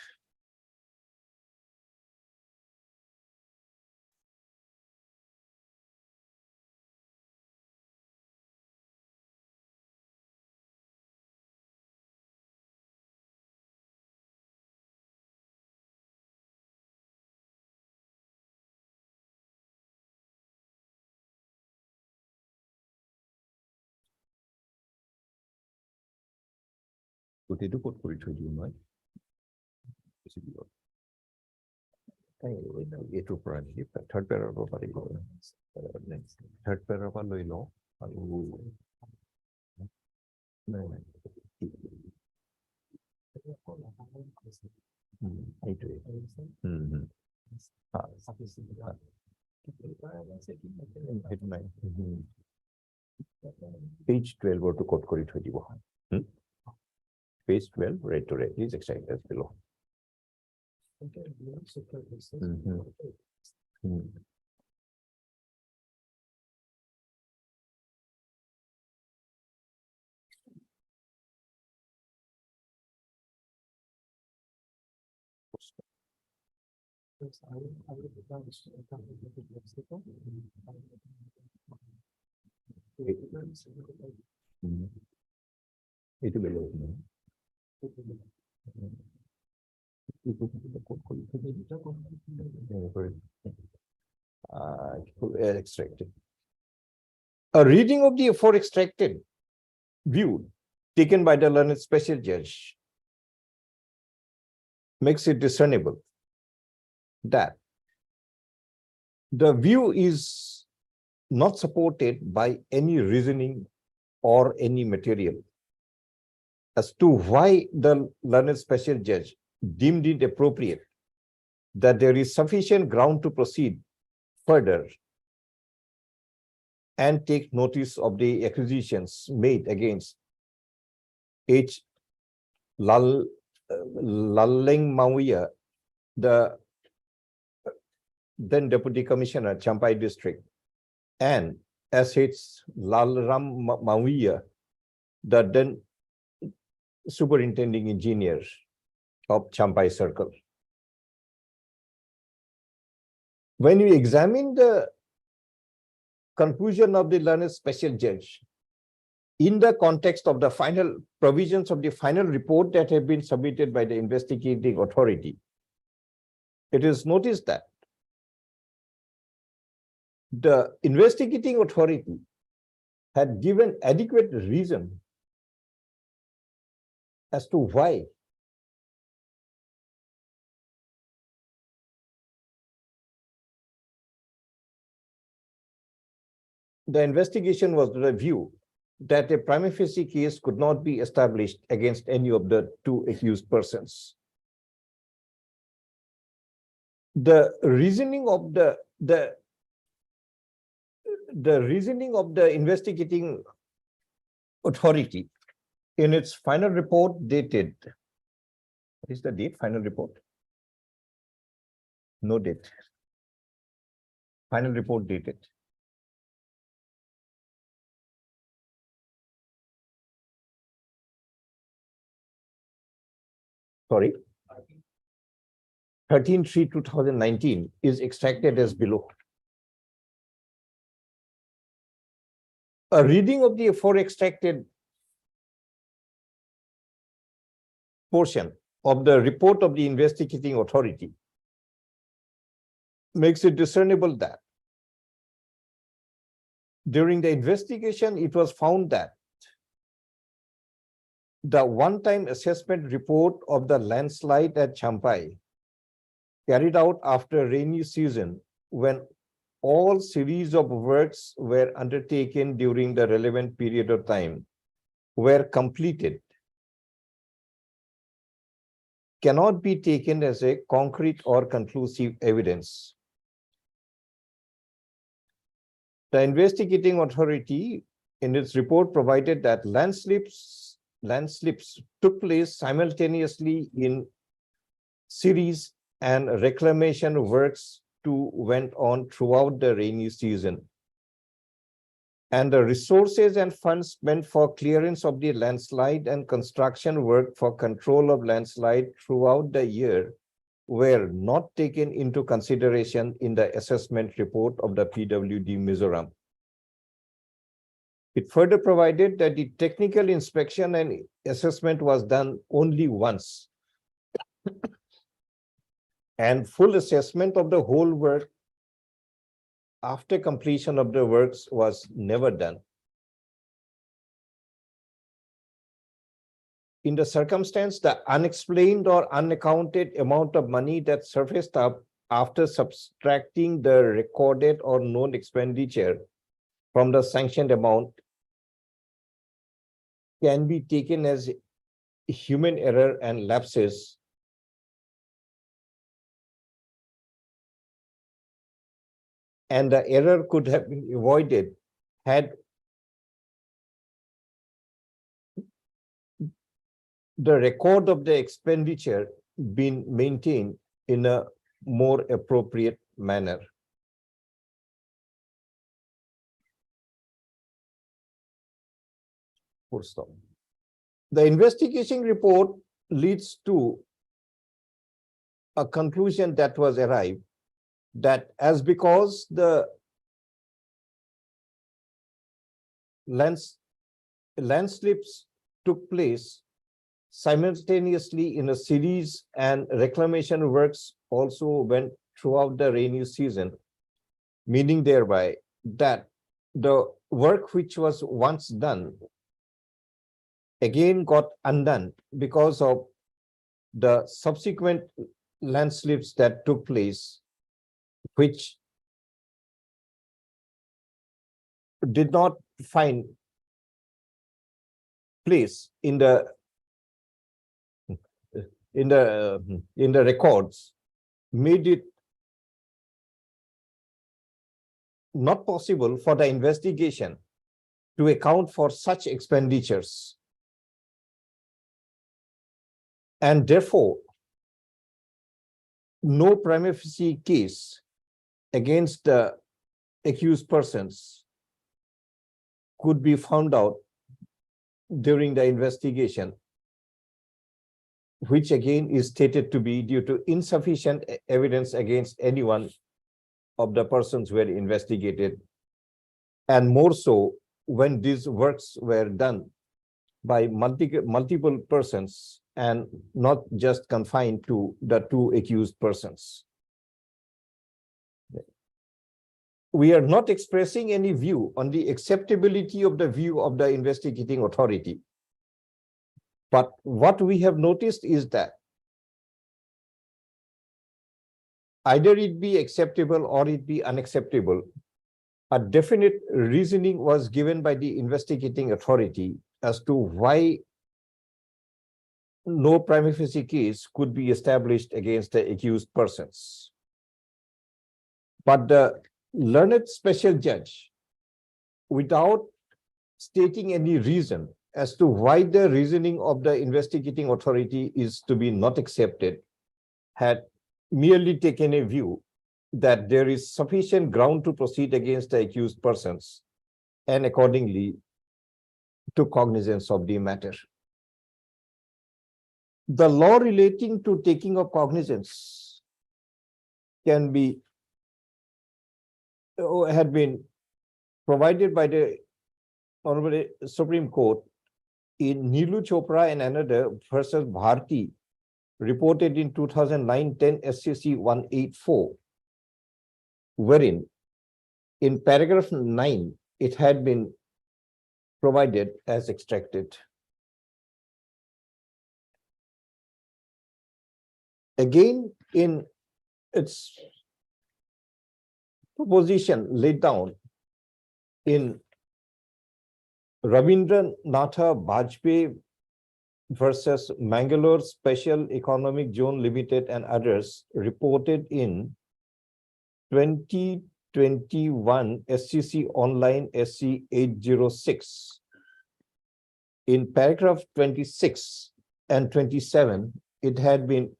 গোটেইটো ক'ত কৰি থৈ দিওঁ মই এইটোৰ পৰা নেকি third পেৰাৰ পৰা পাৰিব থাৰ্ড পেৰাৰ পৰা লৈ লওঁ আৰু এইটোৱে সেইটো নাই পেজ 12 টো ক'ত কৰি থৈ দিব page 12 red to red is extracted as below. Itu below. Extracted. A reading of the aforementioned extracted view taken by the learned special judge makes it discernible that the view is not supported by any reasoning or any material as to why the learned special judge deemed it appropriate that there is sufficient ground to proceed further and take notice of the accusations made against H. Laleng Mawiya, the then Deputy Commissioner, Champai District, and S.H. Lalram Mawiya, the then Superintending Engineer of Champai Circle. When you examine the conclusion of the learned special judge, in the context of the final provisions of the final report that have been submitted by the investigating authority, it is noticed that the investigating authority had given adequate reason as to why the investigation was reviewed that a prima facie case could not be established against any of the two accused persons. The reasoning of the reasoning of the investigating authority in its final report dated, what is the date, final report? No date. Final report dated. Sorry. 13/3/2019 is extracted as below. A reading of the afore extracted portion of the report of the investigating authority makes it discernible that during the investigation, it was found that the one-time assessment report of the landslide at Champai carried out after rainy season when all series of works were undertaken during the relevant period of time were completed cannot be taken as a concrete or conclusive evidence. The investigating authority in its report provided that landslips took place simultaneously in series and reclamation works too went on throughout the rainy season. And the resources and funds spent for clearance of the landslide and construction work for control of landslide throughout the year were not taken into consideration in the assessment report of the PWD Mizoram. It further provided that the technical inspection and assessment was done only once. And full assessment of the whole work after completion of the works was never done. In the circumstance, the unexplained or unaccounted amount of money that surfaced up after subtracting the recorded or known expenditure from the sanctioned amount can be taken as human error and lapses and the error could have been avoided had the record of the expenditure been maintained in a more appropriate manner. Full stop. The investigation report leads to a conclusion that was arrived that as because the landslips took place simultaneously in a series and reclamation works also went throughout the rainy season, meaning thereby that the work which was once done again got undone because of the subsequent landslips that took place, which did not find place in the records, made it not possible for the investigation to account for such expenditures. And therefore, no prima facie case against the accused persons could be found out during the investigation, which again is stated to be due to insufficient evidence against any one of the persons who were investigated, and more so when these works were done by multiple persons and not just confined to the two accused persons. We are not expressing any view on the acceptability of the view of the investigating authority. But what we have noticed is that either it be acceptable or it be unacceptable, a definite reasoning was given by the investigating authority as to why no prima facie case could be established against the accused persons. But the learned special judge, without stating any reason as to why the reasoning of the investigating authority is to be not accepted, had merely taken a view that there is sufficient ground to proceed against the accused persons and accordingly took cognizance of the matter. The law relating to taking of cognizance can be had been provided by the Honorable Supreme Court in Neelu Chopra and another versus Bharti, reported in 2009-10 SCC 184, wherein in paragraph 9, it had been provided as extracted. Again, in its proposition laid down in Rabindranatha Bajpayee versus Mangalore Special Economic Zone Limited and others, reported in 2021 SCC Online SC 806. In paragraph 26 and 27, it had been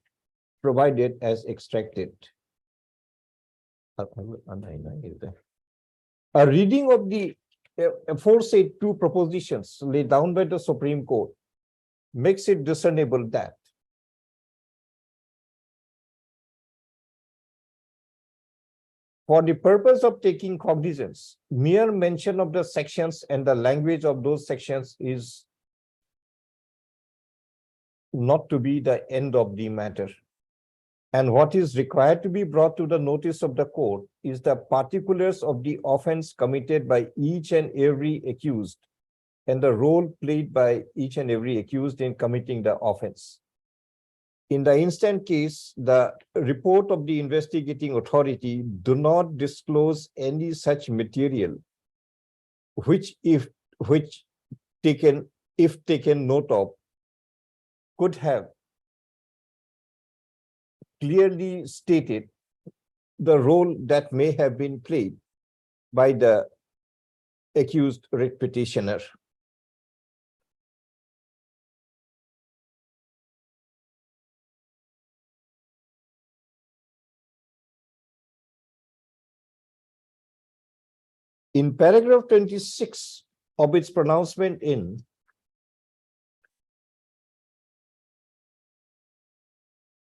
provided as extracted. A reading of the aforesaid two propositions laid down by the Supreme Court makes it discernible that for the purpose of taking cognizance, mere mention of the sections and the language of those sections is not to be the end of the matter. And what is required to be brought to the notice of the court is the particulars of the offense committed by each and every accused and the role played by each and every accused in committing the offense. In the instant case, the report of the investigating authority do not disclose any such material, which if taken note of, could have clearly stated the role that may have been played by the accused writ petitioner. In paragraph 26 of its pronouncement in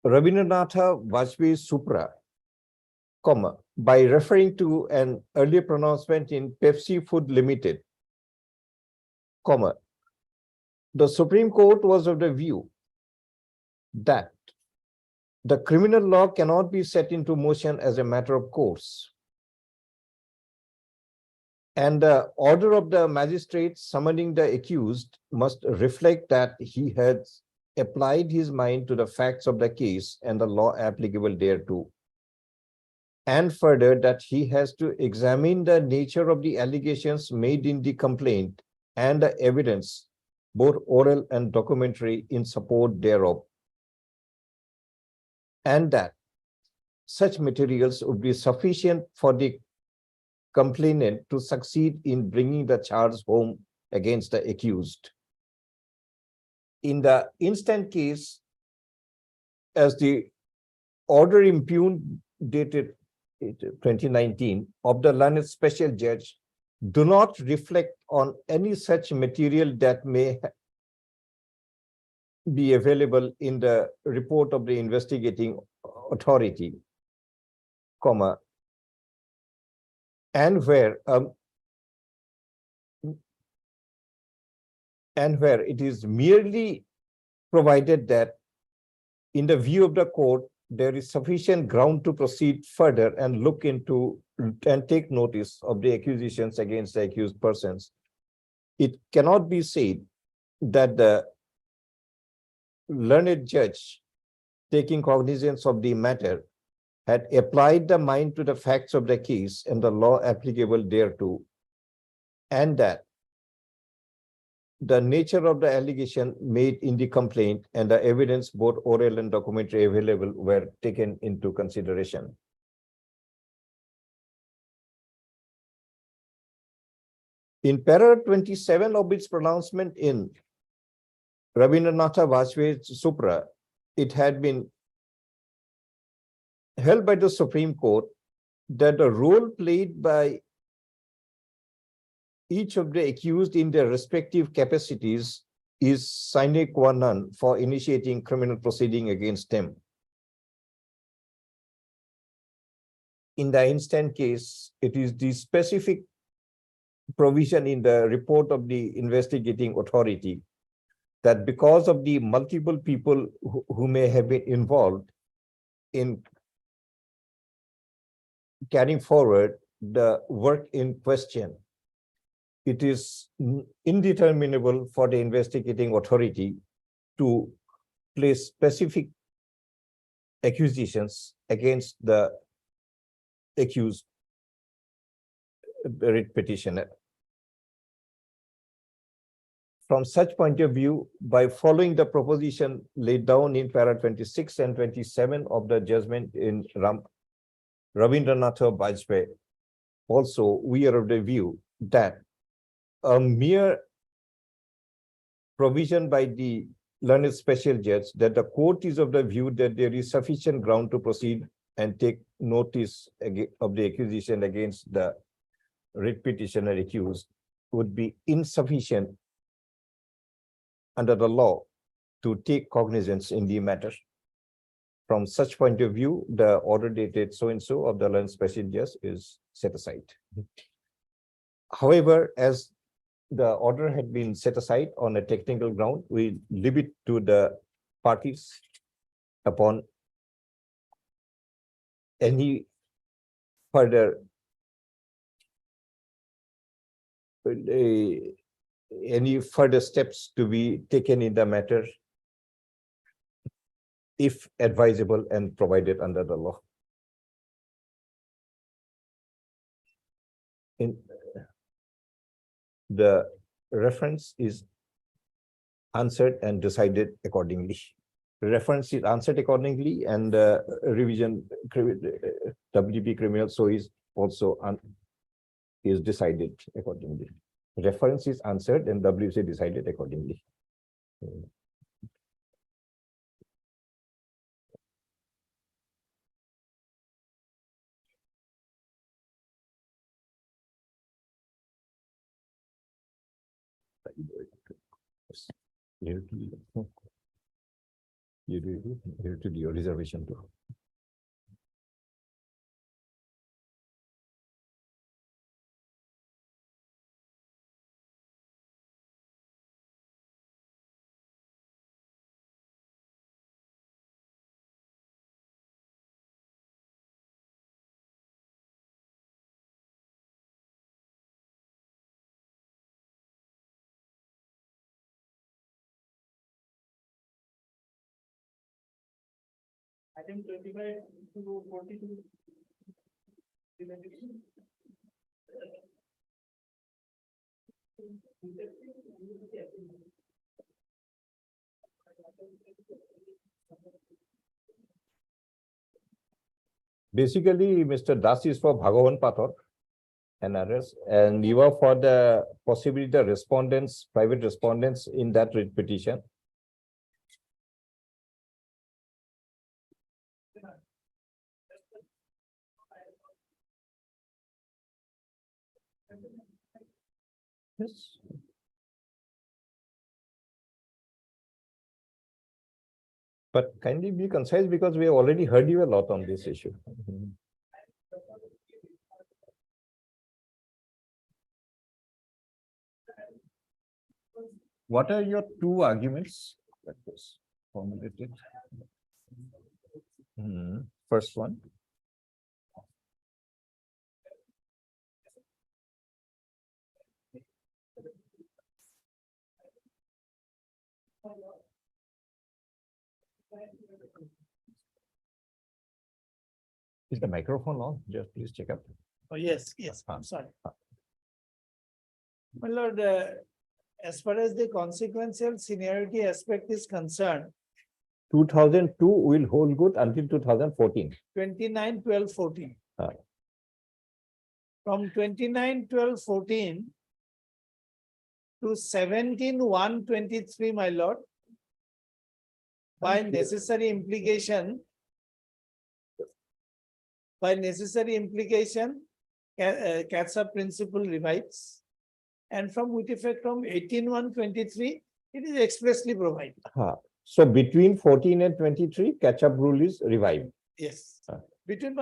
Rabindranatha Bajpayee Supra, by referring to an earlier pronouncement in Pepsi Food Limited, the Supreme Court was of the view that the criminal law cannot be set into motion as a matter of course. And the order of the magistrate summoning the accused must reflect that he has applied his mind to the facts of the case and the law applicable thereto. And further, that he has to examine the nature of the allegations made in the complaint and the evidence, both oral and documentary, in support thereof. And that such materials would be sufficient for the complainant to succeed in bringing the charge home against the accused. In the instant case, as the order impugned dated 2019 of the learned special judge do not reflect on any such material that may be available in the report of the investigating authority, and where and where it is merely provided that in the view of the court, there is sufficient ground to proceed further and look into and take notice of the accusations against the accused persons. It cannot be said that the learned judge, taking cognizance of the matter, had applied the mind to the facts of the case and the law applicable thereto, and that the nature of the allegation made in the complaint and the evidence, both oral and documentary available, were taken into consideration. In para 27 of its pronouncement in Rabindranath Vajpayee's Supra, it had been held by the Supreme Court that the role played by each of the accused in their respective capacities is sine qua non for initiating criminal proceeding against them. In the instant case, it is the specific provision in the report of the investigating authority that because of the multiple people who may have been involved in carrying forward the work in question, it is indeterminable for the investigating authority to place specific accusations against the accused writ petitioner. From such point of view, by following the proposition laid down in para 26 and 27 of the judgment in Rabindranath Vajpayee, also we are of the view that a mere provision by the learned special judge that the court is of the view that there is sufficient ground to proceed and take notice of the accusation against the writ petitioner accused would be insufficient under the law to take cognizance in the matter. From such point of view, the order dated so-and-so of the learned special judge is set aside. However, as the order had been set aside on a technical ground, we leave it to the parties upon any further steps to be taken in the matter, if advisable and provided under the law. In the reference is answered and decided accordingly. Reference is answered accordingly, and revision WP criminal so is also is decided accordingly. Reference is answered and WC decided accordingly. You to your reservation too. I think 25 to 42. Basically, Mr. Das is for Bhagavan Pathor and others, and you are for the possibly the respondents, private respondents in that writ petition. Yes. But kindly be concise because we have already heard you a lot on this issue. What are your two arguments that was formulated? First one. Is the microphone on? Just please check up. Oh, yes, yes, Ah. I'm sorry. My lord, as far as the consequential seniority aspect is concerned, 2002 will hold good until 2014. 29/12/14. Ah. From 29/12/14 to 17/1/23, my lord. By necessary implication. CATSA principle revives. And from with effect from 18/1/23, it is expressly provided. So between 14 and 23, catch-up rule is revived. Yes. Ah. Between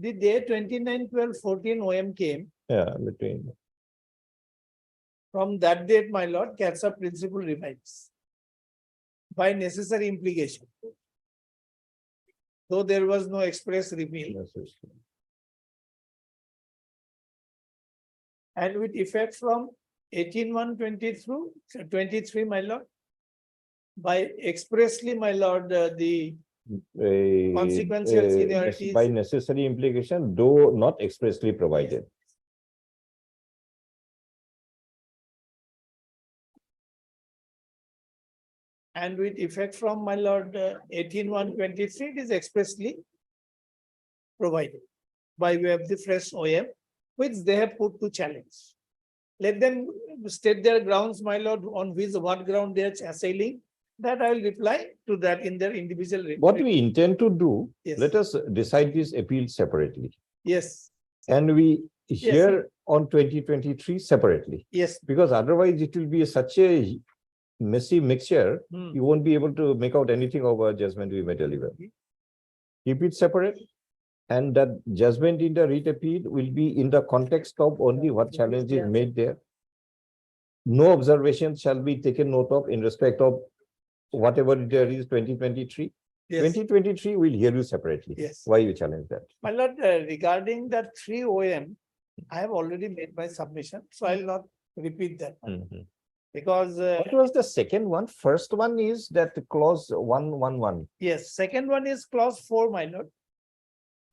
the day 29/12/14 OM came, Yeah, between. from that date, my lord, CATSA principle revives. By necessary implication. Though there was no express repeal. And with effect from 18/1/20 through 23, my lord. By expressly, my lord, the consequential seniority By is- necessary implication, though not expressly provided. and with effect from, my lord, 18/1/23, it is expressly provided by way of the fresh OM, which they have put to challenge. Let them state their grounds, my lord, on what ground they are assailing. That I will reply to that in their individual. What we intend to do, Yes. let us decide this appeal separately. Yes, And we hear on 2023 separately, yes. because otherwise it will be such a messy mixture. Hmm. You won't be able to make out anything of a judgment we may deliver. Keep it separate. And that judgment in the writ appeal will be in the context of only what challenge is made there. No observation shall be taken note of in respect of whatever there is 2023. Yes. 2023 will hear you separately. Yes. Why you challenge that? My lord, regarding that 3 OM, I have already made my submission, so I will not repeat that. Because, What was the second one? First one is that clause 111. yes, second one is clause 4, my lord,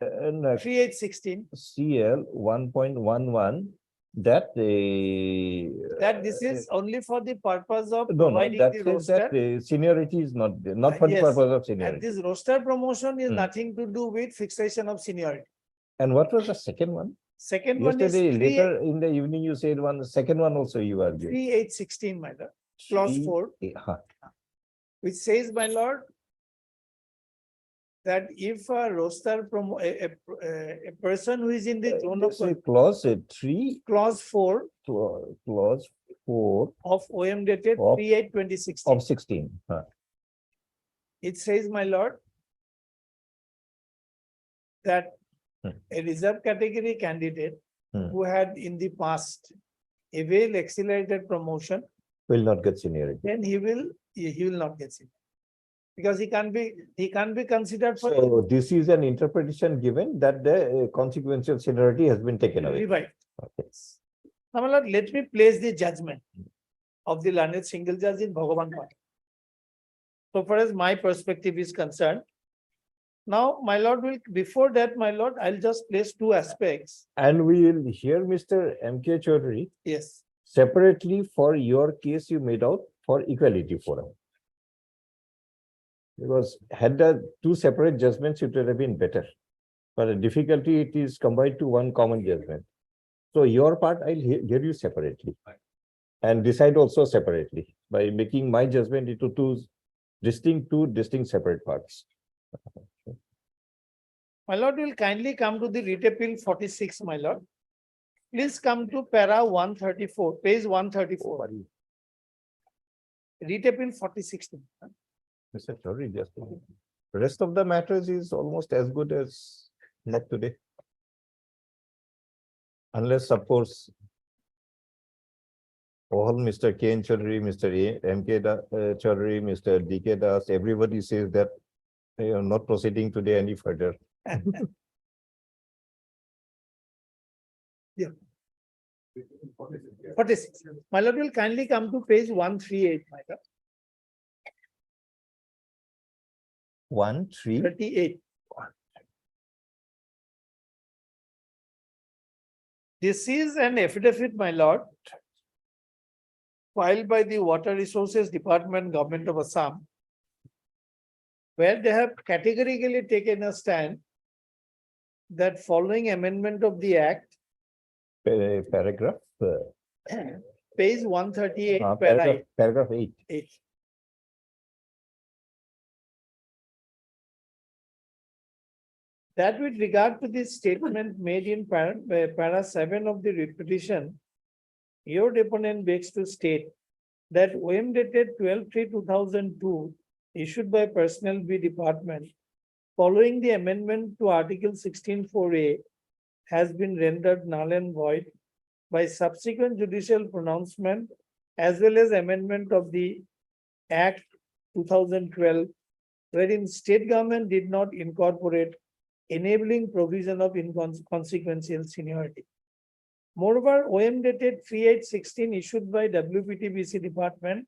And 3816, CL 1.11 that the. that this is only for the purpose of No, providing that the says that roster. Seniority is not there, not for the Yes. purpose of And seniority. this roster promotion is Hmm. nothing to do with fixation of seniority. And what was the second one? Second one is Yesterday, later in the evening, you said one, the second one also you argued. 3816, my lord, clause 4, which says, my lord, that if a roster a person who is in the zone of Say clause 3, clause 4 clause 4 of OM dated Of- 3/8/2016, of 16. it says, my lord, that a reserve category candidate who had in the past a well accelerated promotion, Will not get seniority. then he will not get it. Because he can't be considered for So this is an interpretation given that the consequential seniority has been taken away. revived. Okay. Now, my lord, let me place the judgment of the learned single judge in Bhagavan Court. So far as my perspective is concerned. Now, my lord will, before that, my lord, I'll just place 2 aspects. And we will hear Mr. M.K. Chaudhary Yes, separately for your case you made out for equality forum. Because had the 2 separate judgments, it would have been better. But the difficulty, it is combined to one common judgment. So your part, I'll hear you separately. And decide also separately by making my judgment into two distinct separate parts. my lord will kindly come to the writ appeal 46, my lord. Please come to para 134, page 134. Writ appeal 46. Mr. Chaudhary, just the rest of the matters is almost as good as not today. Unless, of course, all Mr. K. N. Chaudhary, Mr. M. K. Chaudhary, Mr. D. K. Das, everybody says that they are not proceeding today any further. 46. My lord will kindly come to page 138, my lord. 38. This is an affidavit, my lord, filed by the Water Resources Department, Government of Assam, where they have categorically taken a stand that following amendment of the Act, Paragraph, page 138, paragraph 8. 8. That with regard to this statement made in para 7 of the repetition, your deponent begs to state that OM dated 12/3/2002 issued by Personnel B Department following the amendment to Article 16(4)(a) has been rendered null and void by subsequent judicial pronouncement as well as amendment of the Act 2012, wherein state government did not incorporate enabling provision of inconsequential seniority. Moreover, OM dated 3/8/16 issued by WPTBC Department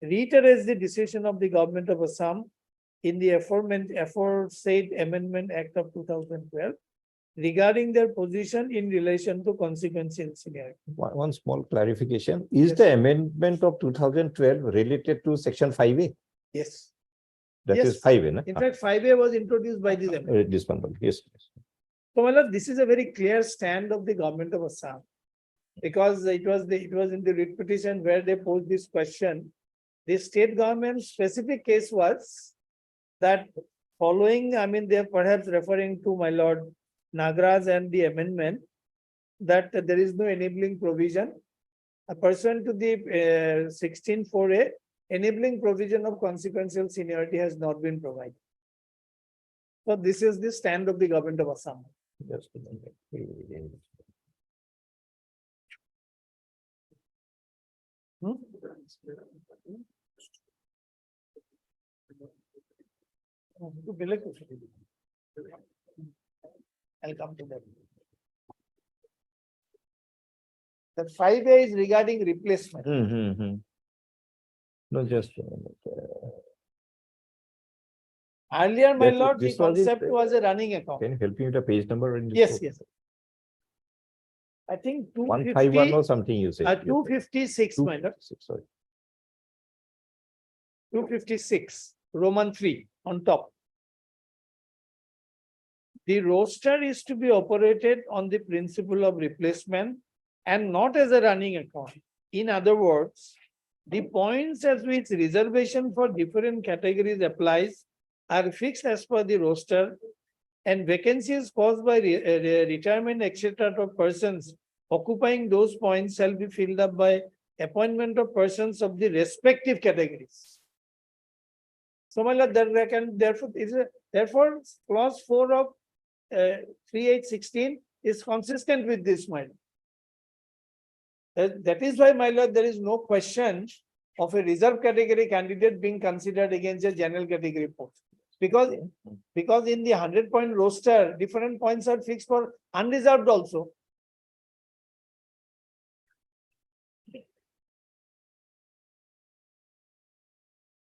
reiterates the decision of the Government of Assam in the aforesaid Amendment Act of 2012 regarding their position in relation to consequential seniority. One small clarification. Is the amendment of 2012 related to section 5A? Yes. That is Yes. 5A, na? In fact, 5A was introduced by this amendment. This one, yes. So, my lord, this is a very clear stand of the Government of Assam. Because it was in the writ petition where they posed this question. The state government specific case was that following, I mean, they are perhaps referring to my lord Nagraj and the amendment that there is no enabling provision. Pursuant to the 16(4)(a), enabling provision of consequential seniority has not been provided. So this is the stand of the Government of Assam. Just a minute. I'll come to that. The 5A is regarding replacement. No, just a minute. Earlier, my That- lord, the this was it. concept was a running account. Can you help me with the page number? in this Yes, book? yes. I think 151 or something you said. 256, my lord, 256, sorry. 256, Roman 3 on top. The roster is to be operated on the principle of replacement and not as a running account. In other words, the points at which reservation for different categories applies are fixed as per the roster, and vacancies caused by retirement, etc. of persons occupying those points shall be filled up by appointment of persons of the respective categories. So, my lord, therefore, clause 4 of 3/8/16 is consistent with this, my lord. That is why, my lord, there is no question of a reserve category candidate being considered against a general category post. Because in the 100-point roster, different points are fixed for unreserved also.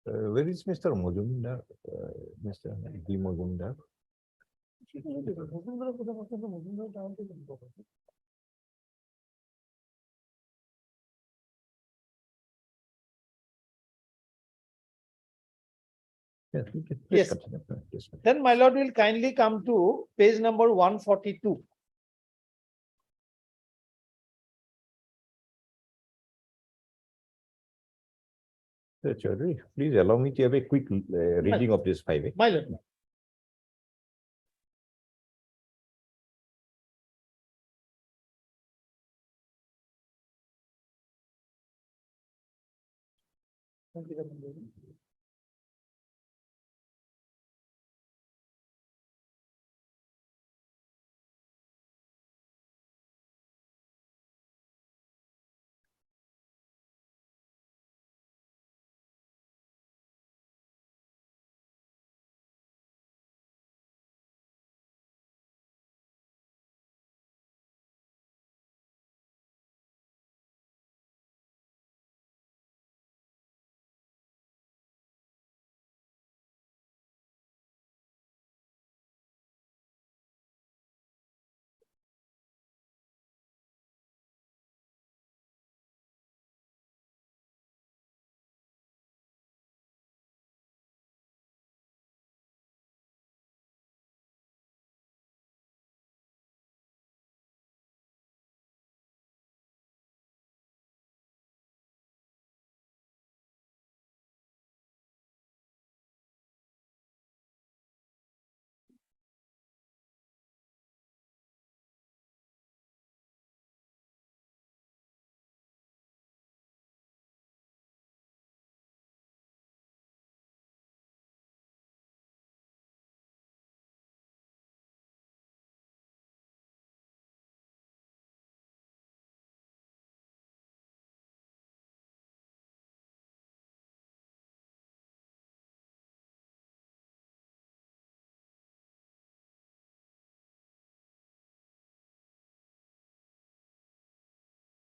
Where is Mr. Mojumdar? Mr. D. Mojumdar? Yes, we can- please Yes. continue. Yes, ma'am. Then, my lord, will kindly come to page number 142. Sir Chaudhary, please allow me to have a quick reading of this 5A. My lord.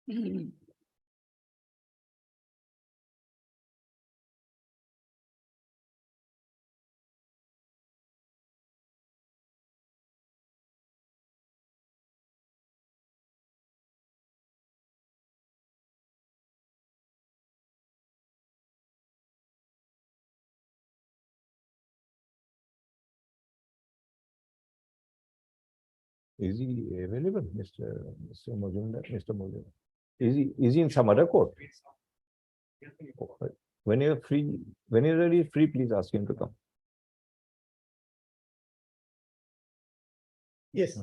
Is he available, Mr. Majumdar, Mr. Majumdar? Is he in some other court? When you're free, when you're really free, please ask him to come. Yes.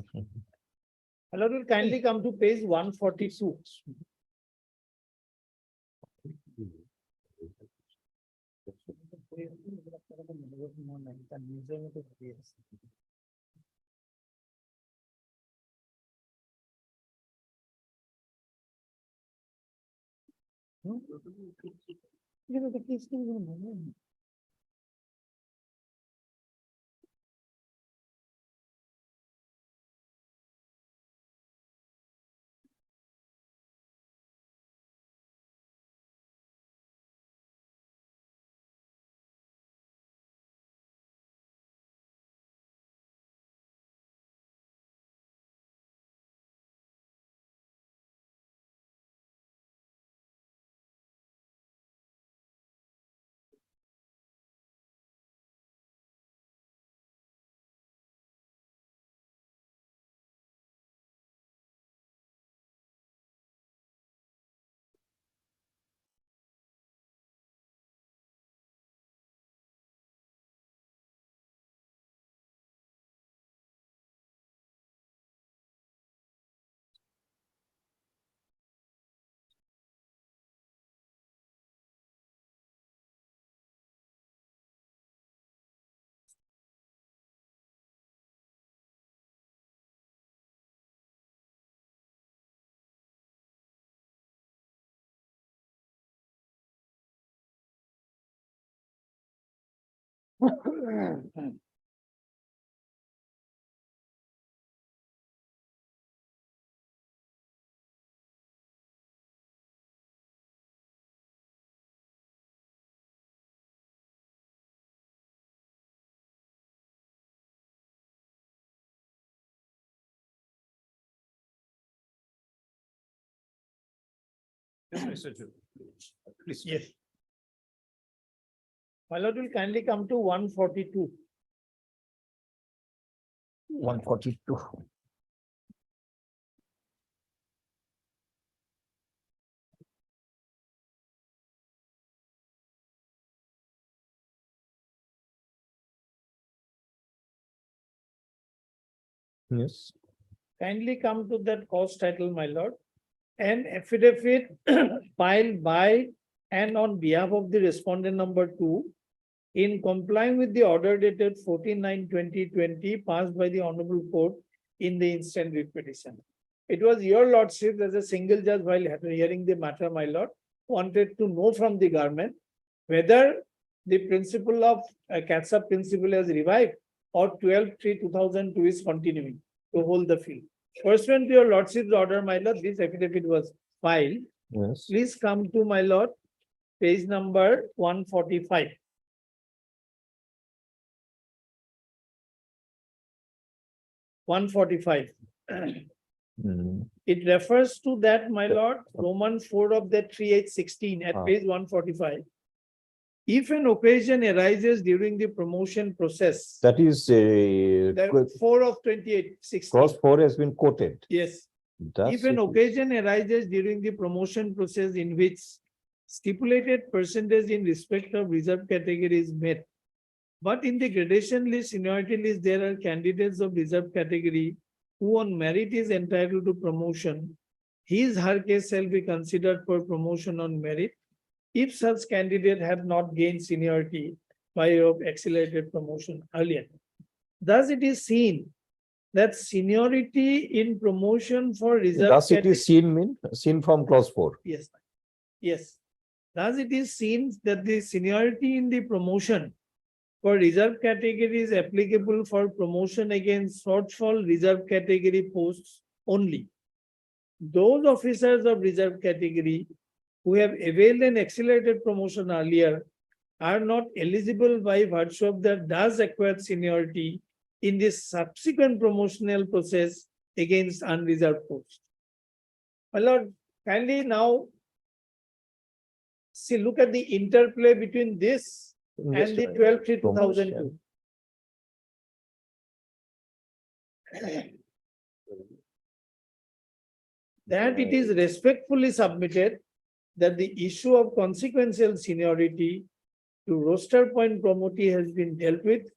Allowed will kindly come to page 142. Please. Yes. My lord will kindly come to 142. 142. Yes. Kindly come to that cause title, my lord. An affidavit filed by and on behalf of the respondent number 2 in complying with the order dated 14/9/2020 passed by the honorable court in the instant writ petition. It was your lordship as a single judge while hearing the matter, my lord, wanted to know from the government whether the principle of catch-up principle has revived or 12/3/2002 is continuing to hold the field. Pursuant to your lordship's order, my lord, this affidavit was filed. Yes. Please come to my lord, page number 145. 145. Hmm. It refers to that, my lord, Roman 4 of that 3816 at page 145. If an occasion arises during the promotion process, That is that 4 of 2816. clause 4 has been quoted. Yes. That's If an it. occasion arises during the promotion process in which stipulated percentage in respect of reserve category is met, but in the gradation list, seniority list, there are candidates of reserve category who on merit is entitled to promotion, her case shall be considered for promotion on merit if such candidate have not gained seniority by of accelerated promotion earlier. Thus, it is seen that seniority in promotion for reserve. Thus it category- is seen from clause 4. Yes. Yes. Thus, it is seen that the seniority in the promotion for reserve category is applicable for promotion against shortfall reserve category posts only. those officers of reserve category who have availed an accelerated promotion earlier are not eligible by virtue of their thus acquired seniority in the subsequent promotional process against unreserved post. My lord, kindly now see, look at the interplay between this and the 12/3/2002. That it is respectfully submitted that the issue of consequential seniority to roster point promotee has been dealt with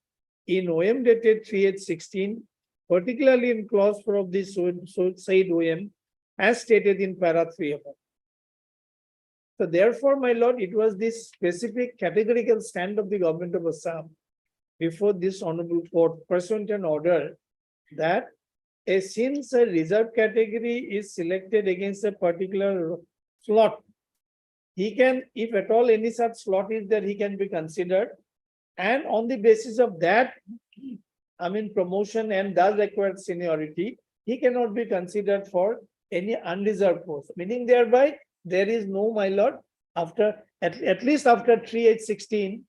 in OM dated 3/8/16, particularly in clause 4 of this said OM, as stated in para 3 above. So therefore, my lord, it was this specific categorical stand of the government of Assam before this honorable court pursuant an order that since a reserve category is selected against a particular slot, he can, if at all any such slot is there, he can be considered. And on the basis of that, I mean, promotion and thus acquired seniority, he cannot be considered for any unreserved post, meaning thereby there is no, my lord, after at least after 3/8/16.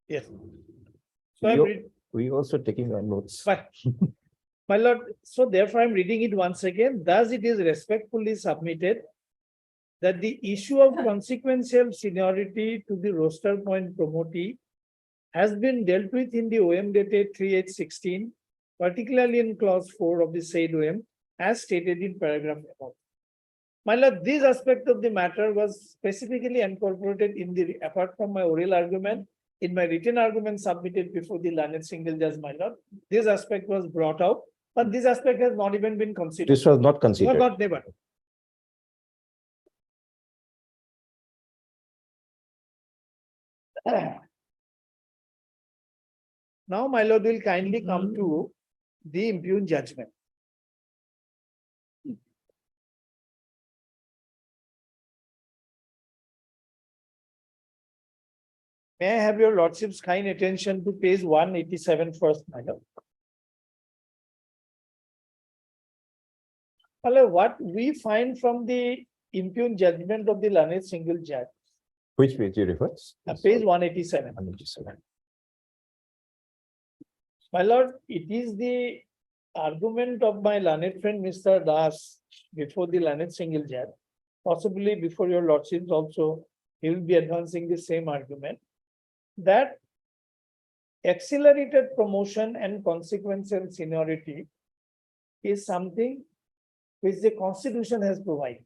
Yes. So I'm We also taking our notes. But, my lord, so therefore I'm reading it once again. Thus it is respectfully submitted that the issue of consequential seniority to the roster point promotee has been dealt with in the OM dated 3/8/16, particularly in clause 4 of the said OM, as stated in paragraph above. My lord, this aspect of the matter was specifically incorporated in the, apart from my oral argument, in my written argument submitted before the learned single judge, my lord, this aspect was brought out, but this aspect has not even been considered. This was not considered. Not never. Now, my lord will kindly come to the impugned judgment. May I have your lordship's kind attention to page 187 first, my lord. Well, what we find from the impugned judgment of the learned single judge, Which page you refer? page 187. 187. My lord, it is the argument of my learned friend, Mr. Das, before the learned single judge. Possibly before your lordships also, he will be advancing the same argument, that accelerated promotion and consequential seniority is something which the Constitution has provided.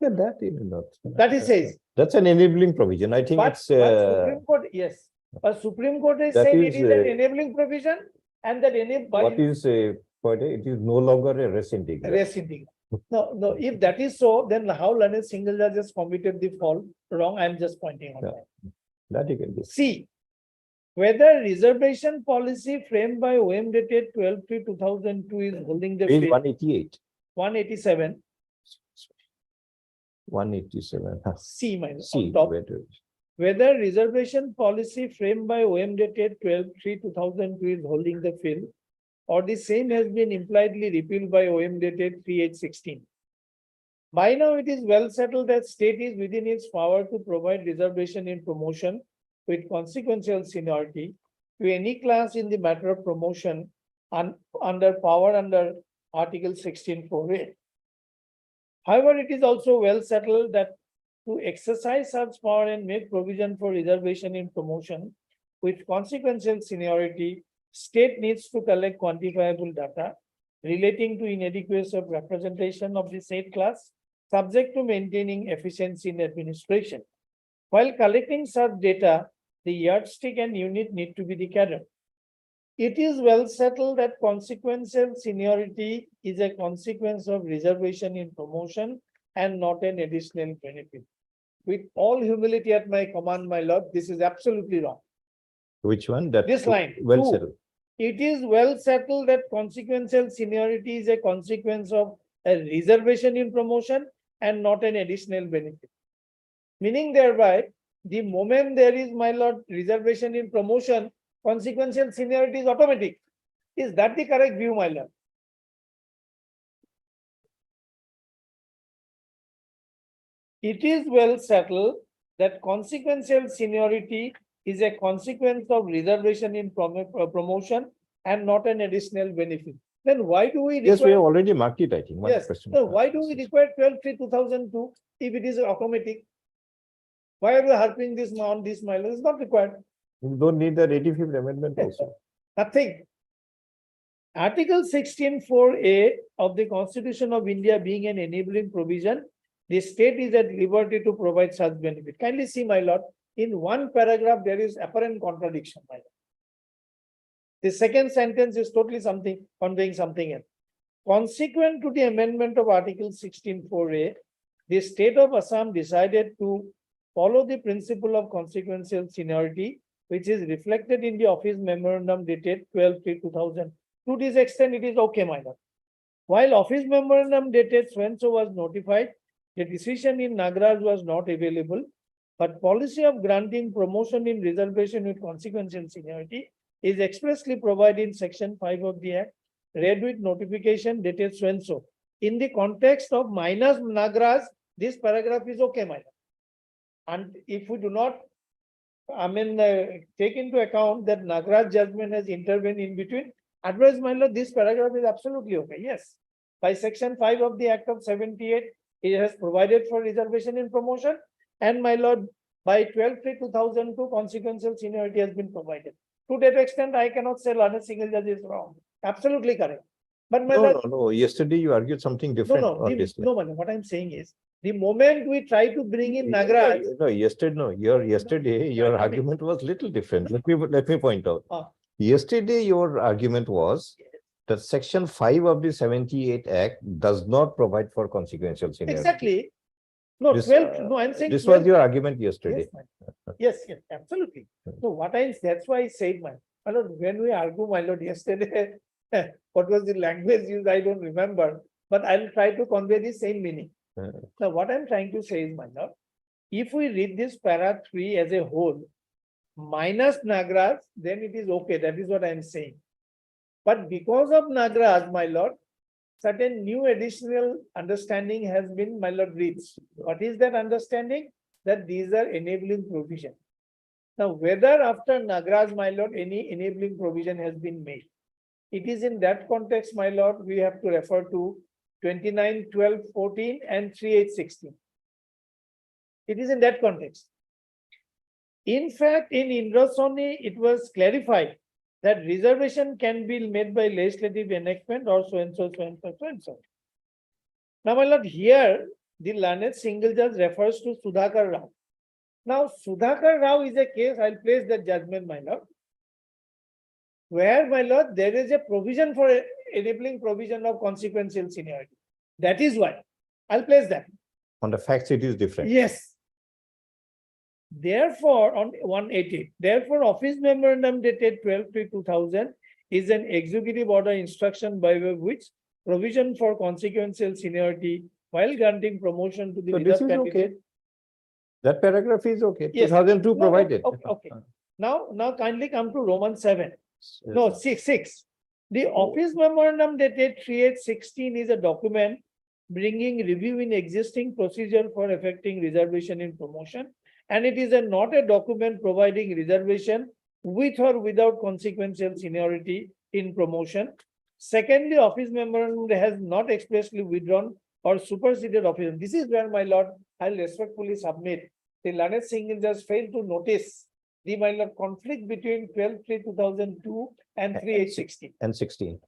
Yeah, that is not. That it says. That's an enabling provision. I think But it's. Supreme Court, yes, but Supreme Court has That said it is, is an enabling provision and that What is, it is no longer a res integra. res integral. No, if that is so, then how learned single judge has committed the fault wrong? I'm just pointing out Yeah. that. That you can do. C, whether reservation policy framed by OM dated 12/3/2002 is holding the Page field, 188, 187, 187. C minus See, on top. whether Whether reservation policy framed by OM dated 12/3/2002 is holding the field, or the same has been impliedly repealed by OM dated 3/8/16. By now, it is well settled that state is within its power to provide reservation in promotion with consequential seniority to any class in the matter of promotion under power under Article 16(4)(a). However, it is also well settled that to exercise such power and make provision for reservation in promotion with consequential seniority, state needs to collect quantifiable data relating to inadequacy of representation of the said class, subject to maintaining efficiency in administration. While collecting such data, the yardstick and unit need to be the cadre. It is well settled that consequential seniority is a consequence of reservation in promotion and not an additional benefit. With all humility at my command, my lord, this is absolutely wrong. which one? That. This line, Well two. settled. It is well settled that consequential seniority is a consequence of a reservation in promotion and not an additional benefit. Meaning thereby, the moment there is, my lord, reservation in promotion, consequential seniority is automatic. Is that the correct view, my lord? It is well settled that consequential seniority is a consequence of reservation in promotion and not an additional benefit. Then why do we Yes, we have require, already marked it, I think. one yes, question. so why do we require 12/3/2002 if it is automatic? Why are we harping this on this, my lord? It's not required. You don't need that 85th amendment also. Nothing. Article 16(4)(a) of the Constitution of India being an enabling provision, the state is at liberty to provide such benefit. Kindly see, my lord, in one paragraph, there is apparent contradiction, my lord. The second sentence is totally something, conveying something else. Consequent to the amendment of Article 16(4)(a), the state of Assam decided to follow the principle of consequential seniority, which is reflected in the office memorandum dated 12/3/2000. To this extent, it is okay, my lord. While office memorandum dated so-and-so was notified, the decision in Nagraj was not available, but policy of granting promotion in reservation with consequential seniority is expressly provided in section 5 of the Act, read with notification dated so-and-so. In the context of minus Nagraj, this paragraph is okay, my lord. And if we do not, take into account that Nagraj judgment has intervened in between, otherwise, my lord, this paragraph is absolutely okay. Yes. By section 5 of the Act of 78, it has provided for reservation in promotion. And my lord, by 12/3/2002, consequential seniority has been provided. To that extent, I cannot say learned single judge is wrong. Absolutely correct. But my No, lord, no, no. Yesterday you argued something different on this. no, my lord, what I'm saying is, the moment we try to bring in Nagraj, No, yesterday, your argument was little different. Let me point out. Ah. Yesterday, your argument was that section 5 of the 78 Act does not provide for consequential seniority. exactly. No, This, 12, no, I'm saying. This was 12 your argument yesterday. Yes, ma'am. Yes, absolutely. So what that's why I said, my lord, when we argue, my lord, yesterday, what was the language used, I don't remember, but I'll try to convey the same meaning. Now, what I'm trying to say is, my lord, if we read this para 3 as a whole, minus Nagraj, then it is okay. That is what I'm saying. But because of Nagraj, my lord, certain new additional understanding has been, my lord, reached. What is that understanding? That these are enabling provision. Now, whether after Nagraj, my lord, any enabling provision has been made, it is in that context, my lord, we have to refer to 29/12/14 and 3/8/16. It is in that context. In fact, in Indrasoni, it was clarified that reservation can be made by legislative enactment or so-and-so, so-and-so, so-and-so. Now, my lord, here, the learned single judge refers to Sudhakar Rao. Now, Sudhakar Rao is a case, I'll place the judgment, my lord, where, my lord, there is a provision for enabling provision of consequential seniority. That is why, I'll place that. On the facts, it is different. Yes. Therefore, on 180, therefore, office memorandum dated 12/3/2000 is an executive order instruction by way of which provision for consequential seniority while granting promotion to the So this reserve is okay. candidate. That paragraph is okay. Yes. 2002 No, no, provided. okay. Now kindly come to Roman 7. No, 6. The office memorandum dated 3/8/16 is a document bringing review in existing procedure for effecting reservation in promotion. And it is not a document providing reservation with or without consequential seniority in promotion. Secondly, office memorandum has not expressly withdrawn or superseded office. This is where, my lord, I'll respectfully submit. The learned single just failed to notice the, my lord, conflict between 12/3/2002 and 3/8/16. And 16.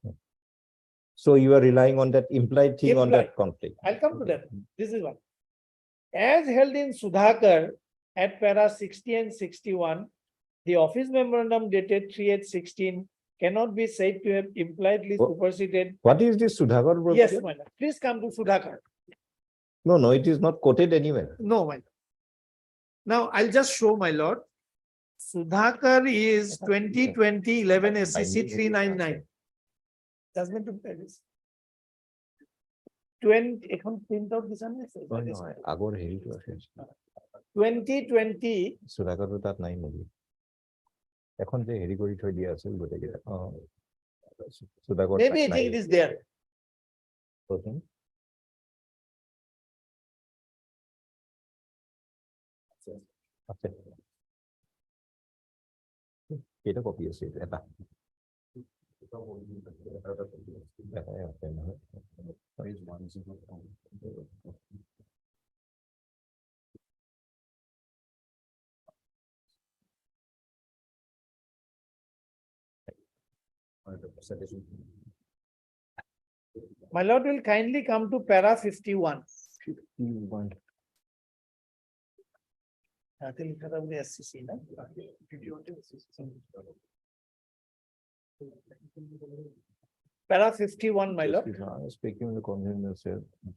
So you are relying on that implied thing on that Implied. conflict. I'll come to that. This is one. As held in Sudhakar at para 60 and 61, the office memorandum dated 3/8/16 cannot be said to have impliedly Wha- superseded. What is this Sudhakar? Yes, provision? my lord. Please come to Sudhakar. No, it is not quoted anywhere. No, my lord. Now, I'll just show, my lord. Sudhakar is 2020-11 SCC 399. Does mean to Paris. 20, এখন print out দিছা নে? আগৰ হেৰিটো আছে 2020, সুধাকৰটো তাত নাই নেকি এখন যে হেৰি কৰি থৈ দিয়া আছিল গোটেইকেইটা সুধাকৰ maybe I think it is there. আছে কেইটা কপি আছে এটা এটাই আছে নহয় My lord will kindly come to para 51. হাতে লেখা থাকবে SCC না? Para 51, my lord. Speaking of the convenience,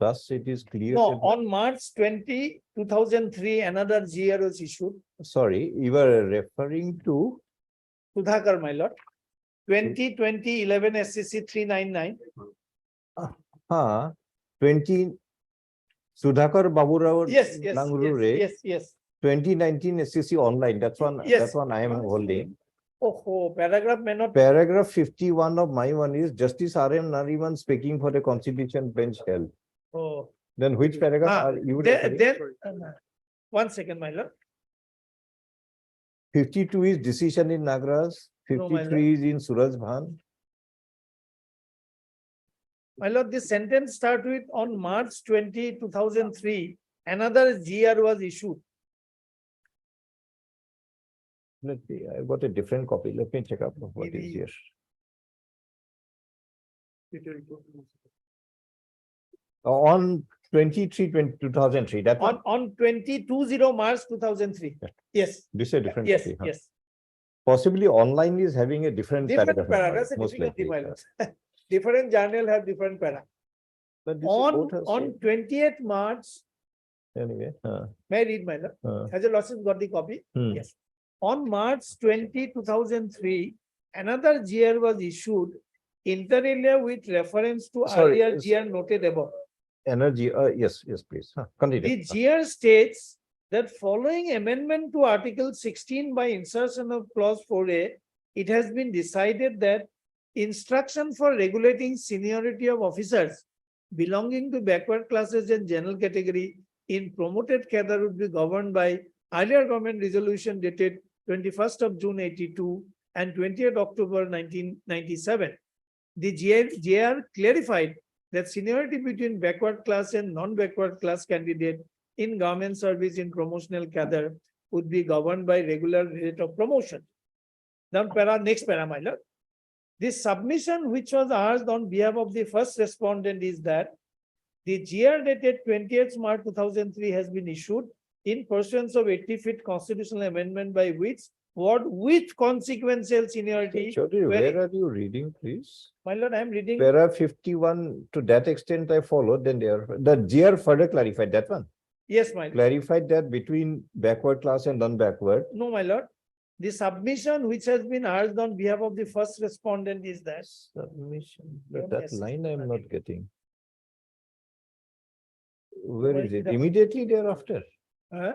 thus it is clear. No, that- on March 20, 2003, another GR was issued. Sorry, you were referring to Sudhakar, my lord. 2020-11 SCC 399. 20 Sudhakar Babu Rao Yes, yes, Nangurure, yes, yes. 2019 SCC online. That's one. Yes. That's one I am holding. Oh, paragraph may not. Paragraph 51 of my one is Justice R.M. Nariman speaking for the Constitution bench held. Oh, Then which paragraph Ah, are you then, referring? 1 second, my lord. 52 is decision in Nagras, No, my 53 is in Suraj Bhan. My lord, this sentence start with on March 20, 2003, another GR was issued. Let me, I got a different copy. Let me check up what is Maybe- here. On 2003, that one, On 22 March 2003. Yes, this is a different yes, copy. Huh? yes. Possibly online is having a different Different paragraph. para, number, that's a most difficulty, likely. my lord. Different journal have different para. But this On, both has on same. 20th March, Anyway, may I read, my lord? Has your lordship got the copy? Hmm. Yes. On March 20, 2003, another GR was issued inter alia with reference to Sorry, earlier is- GR noted above. Energy, yes, please. Continue. The GR states that following amendment to Article 16 by insertion of clause 4A, it has been decided that instruction for regulating seniority of officers belonging to backward classes and general category in promoted cadre would be governed by earlier government resolution dated 21st of June 82 and 20th October 1997. The GR clarified that seniority between backward class and non-backward class candidate in government service in promotional cadre would be governed by regular rate of promotion. Now, next para, my lord. This submission which was asked on behalf of the first respondent is that the GR dated 20th March 2003 has been issued in pursuance of 85th constitutional amendment by which ward with consequential seniority. Chaudhary, where- where are you reading, please? My lord, I am reading. Para 51, to that extent I followed, then there, the GR further clarified that one. Yes, my lord. Clarified that between backward class and non-backward. No, my lord. The submission which has been urged on behalf of the first respondent is that. Submission, but Don't that guess. line I am not getting. Where Where is is it? it? Immediately thereafter. uh,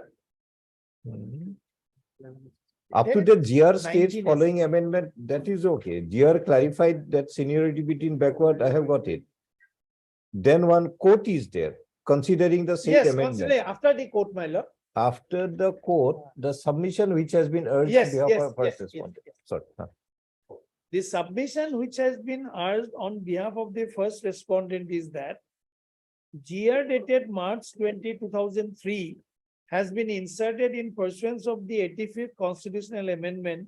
Hmm. Up to There the GR states 19 following amendment, that is okay. GR clarified that seniority between backward, I have got it. Then one quote is there, considering the same Yes, amendment. consider after the court, my lord. After the quote, the submission which has been urged. Yes, on behalf yes, of first yes, yes, respondent. yes. Sorry. The submission which has been urged on behalf of the first respondent is that GR dated March 20, 2003 has been inserted in pursuance of the 85th constitutional amendment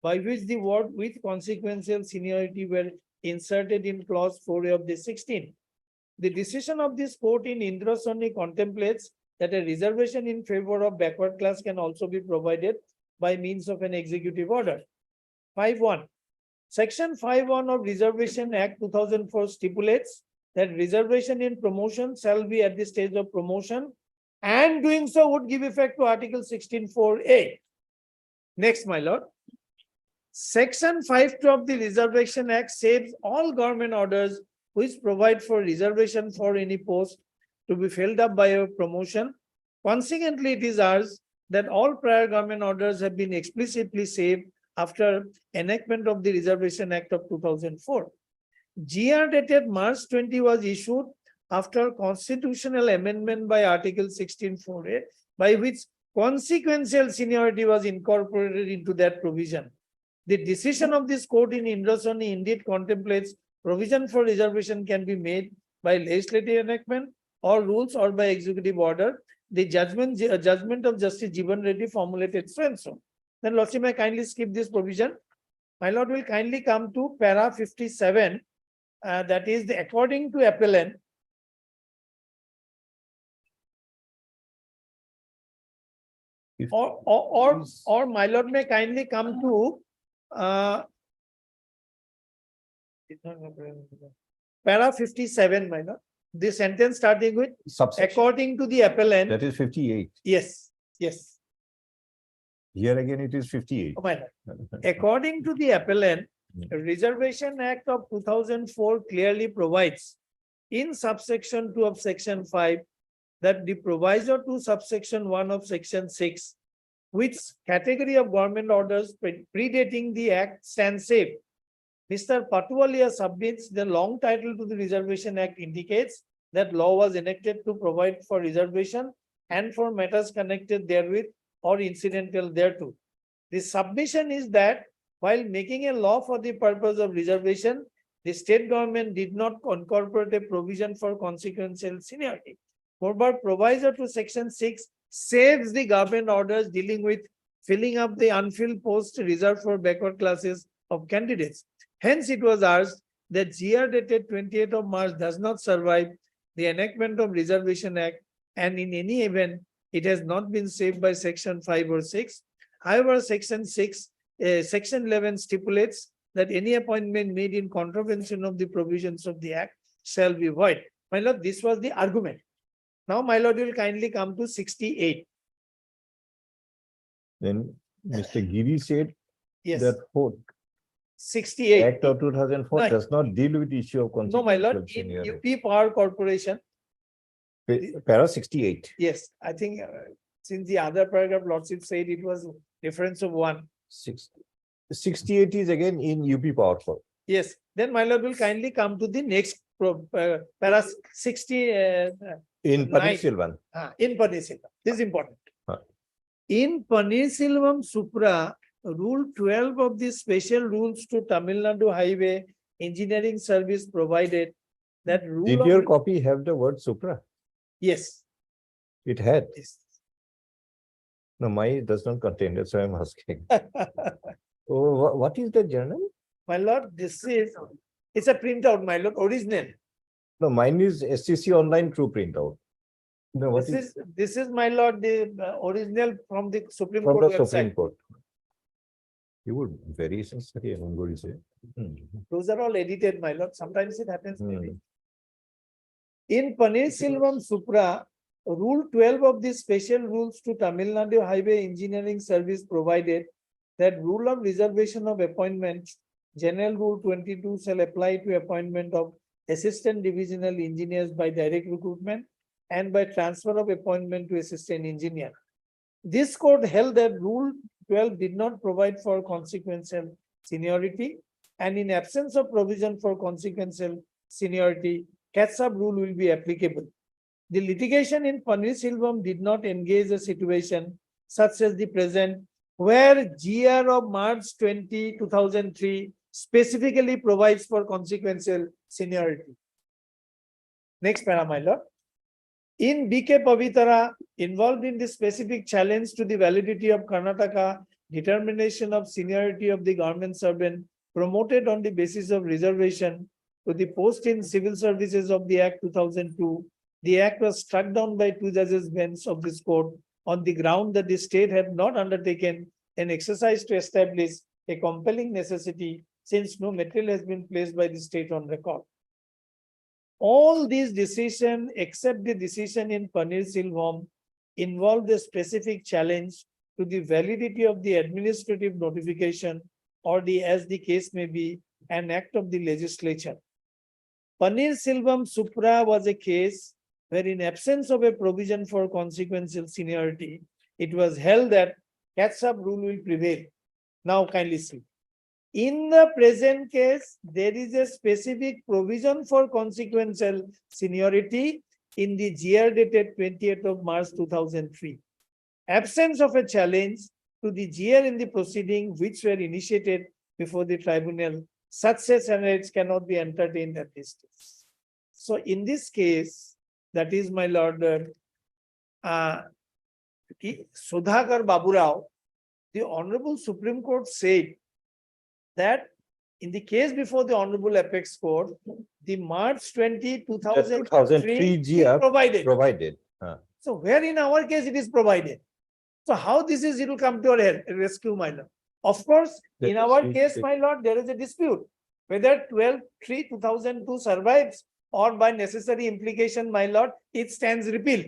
by which the word with consequential seniority were inserted in clause 4 of the 16. The decision of this court in Indrasoni contemplates that a reservation in favor of backward class can also be provided by means of an executive order. 5.1. Section 5.1 of Reservation Act 2004 stipulates that reservation in promotion shall be at the stage of promotion, and doing so would give effect to Article 16(4)(a). Next, my lord. Section 5.2 of the Reservation Act saves all government orders which provide for reservation for any post to be filled up by a promotion. Consequently, it is urged that all prior government orders have been explicitly saved after enactment of the Reservation Act of 2004. GR dated March 20 was issued after constitutional amendment by Article 16(4)(a), by which consequential seniority was incorporated into that provision. The decision of this court in Indrasoni indeed contemplates provision for reservation can be made by legislative enactment or rules or by executive order. The judgment of Justice Jeevan Reddy formulated so and so. Then Lordship may kindly skip this provision. My lord will kindly come to para 57. That is the according to appellant. If- Or my lord may kindly come to para 57, my lord. The sentence starting with Subsection, according to the appellant. that is 58. Yes, yes. Here again, it is 58. Oh, my lord. According to the appellant, Reservation Act of 2004 clearly provides in subsection 2 of section 5 that the proviso to subsection 1 of section 6, which category of government orders predating the act stands safe. Mr. Patualia submits the long title to the Reservation Act indicates that law was enacted to provide for reservation and for matters connected therewith or incidental thereto. The submission is that while making a law for the purpose of reservation, the state government did not incorporate a provision for consequential seniority. Moreover, proviso to section 6 saves the government orders dealing with filling up the unfilled posts reserved for backward classes of candidates. Hence, it was urged that GR dated 28th of March does not survive the enactment of Reservation Act, and in any event, it has not been saved by section 5 or 6. However, section 11 stipulates that any appointment made in contravention of the provisions of the Act shall be void. My lord, this was the argument. Now, my lord, will kindly come to 68. Then Mr. Giri said Yes, that quote, 68. Act of 2004 No. does not deal with the issue of No, my lord, consequential in seniority. UP Power Corporation, Para 68. yes, I think since the other paragraph lordship said it was difference of 1. 68 is again in UP Power Corp. Yes, then my lord will kindly come to the next para 60 In Nine. Panissilvan. in Paneer Selvam. This is important. Huh. In Paneer Selvam Supra, Rule 12 of the special rules to Tamil Nadu Highway Engineering Service provided that rule Did of- your copy have the word Supra? Yes, It had. yes. No, mine does not contain that, so I'm asking. Oh, what is the journal? My lord, it's a printout, my lord, original. No, mine is SCC online true printout. No, what is This is my lord, the original from the Supreme from Court the Supreme website. Court? You would very sincerely, I'm going to say. Those are all edited, my lord. Sometimes it happens. maybe. Hmm. In Paneerselvam Supra, Rule 12 of the special rules to Tamil Nadu Highway Engineering Service provided that rule of reservation of appointment, General Rule 22 shall apply to appointment of assistant divisional engineers by direct recruitment and by transfer of appointment to assistant engineer. This court held that Rule 12 did not provide for consequential seniority, and in absence of provision for consequential seniority, catch-up rule will be applicable. The litigation in Paneerselvam did not engage a situation such as the present, where GR of March 20, 2003 specifically provides for consequential seniority. Next para, my lord. In BK Pavitara, involved in the specific challenge to the validity of Karnataka determination of seniority of the government servant promoted on the basis of reservation to the post in civil services of the Act 2002, the act was struck down by 2 judges bench of this court on the ground that the state had not undertaken an exercise to establish a compelling necessity since no material has been placed by the state on record. All these decisions, except the decision in Paneerselvam, involved a specific challenge to the validity of the administrative notification or as the case may be, an act of the legislature. Paneerselvam Supra was a case where in absence of a provision for consequential seniority, it was held that catch-up rule will prevail. Now kindly see. In the present case, there is a specific provision for consequential seniority in the GR dated 28th of March 2003. Absence of a challenge to the GR in the proceeding which were initiated before the tribunal, such a challenge cannot be entertained at this stage. So in this case, that is my lord, Sudhakar Baburao, the Honorable Supreme Court said that in the case before the Honorable Apex Court, the March 20, 2003 GR provided. Huh. So where in our case it is provided? So how this is, it will come to our rescue, my lord. Of course, That in our is- case, my lord, there is a dispute whether 12/3/2002 survives or by necessary implication, my lord, it stands repealed.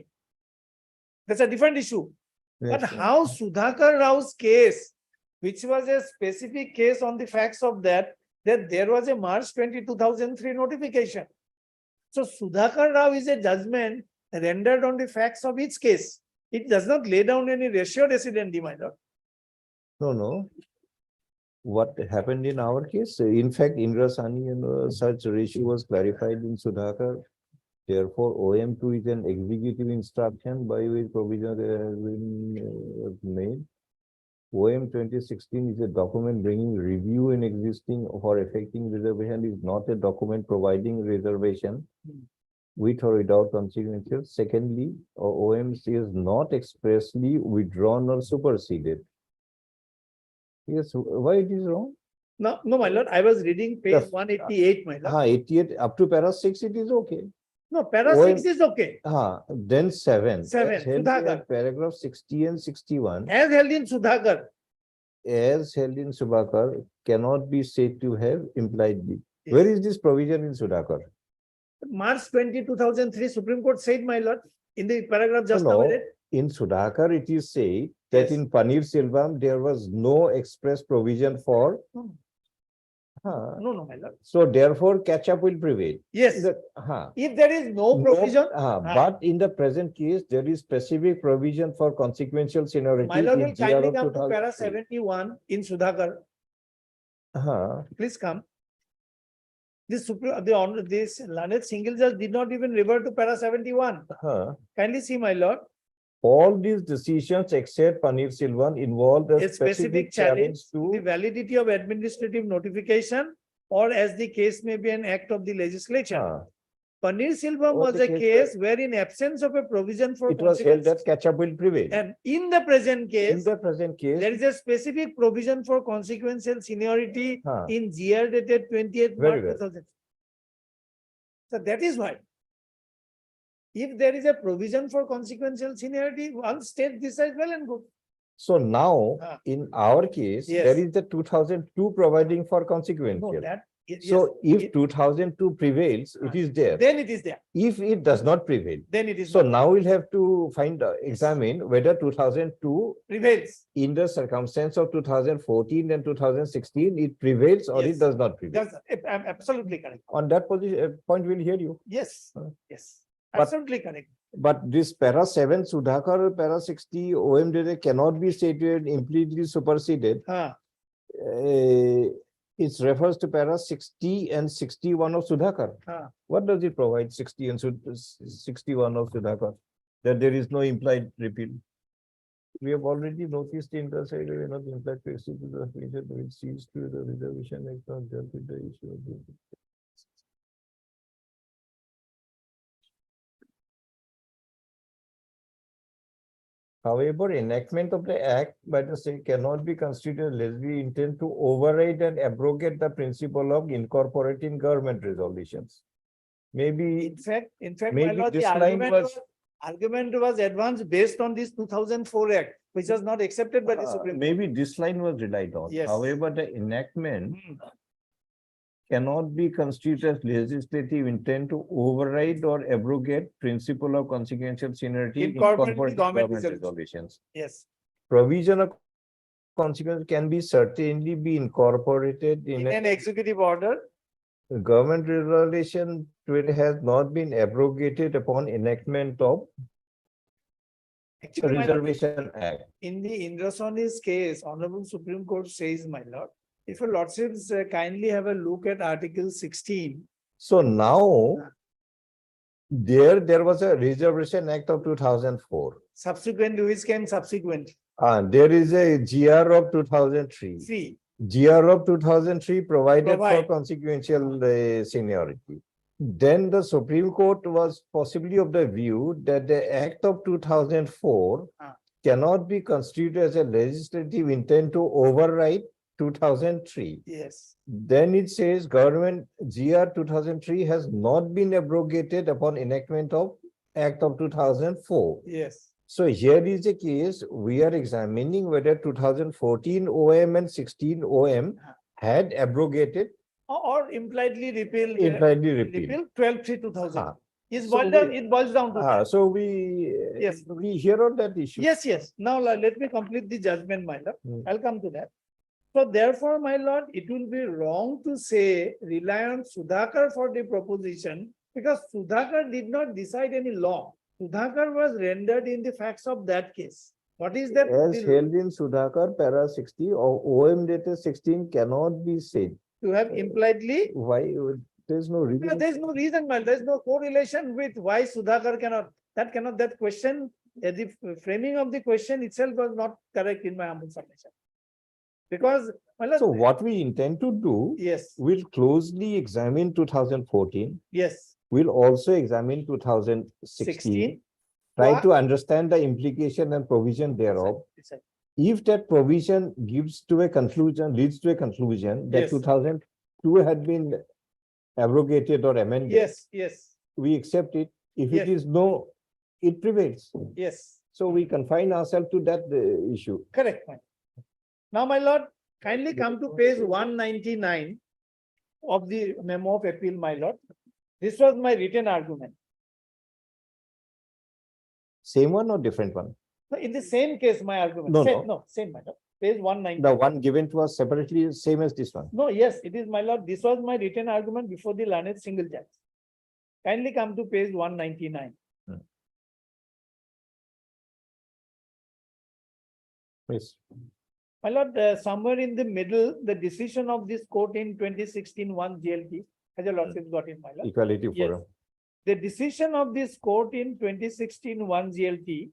That's a different issue. But Yes, how Sudhakar Rao's case, which was a specific case on the facts of that there was a March 20, 2003 notification. So Sudhakar Rao is a judgment rendered on the facts of each case. It does not lay down any ratio decidendi, my lord. No. What happened in our case, in fact, Indra Sani and such ratio was clarified in Sudhakar. Therefore, OM2 is an executive instruction by which provision has been made. OM 2016 is a document bringing review in existing or affecting reservation, is not a document providing reservation with or without consequences. Secondly, OMC is not expressly withdrawn or superseded. Yes, why it is wrong? No, my lord, I was reading page Yes. 188, my lord. 88 up to para 6 it is okay. No, para OM 6 is okay. Then 7. Seven, As held in Sudhakar. Paragraph 60 and 61 As held in Sudhakar. as held in Sudhakar cannot be said to have impliedly. Yes. Where is this provision in Sudhakar? March 20, 2003, Supreme Court said, my lord, in the paragraph just now No, read. in Sudhakar it is said that Yes. in Paneerselvam there was no express provision for. No. Huh. No, my lord. So therefore catch up will prevail. Yes, Huh. if there is no provision, But in the present case, there is specific provision for consequential seniority. my lord in will GR kindly of come to para 2003. 71 in Sudhakar. Please come. This Lanet single judge did not even revert to para 71. Kindly see, my lord. All these decisions except Paneerselvam involved A specific challenge to the to. validity of administrative notification or as the case may be an act of the legislature. Huh. Paneerselvam What was the a case case where in absence of a provision for It was held consequence- that catch up will prevail. and in the present In case, the present case. there is a specific provision for consequential seniority Huh. in GR dated 28th Very March well. 2000. So that is why. If there is a provision for consequential seniority, one state decides well and good. So now, Ah. in our case, Yes. there is the 2002 providing for No, consequential. that. Yes, So if it- 2002 prevails, it is there. Then it is there, If it does not prevail, then it is so not now we'll have to find, examine whether 2002 prevails, in the circumstance of 2014 and 2016, it prevails or Yes. it does not prevail. that's, I'm absolutely correct, On that position, point, we'll hear you. yes, Huh. yes, But- absolutely correct. But this para 7 Sudhakar or para 60 OMDA cannot be stated implicitly superseded. It refers to para 60 and 61 of Sudhakar. Ah. What does it provide, 60 and 61 of Sudhakar? That there is no implied repeal. We have already noticed in the side, the implied flexibility of the feature will cease to the reservation act on dealt with the issue of the. However, enactment of the act by the state cannot be considered lest we intend to override and abrogate the principle of incorporating government resolutions. Maybe, In fact, my maybe lord, the this line argument was advanced based on this 2004 act, which was not accepted by the Supreme Court. maybe this line was relied on. Yes. However, the enactment Hmm. cannot be constituted as legislative intent to override or abrogate principle of consequential seniority Incorporating incorporating government government resolution. resolutions. Yes, Provision of consequence can be certainly be incorporated in in an a executive order, government resolution it has not been abrogated upon enactment of actually, my lord, Reservation Act. in the Indrasoni's case, Honorable Supreme Court says, my lord, if your lordships kindly have a look at Article 16. So now there was a Reservation Act of 2004. Subsequent, which came subsequent, There is a GR of 2003. see, GR of 2003 provided for Provide. consequential seniority. Then the Supreme Court was possibly of the view that the Act of 2004 cannot be constituted as a legislative intent to override 2003. yes, Then it says government GR 2003 has not been abrogated upon enactment of Act of 2004. yes. So here is a case, we are examining whether 2014 OM and 16 OM had abrogated, Or impliedly repealed. impliedly repealed. Repeal 12/3/2000. Ah. Is So boiled down, we- it boils down to. that. So we, Yes. we hear on that issue. Yes, yes. Now let me complete the judgment, my lord. Hmm. I'll come to that. So therefore, my lord, it will be wrong to say rely on Sudhakar for the proposition because Sudhakar did not decide any law. Sudhakar was rendered in the facts of that case. What is that? As held in Sudhakar, para 60 or OM data 16 cannot be said. To have impliedly, Why? There's no reason. there's no reason, my, there's no correlation with why Sudhakar cannot, that question, the framing of the question itself was not correct in my humble submission. Because, my lord, So what we intend to do, yes, we'll closely examine 2014. yes, We'll also examine 2016. 16. Try to understand the implication and provision thereof. If that provision gives to a conclusion, leads to a conclusion that Yes. 2002 had been abrogated or amended, Yes, yes, we accept it. If Yes. it is no, it prevails. yes, So we confine ourselves to that issue. correct. Fine. Now, my lord, kindly come to page 199 of the memo of appeal, my lord. This was my written argument. Same one or different one? No, in the same case, my argument. No, Same- no. No, same, my lord. Page 199. The one given to us separately, same as this one. No, yes, it is, my lord. This was my written argument before the learned single judge. Kindly come to page 199. Yes. My lord, somewhere in the middle, the decision of this court in 2016 1 GLT, has your lordship got in, my lord? Equality Yes. Forum. The decision of this court in 2016 1 GLT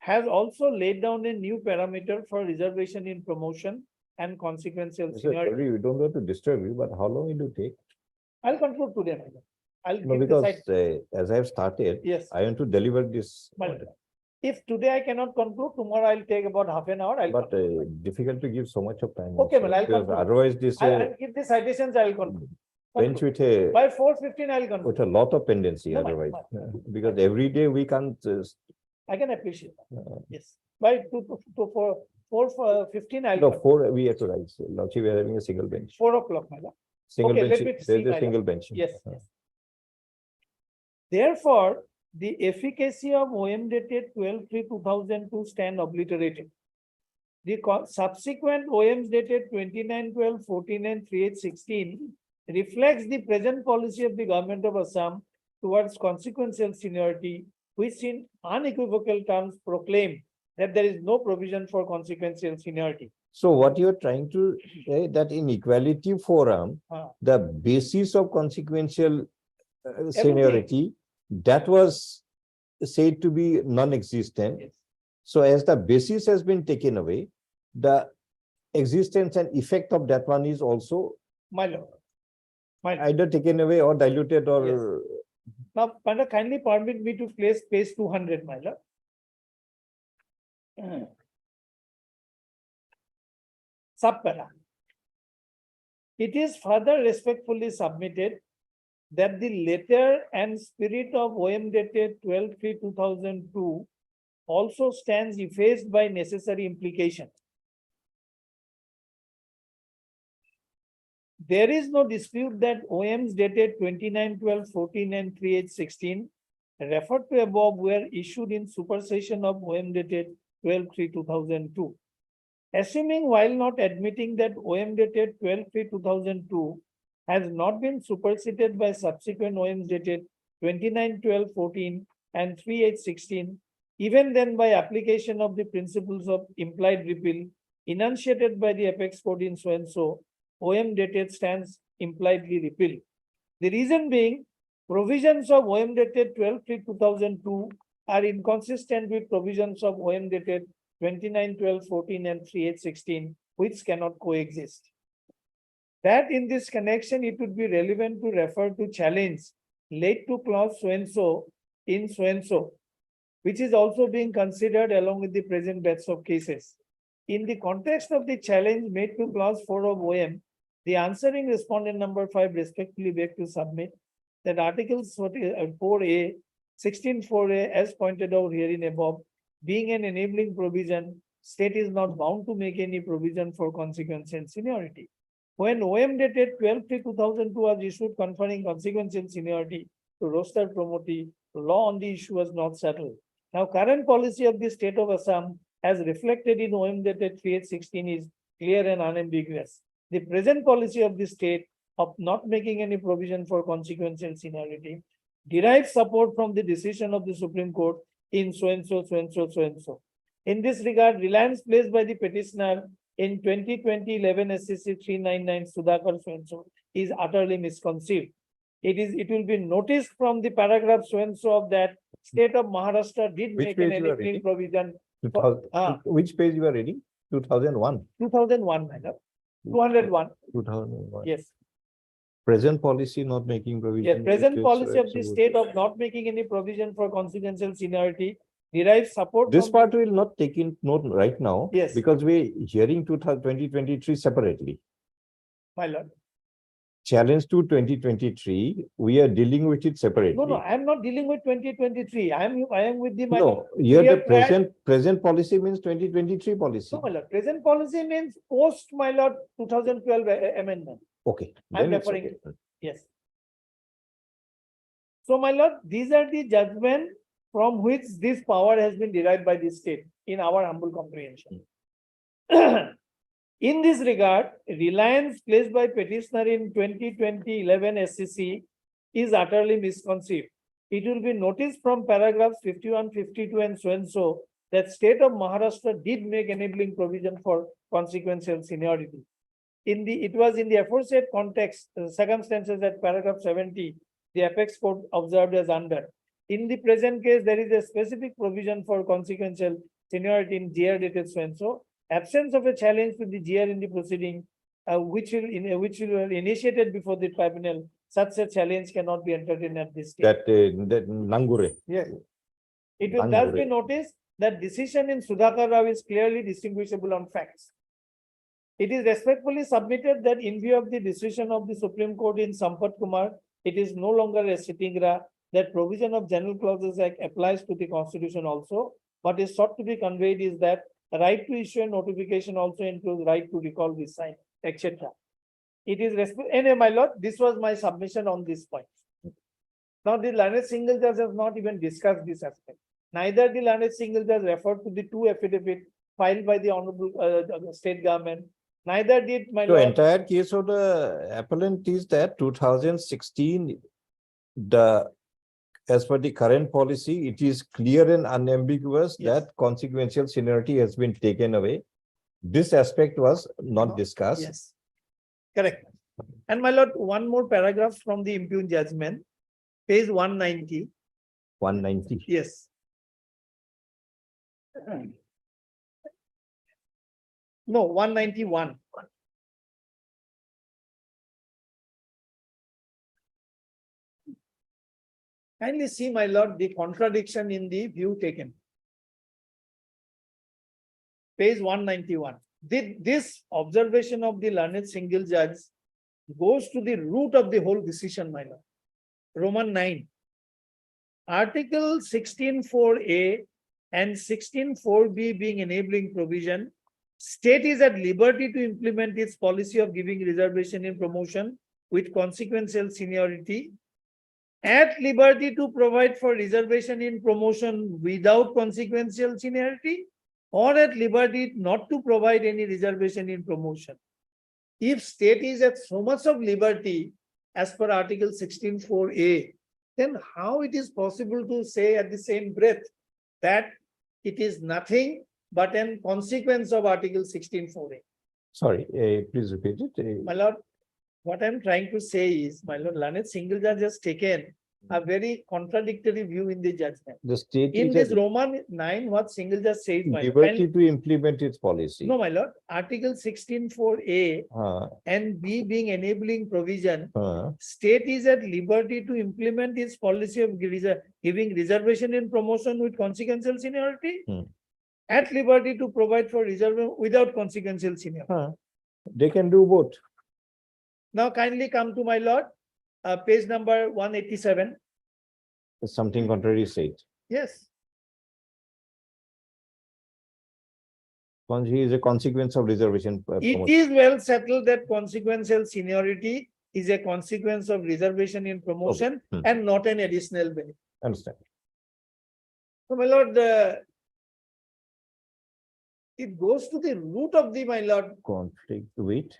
has also laid down a new parameter for reservation in promotion and consequential Sir, seniority. sorry, we don't want to disturb you, but how long will it take? I'll conclude today, my lord. I'll No, give the because side. as I have started, Yes, I want to deliver this. my lord. If today I cannot conclude, tomorrow I'll take about half an hour. I'll But conclude. difficult to give so much of time. Okay, also, well, I'll because conclude. otherwise this I'll give the citations, I'll conclude. bench with By 4:15, I'll conclude. with a lot of pendency No, otherwise. no. Because every day we can't, I can appreciate that. uh, Yes. By four 15, I'll No, come. 4 we have to rise. Lordship, we are having a single bench. 4 o'clock, my lord. Single Okay, bench, let me there's see, a my single lord. bench. Yes, yes. Therefore, the efficacy of OM dated 12/3/2002 stand obliterated. The subsequent OMs dated 29/12/14 and 3/8/16 reflects the present policy of the government of Assam towards consequential seniority, which in unequivocal terms proclaim that there is no provision for consequential seniority. So what you are trying to say that in equality forum, Ah. the basis of consequential seniority, that was said to be non-existent. Yes. So as the basis has been taken away, the existence and effect of that one is also My lord. My lord. either taken away or diluted or Now, Panda, kindly permit me to place page 200, my lord. Subpara. It is further respectfully submitted that the letter and spirit of OM dated 12/3/2002 also stands effaced by necessary implication. There is no dispute that OMs dated 29/12/14 and 3/8/16 referred to above were issued in supersession of OM dated 12/3/2002. Assuming while not admitting that OM dated 12/3/2002 has not been superseded by subsequent OMs dated 29/12/14 and 3/8/16, even then by application of the principles of implied repeal enunciated by the apex code in so and so, OM dated stands impliedly repealed. The reason being, provisions of OM dated 12/3/2002 are inconsistent with provisions of OM dated 29/12/14 and 3/8/16, which cannot coexist. That in this connection, it would be relevant to refer to challenge laid to clause so and so in so and so, which is also being considered along with the present batch of cases. In the context of the challenge made to clause 4 of OM, the answering respondent number 5 respectfully beg to submit that articles 4A, 16(4)A as pointed out herein above, being an enabling provision, state is not bound to make any provision for consequential seniority. When OM dated 12/3/2002 was issued conferring consequential seniority to roster promotee, law on the issue was not settled. Now, current policy of the state of Assam as reflected in OM dated 3/8/16 is clear and unambiguous. The present policy of the state of not making any provision for consequential seniority derives support from the decision of the Supreme Court in so and so, so and so, so and so. In this regard, reliance placed by the petitioner in 2020-11 SCC 399 Sudhakar so and so is utterly misconceived. It will be noticed from the paragraph so and so of that state of Maharashtra did Which make an page you are enabling reading? provision. 2000 which page you are reading? 2001, 2001, madam. 201, 2001. yes. Present policy not making provision. Yes, present which is, policy of the absolute. state of not making any provision for consequential seniority derives support. This from- part will not take in note right now. Yes. Because we hearing 2023 separately. My lord. Challenge to 2023, we are dealing with it separately. No, I am not dealing with 2023. I am with the, my lord. No, here We the have tried- present policy means 2023 policy. No, my lord, present policy means post, my lord, 2012 amendment. Okay. I'm then it's referring- okay. Yes. So, my lord, these are the judgment from which this power has been derived by the state in our humble comprehension. In this regard, reliance placed by petitioner in 2020-11 SCC is utterly misconceived. It will be noticed from paragraphs 51, 52 and so that state of Maharashtra did make enabling provision for consequential seniority. It was in the aforesaid context, circumstances at paragraph 70, the apex court observed as under. In the present case, there is a specific provision for consequential seniority in GR dated so and so. Absence of a challenge to the GR in the proceeding, which will initiated before the tribunal, such a challenge cannot be entertained at this stage. That Nangure. Yes. It will thus be Nangure. noticed that decision in Sudhakar Rao is clearly distinguishable on facts. It is respectfully submitted that in view of the decision of the Supreme Court in Sampat Kumar, it is no longer a sitting ra that provision of General Clauses Act applies to the Constitution also. what is sought to be conveyed is that the right to issue a notification also includes right to recall, resign, etc. It is anyway, my lord, this was my submission on this point. Now, the learned single judge has not even discussed this aspect. Neither the learned single judge referred to the two affidavits filed by the honorable state government. Neither did my The lord. entire case of the appellant is that 2016, as per the current policy, it is clear and unambiguous Yes. that consequential seniority has been taken away. This aspect was not discussed. Yes, correct. And my lord, one more paragraph from the impugned judgment, page 190. 190. Yes. No, 191. Kindly see, my lord, the contradiction in the view taken. Page 191. This observation of the learned single judge goes to the root of the whole decision, my lord. Roman 9. Article 16(4)(a) and 16(4)(b) being enabling provision, state is at liberty to implement its policy of giving reservation in promotion with consequential seniority, at liberty to provide for reservation in promotion without consequential seniority, or at liberty not to provide any reservation in promotion. If state is at so much of liberty as per Article 16(4)(a), then how it is possible to say at the same breath that it is nothing but an consequence of Article 16(4)(a)? Sorry, please repeat it. My lord, what I'm trying to say is, my lord, learned single judge has taken a very contradictory view in the judgment. The state In is this at Roman 9, what single judge says, my lord, liberty to implement its policy. no, my lord, Article 16(4)(a) Uh, and B being enabling provision, uh, state is at liberty to implement its policy of giving reservation in promotion with consequential seniority, Hmm. at liberty to provide for reservation without consequential seniority. They can do both. Now kindly come to my lord, page number 187. Something contrary said. Yes, He is a consequence of reservation. it promotion. is well settled that consequential seniority is a consequence of reservation in promotion Hmm. and not an additional benefit. Understand. So my lord, it goes to the root of the, my lord, Conflict with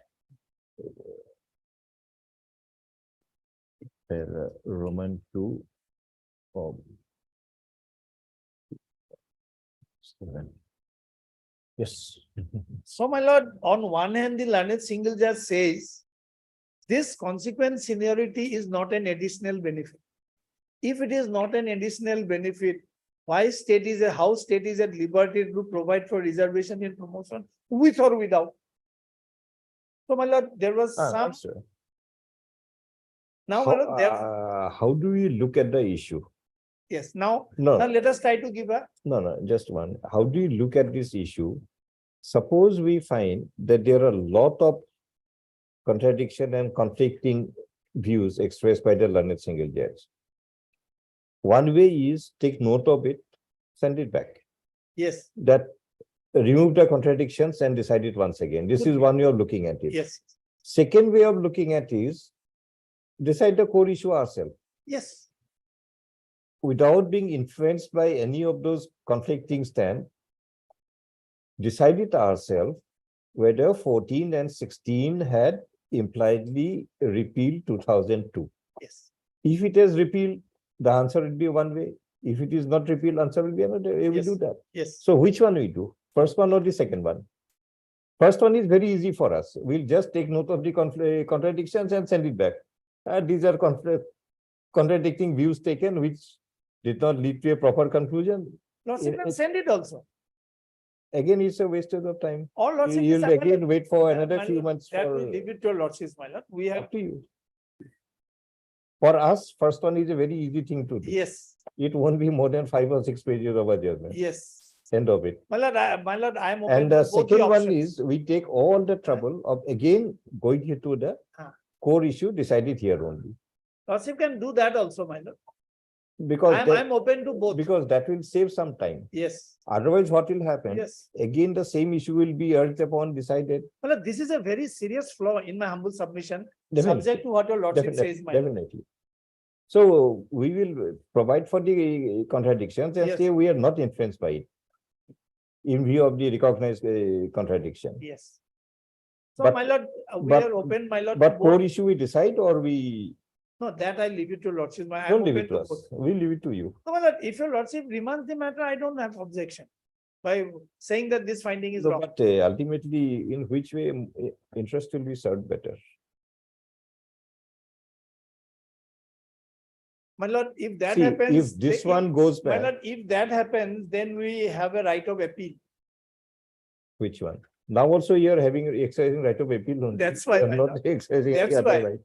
Roman 2 of 7. Yes. so my lord, on one hand, the learned single judge says this consequent seniority is not an additional benefit. If it is not an additional benefit, why how state is at liberty to provide for reservation in promotion with or without? So my lord, there was some, Understood. now my lord, there, How do we look at the issue? yes, now No, let us try to give a, no, just one. How do you look at this issue? Suppose we find that there are a lot of contradiction and conflicting views expressed by the learned single judge. One way is take note of it, send it back. yes, That remove the contradictions and decide it once again. This is one way of looking at it. yes, Second way of looking at is decide the core issue ourselves yes, without being influenced by any of those conflicting stand. Decide it ourselves whether 14 and 16 had impliedly repealed 2002. yes, If it is repealed, the answer will be one way. If it is not repealed, answer will be another way. We Yes. do that. yes. So which one we do? First one or the second one? First one is very easy for us. We'll just take note of the contradictions and send it back. These are contradicting views taken, which did not lead to a proper conclusion. Lordship can it- send it also. Again, it's a wastage of time. Or lordship. is You'll again available. wait for Yeah, another my few lord, months That for, will leave it to your lordship, my lord. We have, up to you. For us, first one is a very easy thing to do. yes, It won't be more than 5 or 6 pages of adjustment. yes. End of it. My lord, I am. open And the to both the second one options. is we take all the trouble of again going here to the Ah. core issue, decide it here only. Lordship can do that also, my lord. Because I'm open to both. because that will save some time. Yes, Otherwise, what will happen? yes. Again, the same issue will be urged upon, decided. Well, this is a very serious flaw in my humble submission, Definitely. subject to what your lordship Definitely, says, my lord. definitely. So we will provide for the contradictions and Yes. say we are not influenced by it. In view of the recognized contradiction. Yes. So But- my lord, we but- are open, my lord. to But core both. issue we decide or we No, that I leave it to lordship. I'm don't leave open it to to us. both. We leave it to you. No, my lord, if your lordship remands the matter, I don't have objection. By saying that this finding is No, wrong. but ultimately, in which way interest will be served better? My lord, if that See, happens. if this one goes My back, lord, if that happens, then we have a right of appeal. which one? Now also you are having exercising right of appeal. only. That's why, You are my not lord. exercising any That's other why. right.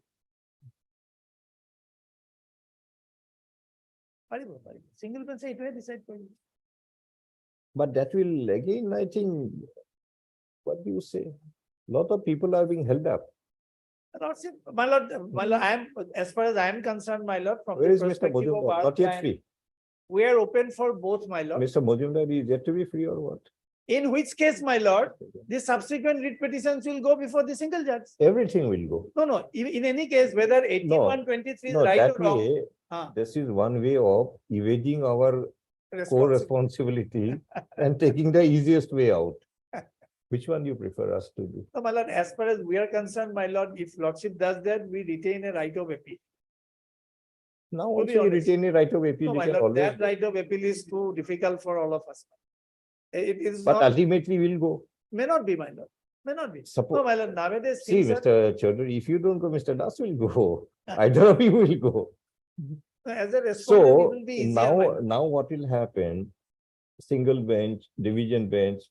Single bench, it will decide for you. But that will again, I think, what do you say? Lot of people are being held up. Lordship, my lord, I am, as far as I am concerned, my lord, from Where the is Mr. perspective of Mojumdar? our Not yet client, free. we are open for both, my lord. Mr. Mojumdar is yet to be free or what? In which case, my lord, the subsequent writ petitions will go before the single judge. Everything will go. No, in any case, whether 8123 is No, right that or wrong. way, Ah. this is one way of evading our core responsibility. responsibility and taking the easiest way out. Which one you prefer us to do? No, my lord, as far as we are concerned, my lord, if lordship does that, we retain a right of appeal. Now To be also you honest. retain a right of appeal, No, you my can lord, always, that right of appeal is too difficult for all of us. It is but not, ultimately we'll go. may not be, my lord, may not be. Suppose- No, my lord, nowadays. See, things are- Mr. Chaudhary, if you don't go, Mr. Das will go. Either of you will go. As a respondent, it So will be easier, my lord. now what will happen? Single bench, division bench,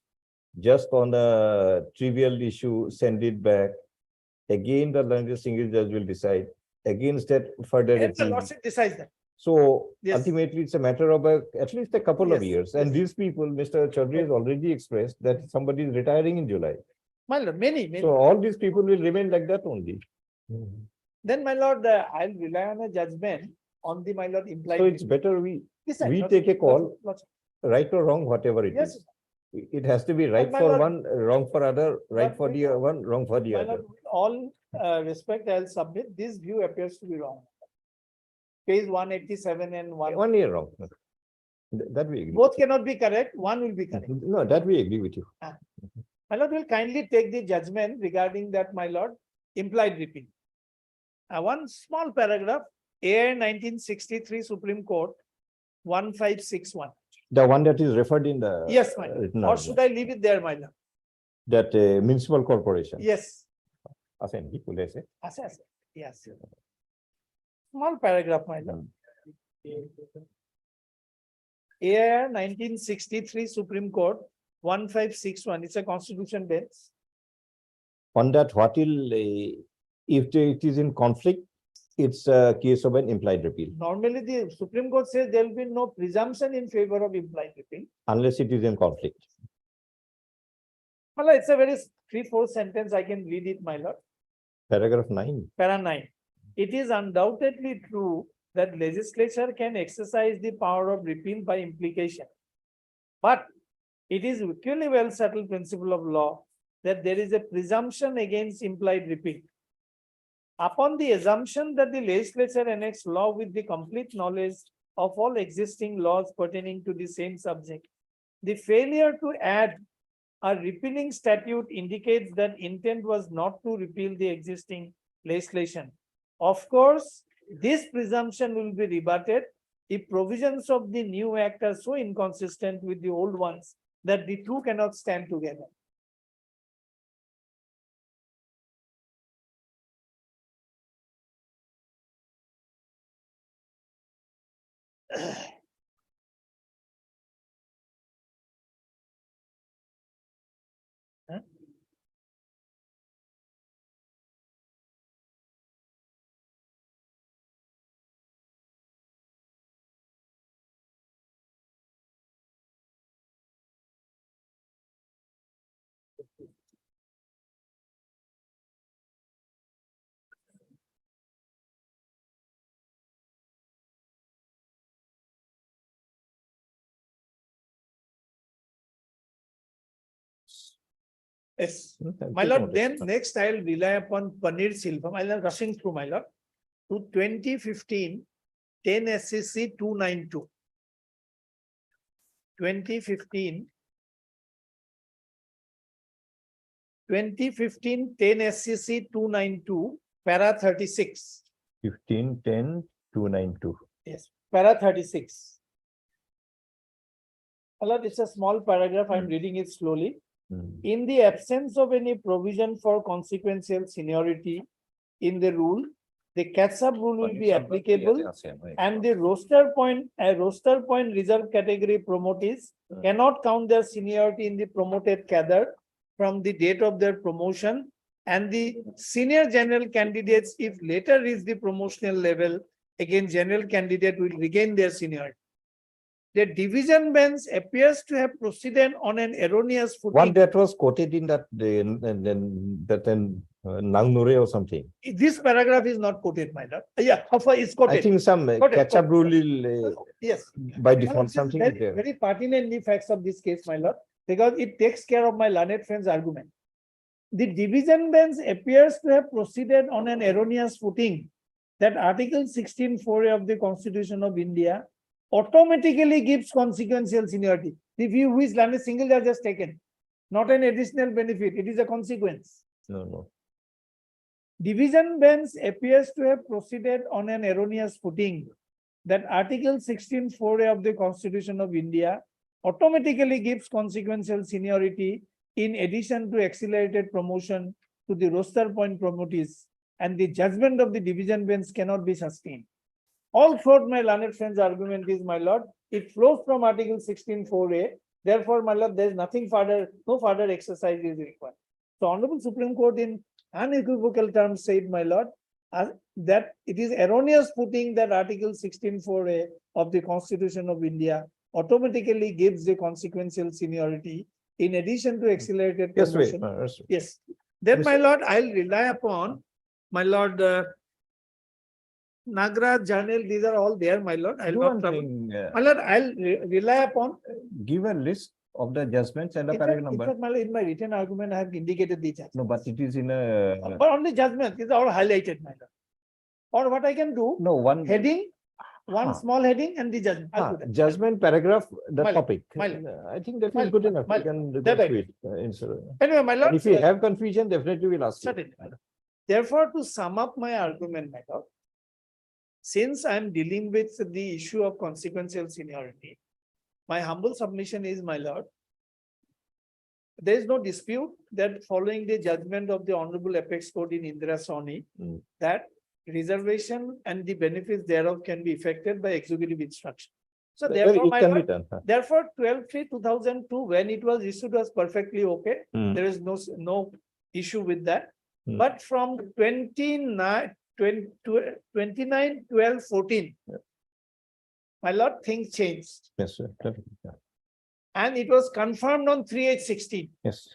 just on a trivial issue, send it back. Again, the London single judge will decide. Against that further And the appeal. lordship decides that. So Yes. ultimately, it's a matter of at least a couple of Yes, years. And yes. these people, Mr. Chaudhary has already expressed that somebody is retiring in July. My lord, many. So all these people will remain like that only. Then, my lord, I'll rely on a judgment on the, my lord, implied. So it's better we Decide, we lordship, take a call. lordship. right or wrong, whatever it Yes. is. It has to be right my for lord- one, wrong for other, right But for with the one, wrong for the My other. lord, with all respect, I'll submit, this view appears to be wrong. Page 187 and one, One year wrong. That we agree. both cannot be correct, one will be correct. No, that we agree with you. My lord will kindly take the judgment regarding that, my lord, implied repeal. One small paragraph, AI 1963 Supreme Court, 1561. The one that is referred in the. Yes, my lord. written Or order. should I leave it there, my lord? That municipal corporation. Yes. Assembly, পুলে আছে। Yes. Small paragraph, my lord. AIR 1963 Supreme Court, 1561, it's a constitution bench. On that, what will, if it is in conflict, it's a case of an implied repeal, Normally, the Supreme Court says there will be no presumption in favor of implied repeal. unless it is in conflict. Well, it's a very 3-4 sentence, I can read it, my lord. Paragraph 9. Para 9. It is undoubtedly true that legislature can exercise the power of repeal by implication. But it is equally well settled principle of law that there is a presumption against implied repeal. Upon the assumption that the legislature enacts law with the complete knowledge of all existing laws pertaining to the same subject, the failure to add a repealing statute indicates that intent was not to repeal the existing legislation. Of course, this presumption will be rebutted if provisions of the new act are so inconsistent with the old ones that the two cannot stand together. Yes. Hmm, My take lord, notice. then next I'll rely upon Paneer Silvam. I'll rushing through, my lord. To 2015, 10 SCC 292. 2015. 2015, 10 SCC 292, para 36. 15-10-292. Yes, para 36. My lord, it's a small paragraph. I'm reading it slowly. Hmm. In the absence of any provision for consequential seniority in the rule, the catch-up rule will be applicable and the roster point reserve category promotees cannot count their seniority in the promoted cadre from the date of their promotion, and the senior general candidates, if later reach the promotional level, again general candidate will regain their seniority. The division bench appears to have proceeded on an erroneous One footing. that was quoted in that, Nangnure or something. This paragraph is not quoted, my lord. Yeah, how far is quoted? I think some Quoted, catch-up quoted. rule Yes. by My lord, default, this is something is very, there. very pertinent the facts of this case, my lord, because it takes care of my learned friend's argument. The division bench appears to have proceeded on an erroneous footing that Article 16(4)(a) of the Constitution of India automatically gives consequential seniority. The view which learned single judge has taken, not an additional benefit, it is a consequence. No. Division bench appears to have proceeded on an erroneous footing that Article 16(4)(a) of the Constitution of India automatically gives consequential seniority in addition to accelerated promotion to the roster point promotees, and the judgment of the division bench cannot be sustained. All throughout my learned friend's argument is, my lord, it flows from Article 16(4)(a). Therefore, my lord, there is nothing further, no further exercise is required. So, Honorable Supreme Court in unequivocal terms said, my lord, that it is erroneous footing that Article 16(4)(a) of the Constitution of India automatically gives the consequential seniority in addition to accelerated Yes, wait. promotion. Yes. Then, my lord, I'll rely upon, my lord, Nagraj, Janil, these are all there, my lord. I'll Do not one trouble. thing, My lord, I'll rely upon. give a list of the judgments and the In fact, paragraph number. my lord, in my written argument, I have indicated the judgment. No, but it is in a, But on the judgment, these are all highlighted, my lord. Or what I can do, no, one. heading, one Ah. small heading and the judgment. I'll do that. Judgment paragraph, the My lord, topic. my lord. I think that My is good lord, enough. my We can lord. go That I through it. Instead of- Anyway, my lord. And if we have confusion, definitely we'll ask you. Certainly, my lord. Therefore, to sum up my argument, my lord, since I am dealing with the issue of consequential seniority, my humble submission is, my lord, there is no dispute that following the judgment of the Honorable Apex Court in Indira Sawhney, that reservation and the benefits thereof can be effected by executive instruction. So Well, therefore, it my can be lord, done. therefore 12/3/2002, when it was issued, was perfectly okay. Hmm. There is no issue with that. Hmm. But from 29/12/14, my lord, things changed. Yes, sir. Definitely. Yeah. And it was confirmed on 3/8/16. Yes.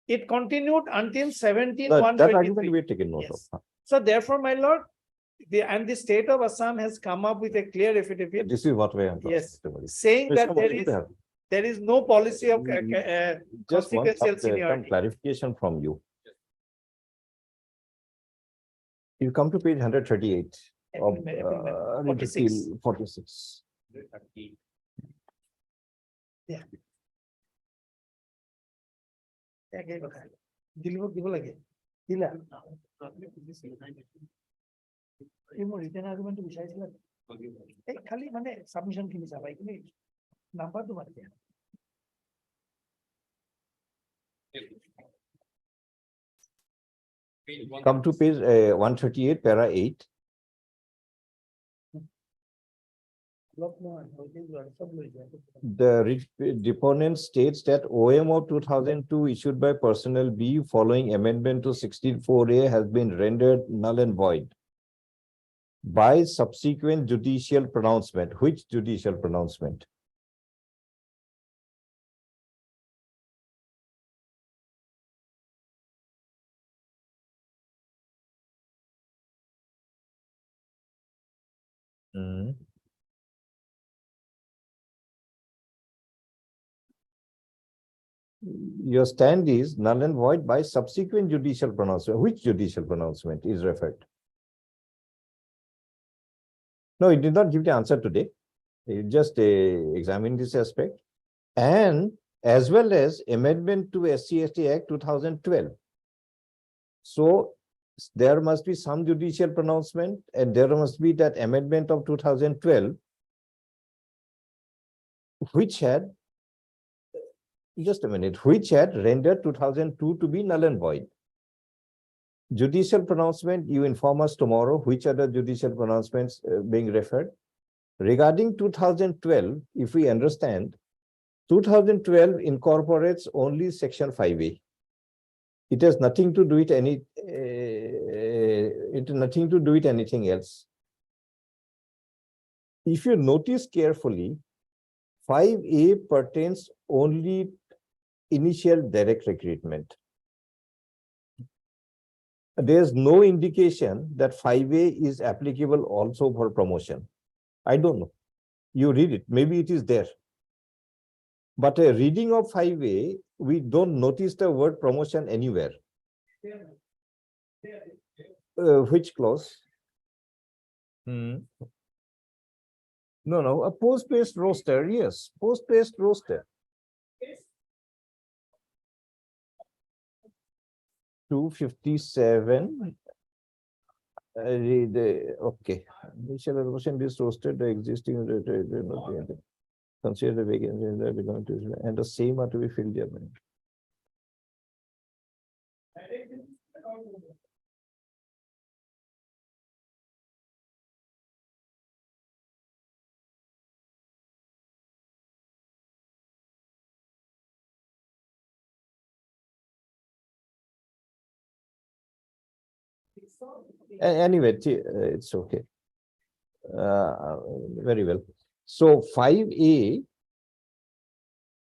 It continued until That 17/1/23. argument we have taken note Yes. of. So therefore, my lord, the state of Assam has come up with a clear affidavit, This is what we have. yes, saying that there is no policy of Just want consequential some seniority. clarification from you. You come to page 138 of Appendix 46. 46. Yeah. দিব লাগে দিলা মোৰ written আৰ্গুমেন্টটো বিচাৰিছিলা এই খালি মানে submission খিনি চাবা এইখিনি নাম্বাৰটো বাদ দিয়া Come to page 138, para 8. The deponent states that OMO 2002 issued by personnel B following amendment to 16(4)(a) has been rendered null and void by subsequent judicial pronouncement. Which judicial pronouncement? your stand is null and void by subsequent judicial pronouncement. Which judicial pronouncement is referred? No, it did not give the answer today. It just examined this aspect. And as well as amendment to SC/ST Act 2012. So there must be some judicial pronouncement and there must be that amendment of 2012, which had, just a minute, which had rendered 2002 to be null and void. Judicial pronouncement, you inform us tomorrow which other judicial pronouncements being referred. Regarding 2012, if we understand, 2012 incorporates only section 5A. It has nothing to do with any, it has nothing to do with anything else. If you notice carefully, 5A pertains only initial direct recruitment. There's no indication that 5A is applicable also for promotion. I don't know. You read it, maybe it is there. But a reading of 5A, we don't notice the word promotion anywhere. Which clause? No, a post-based roster, yes, post-based roster. 257. Okay. Initial allocation is rostered the existing consider the vacancy that belong to and the same are to be filled there. Anyway, it's okay. Very well. So 5A,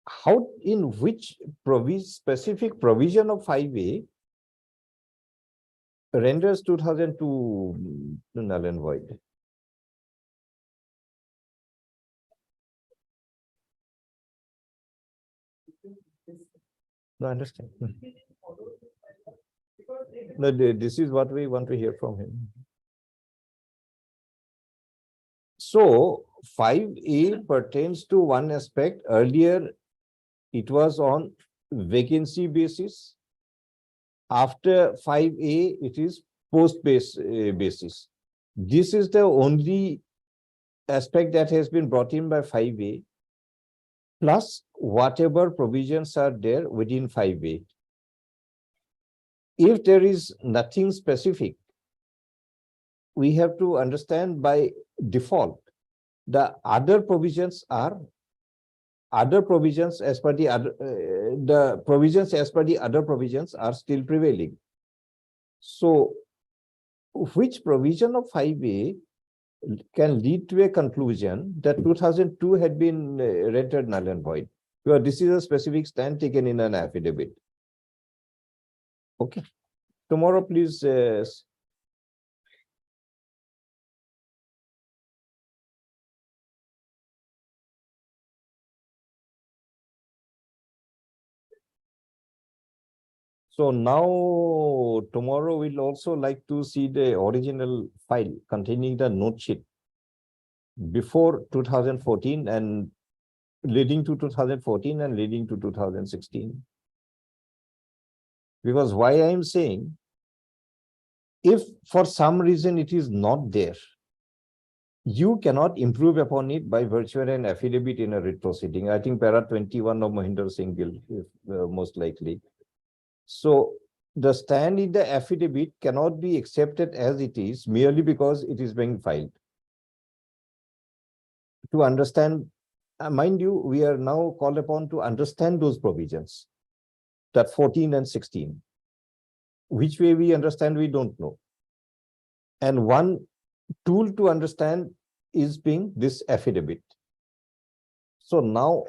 how, in which specific provision of 5A renders 2002 null and void? No, I understand. No, this is what we want to hear from him. So 5A pertains to one aspect. Earlier, it was on vacancy basis. After 5A, it is post-base basis. This is the only aspect that has been brought in by 5A, plus whatever provisions are there within 5A. If there is nothing specific, we have to understand by default, the other provisions are other provisions as per the other, the provisions as per the other provisions are still prevailing. So, which provision of 5A can lead to a conclusion that 2002 had been rendered null and void? Because this is a specific stand taken in an affidavit. Okay. Tomorrow, please. So now, tomorrow we'll also like to see the original file containing the note sheet before 2014 and leading to 2014 and leading to 2016. Because why I am saying, if for some reason it is not there, you cannot improve upon it by virtue of an affidavit in a writ proceeding. I think para 21 of Mohinder Singh Gill, most likely. So the stand in the affidavit cannot be accepted as it is merely because it is being filed. To understand, mind you, we are now called upon to understand those provisions, that 14 and 16. Which way we understand, we don't know. And one tool to understand is being this affidavit. So now,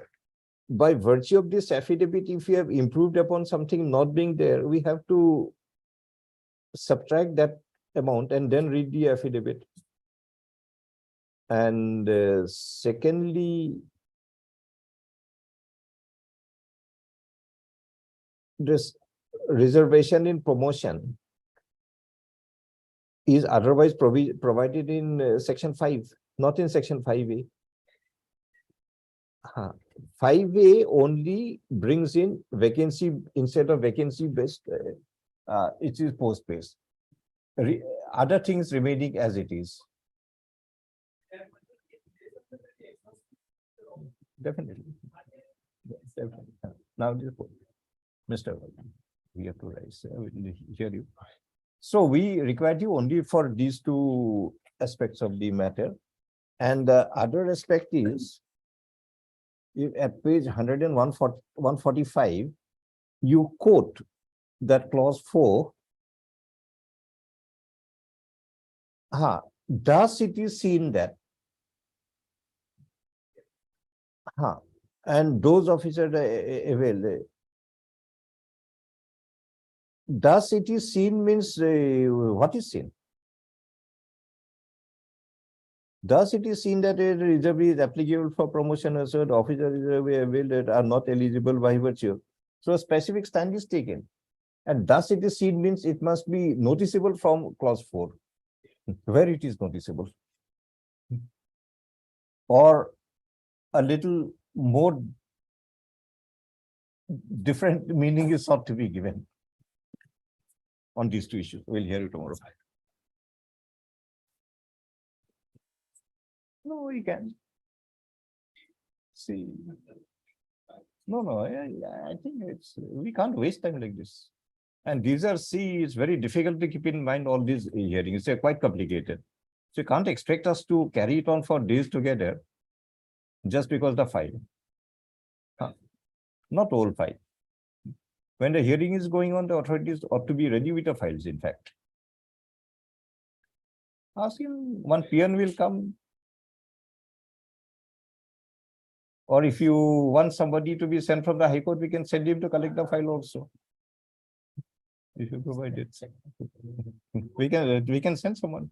by virtue of this affidavit, if we have improved upon something not being there, we have to subtract that amount and then read the affidavit. And secondly, this reservation in promotion is otherwise provided in section 5, not in section 5A. 5A only brings in vacancy instead of vacancy based, it is post based. Other things remaining as it is. Definitely. Yes, definitely. Now, Mr. We have to rise. I will hear you. So we require you only for these two aspects of the matter. And the other aspect is at page 145, you quote that clause 4. Does it is seen that and those officers avail. Does it is seen means what is seen? Thus, it is seen that a reserve is applicable for promotion as an officer reserve availed that are not eligible by virtue. So a specific stand is taken. And thus it is seen means it must be noticeable from clause 4, where it is noticeable. Or a little more different meaning is sought to be given on these two issues. We'll hear it tomorrow. No, we can. See. No, I think we can't waste time like this. And these are, it's very difficult to keep in mind all these hearings. They're quite complicated. So you can't expect us to carry it on for days together just because the file. Not all file. When the hearing is going on, the authorities ought to be ready with the files, in fact. Ask him, one peon will come. Or if you want somebody to be sent from the High Court, we can send him to collect the file also. If you provide it. We can send someone.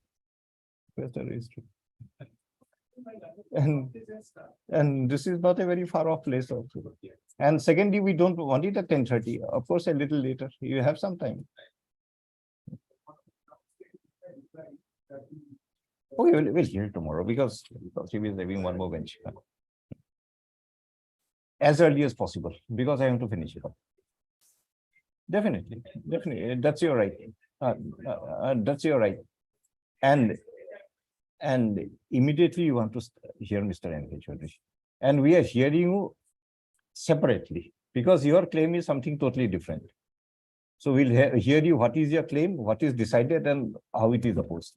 And this is not a very far off place also. And secondly, we don't want it at 10:30. Of course, a little later. You have some time. Okay, we'll hear it tomorrow because he is having one more bench. As early as possible, because I have to finish it up. Definitely, that's your right. That's your right. And immediately you want to hear Mr. N.K. Chaudhary. And we are hearing you separately because your claim is something totally different. So we'll hear you what is your claim, what is decided and how it is opposed.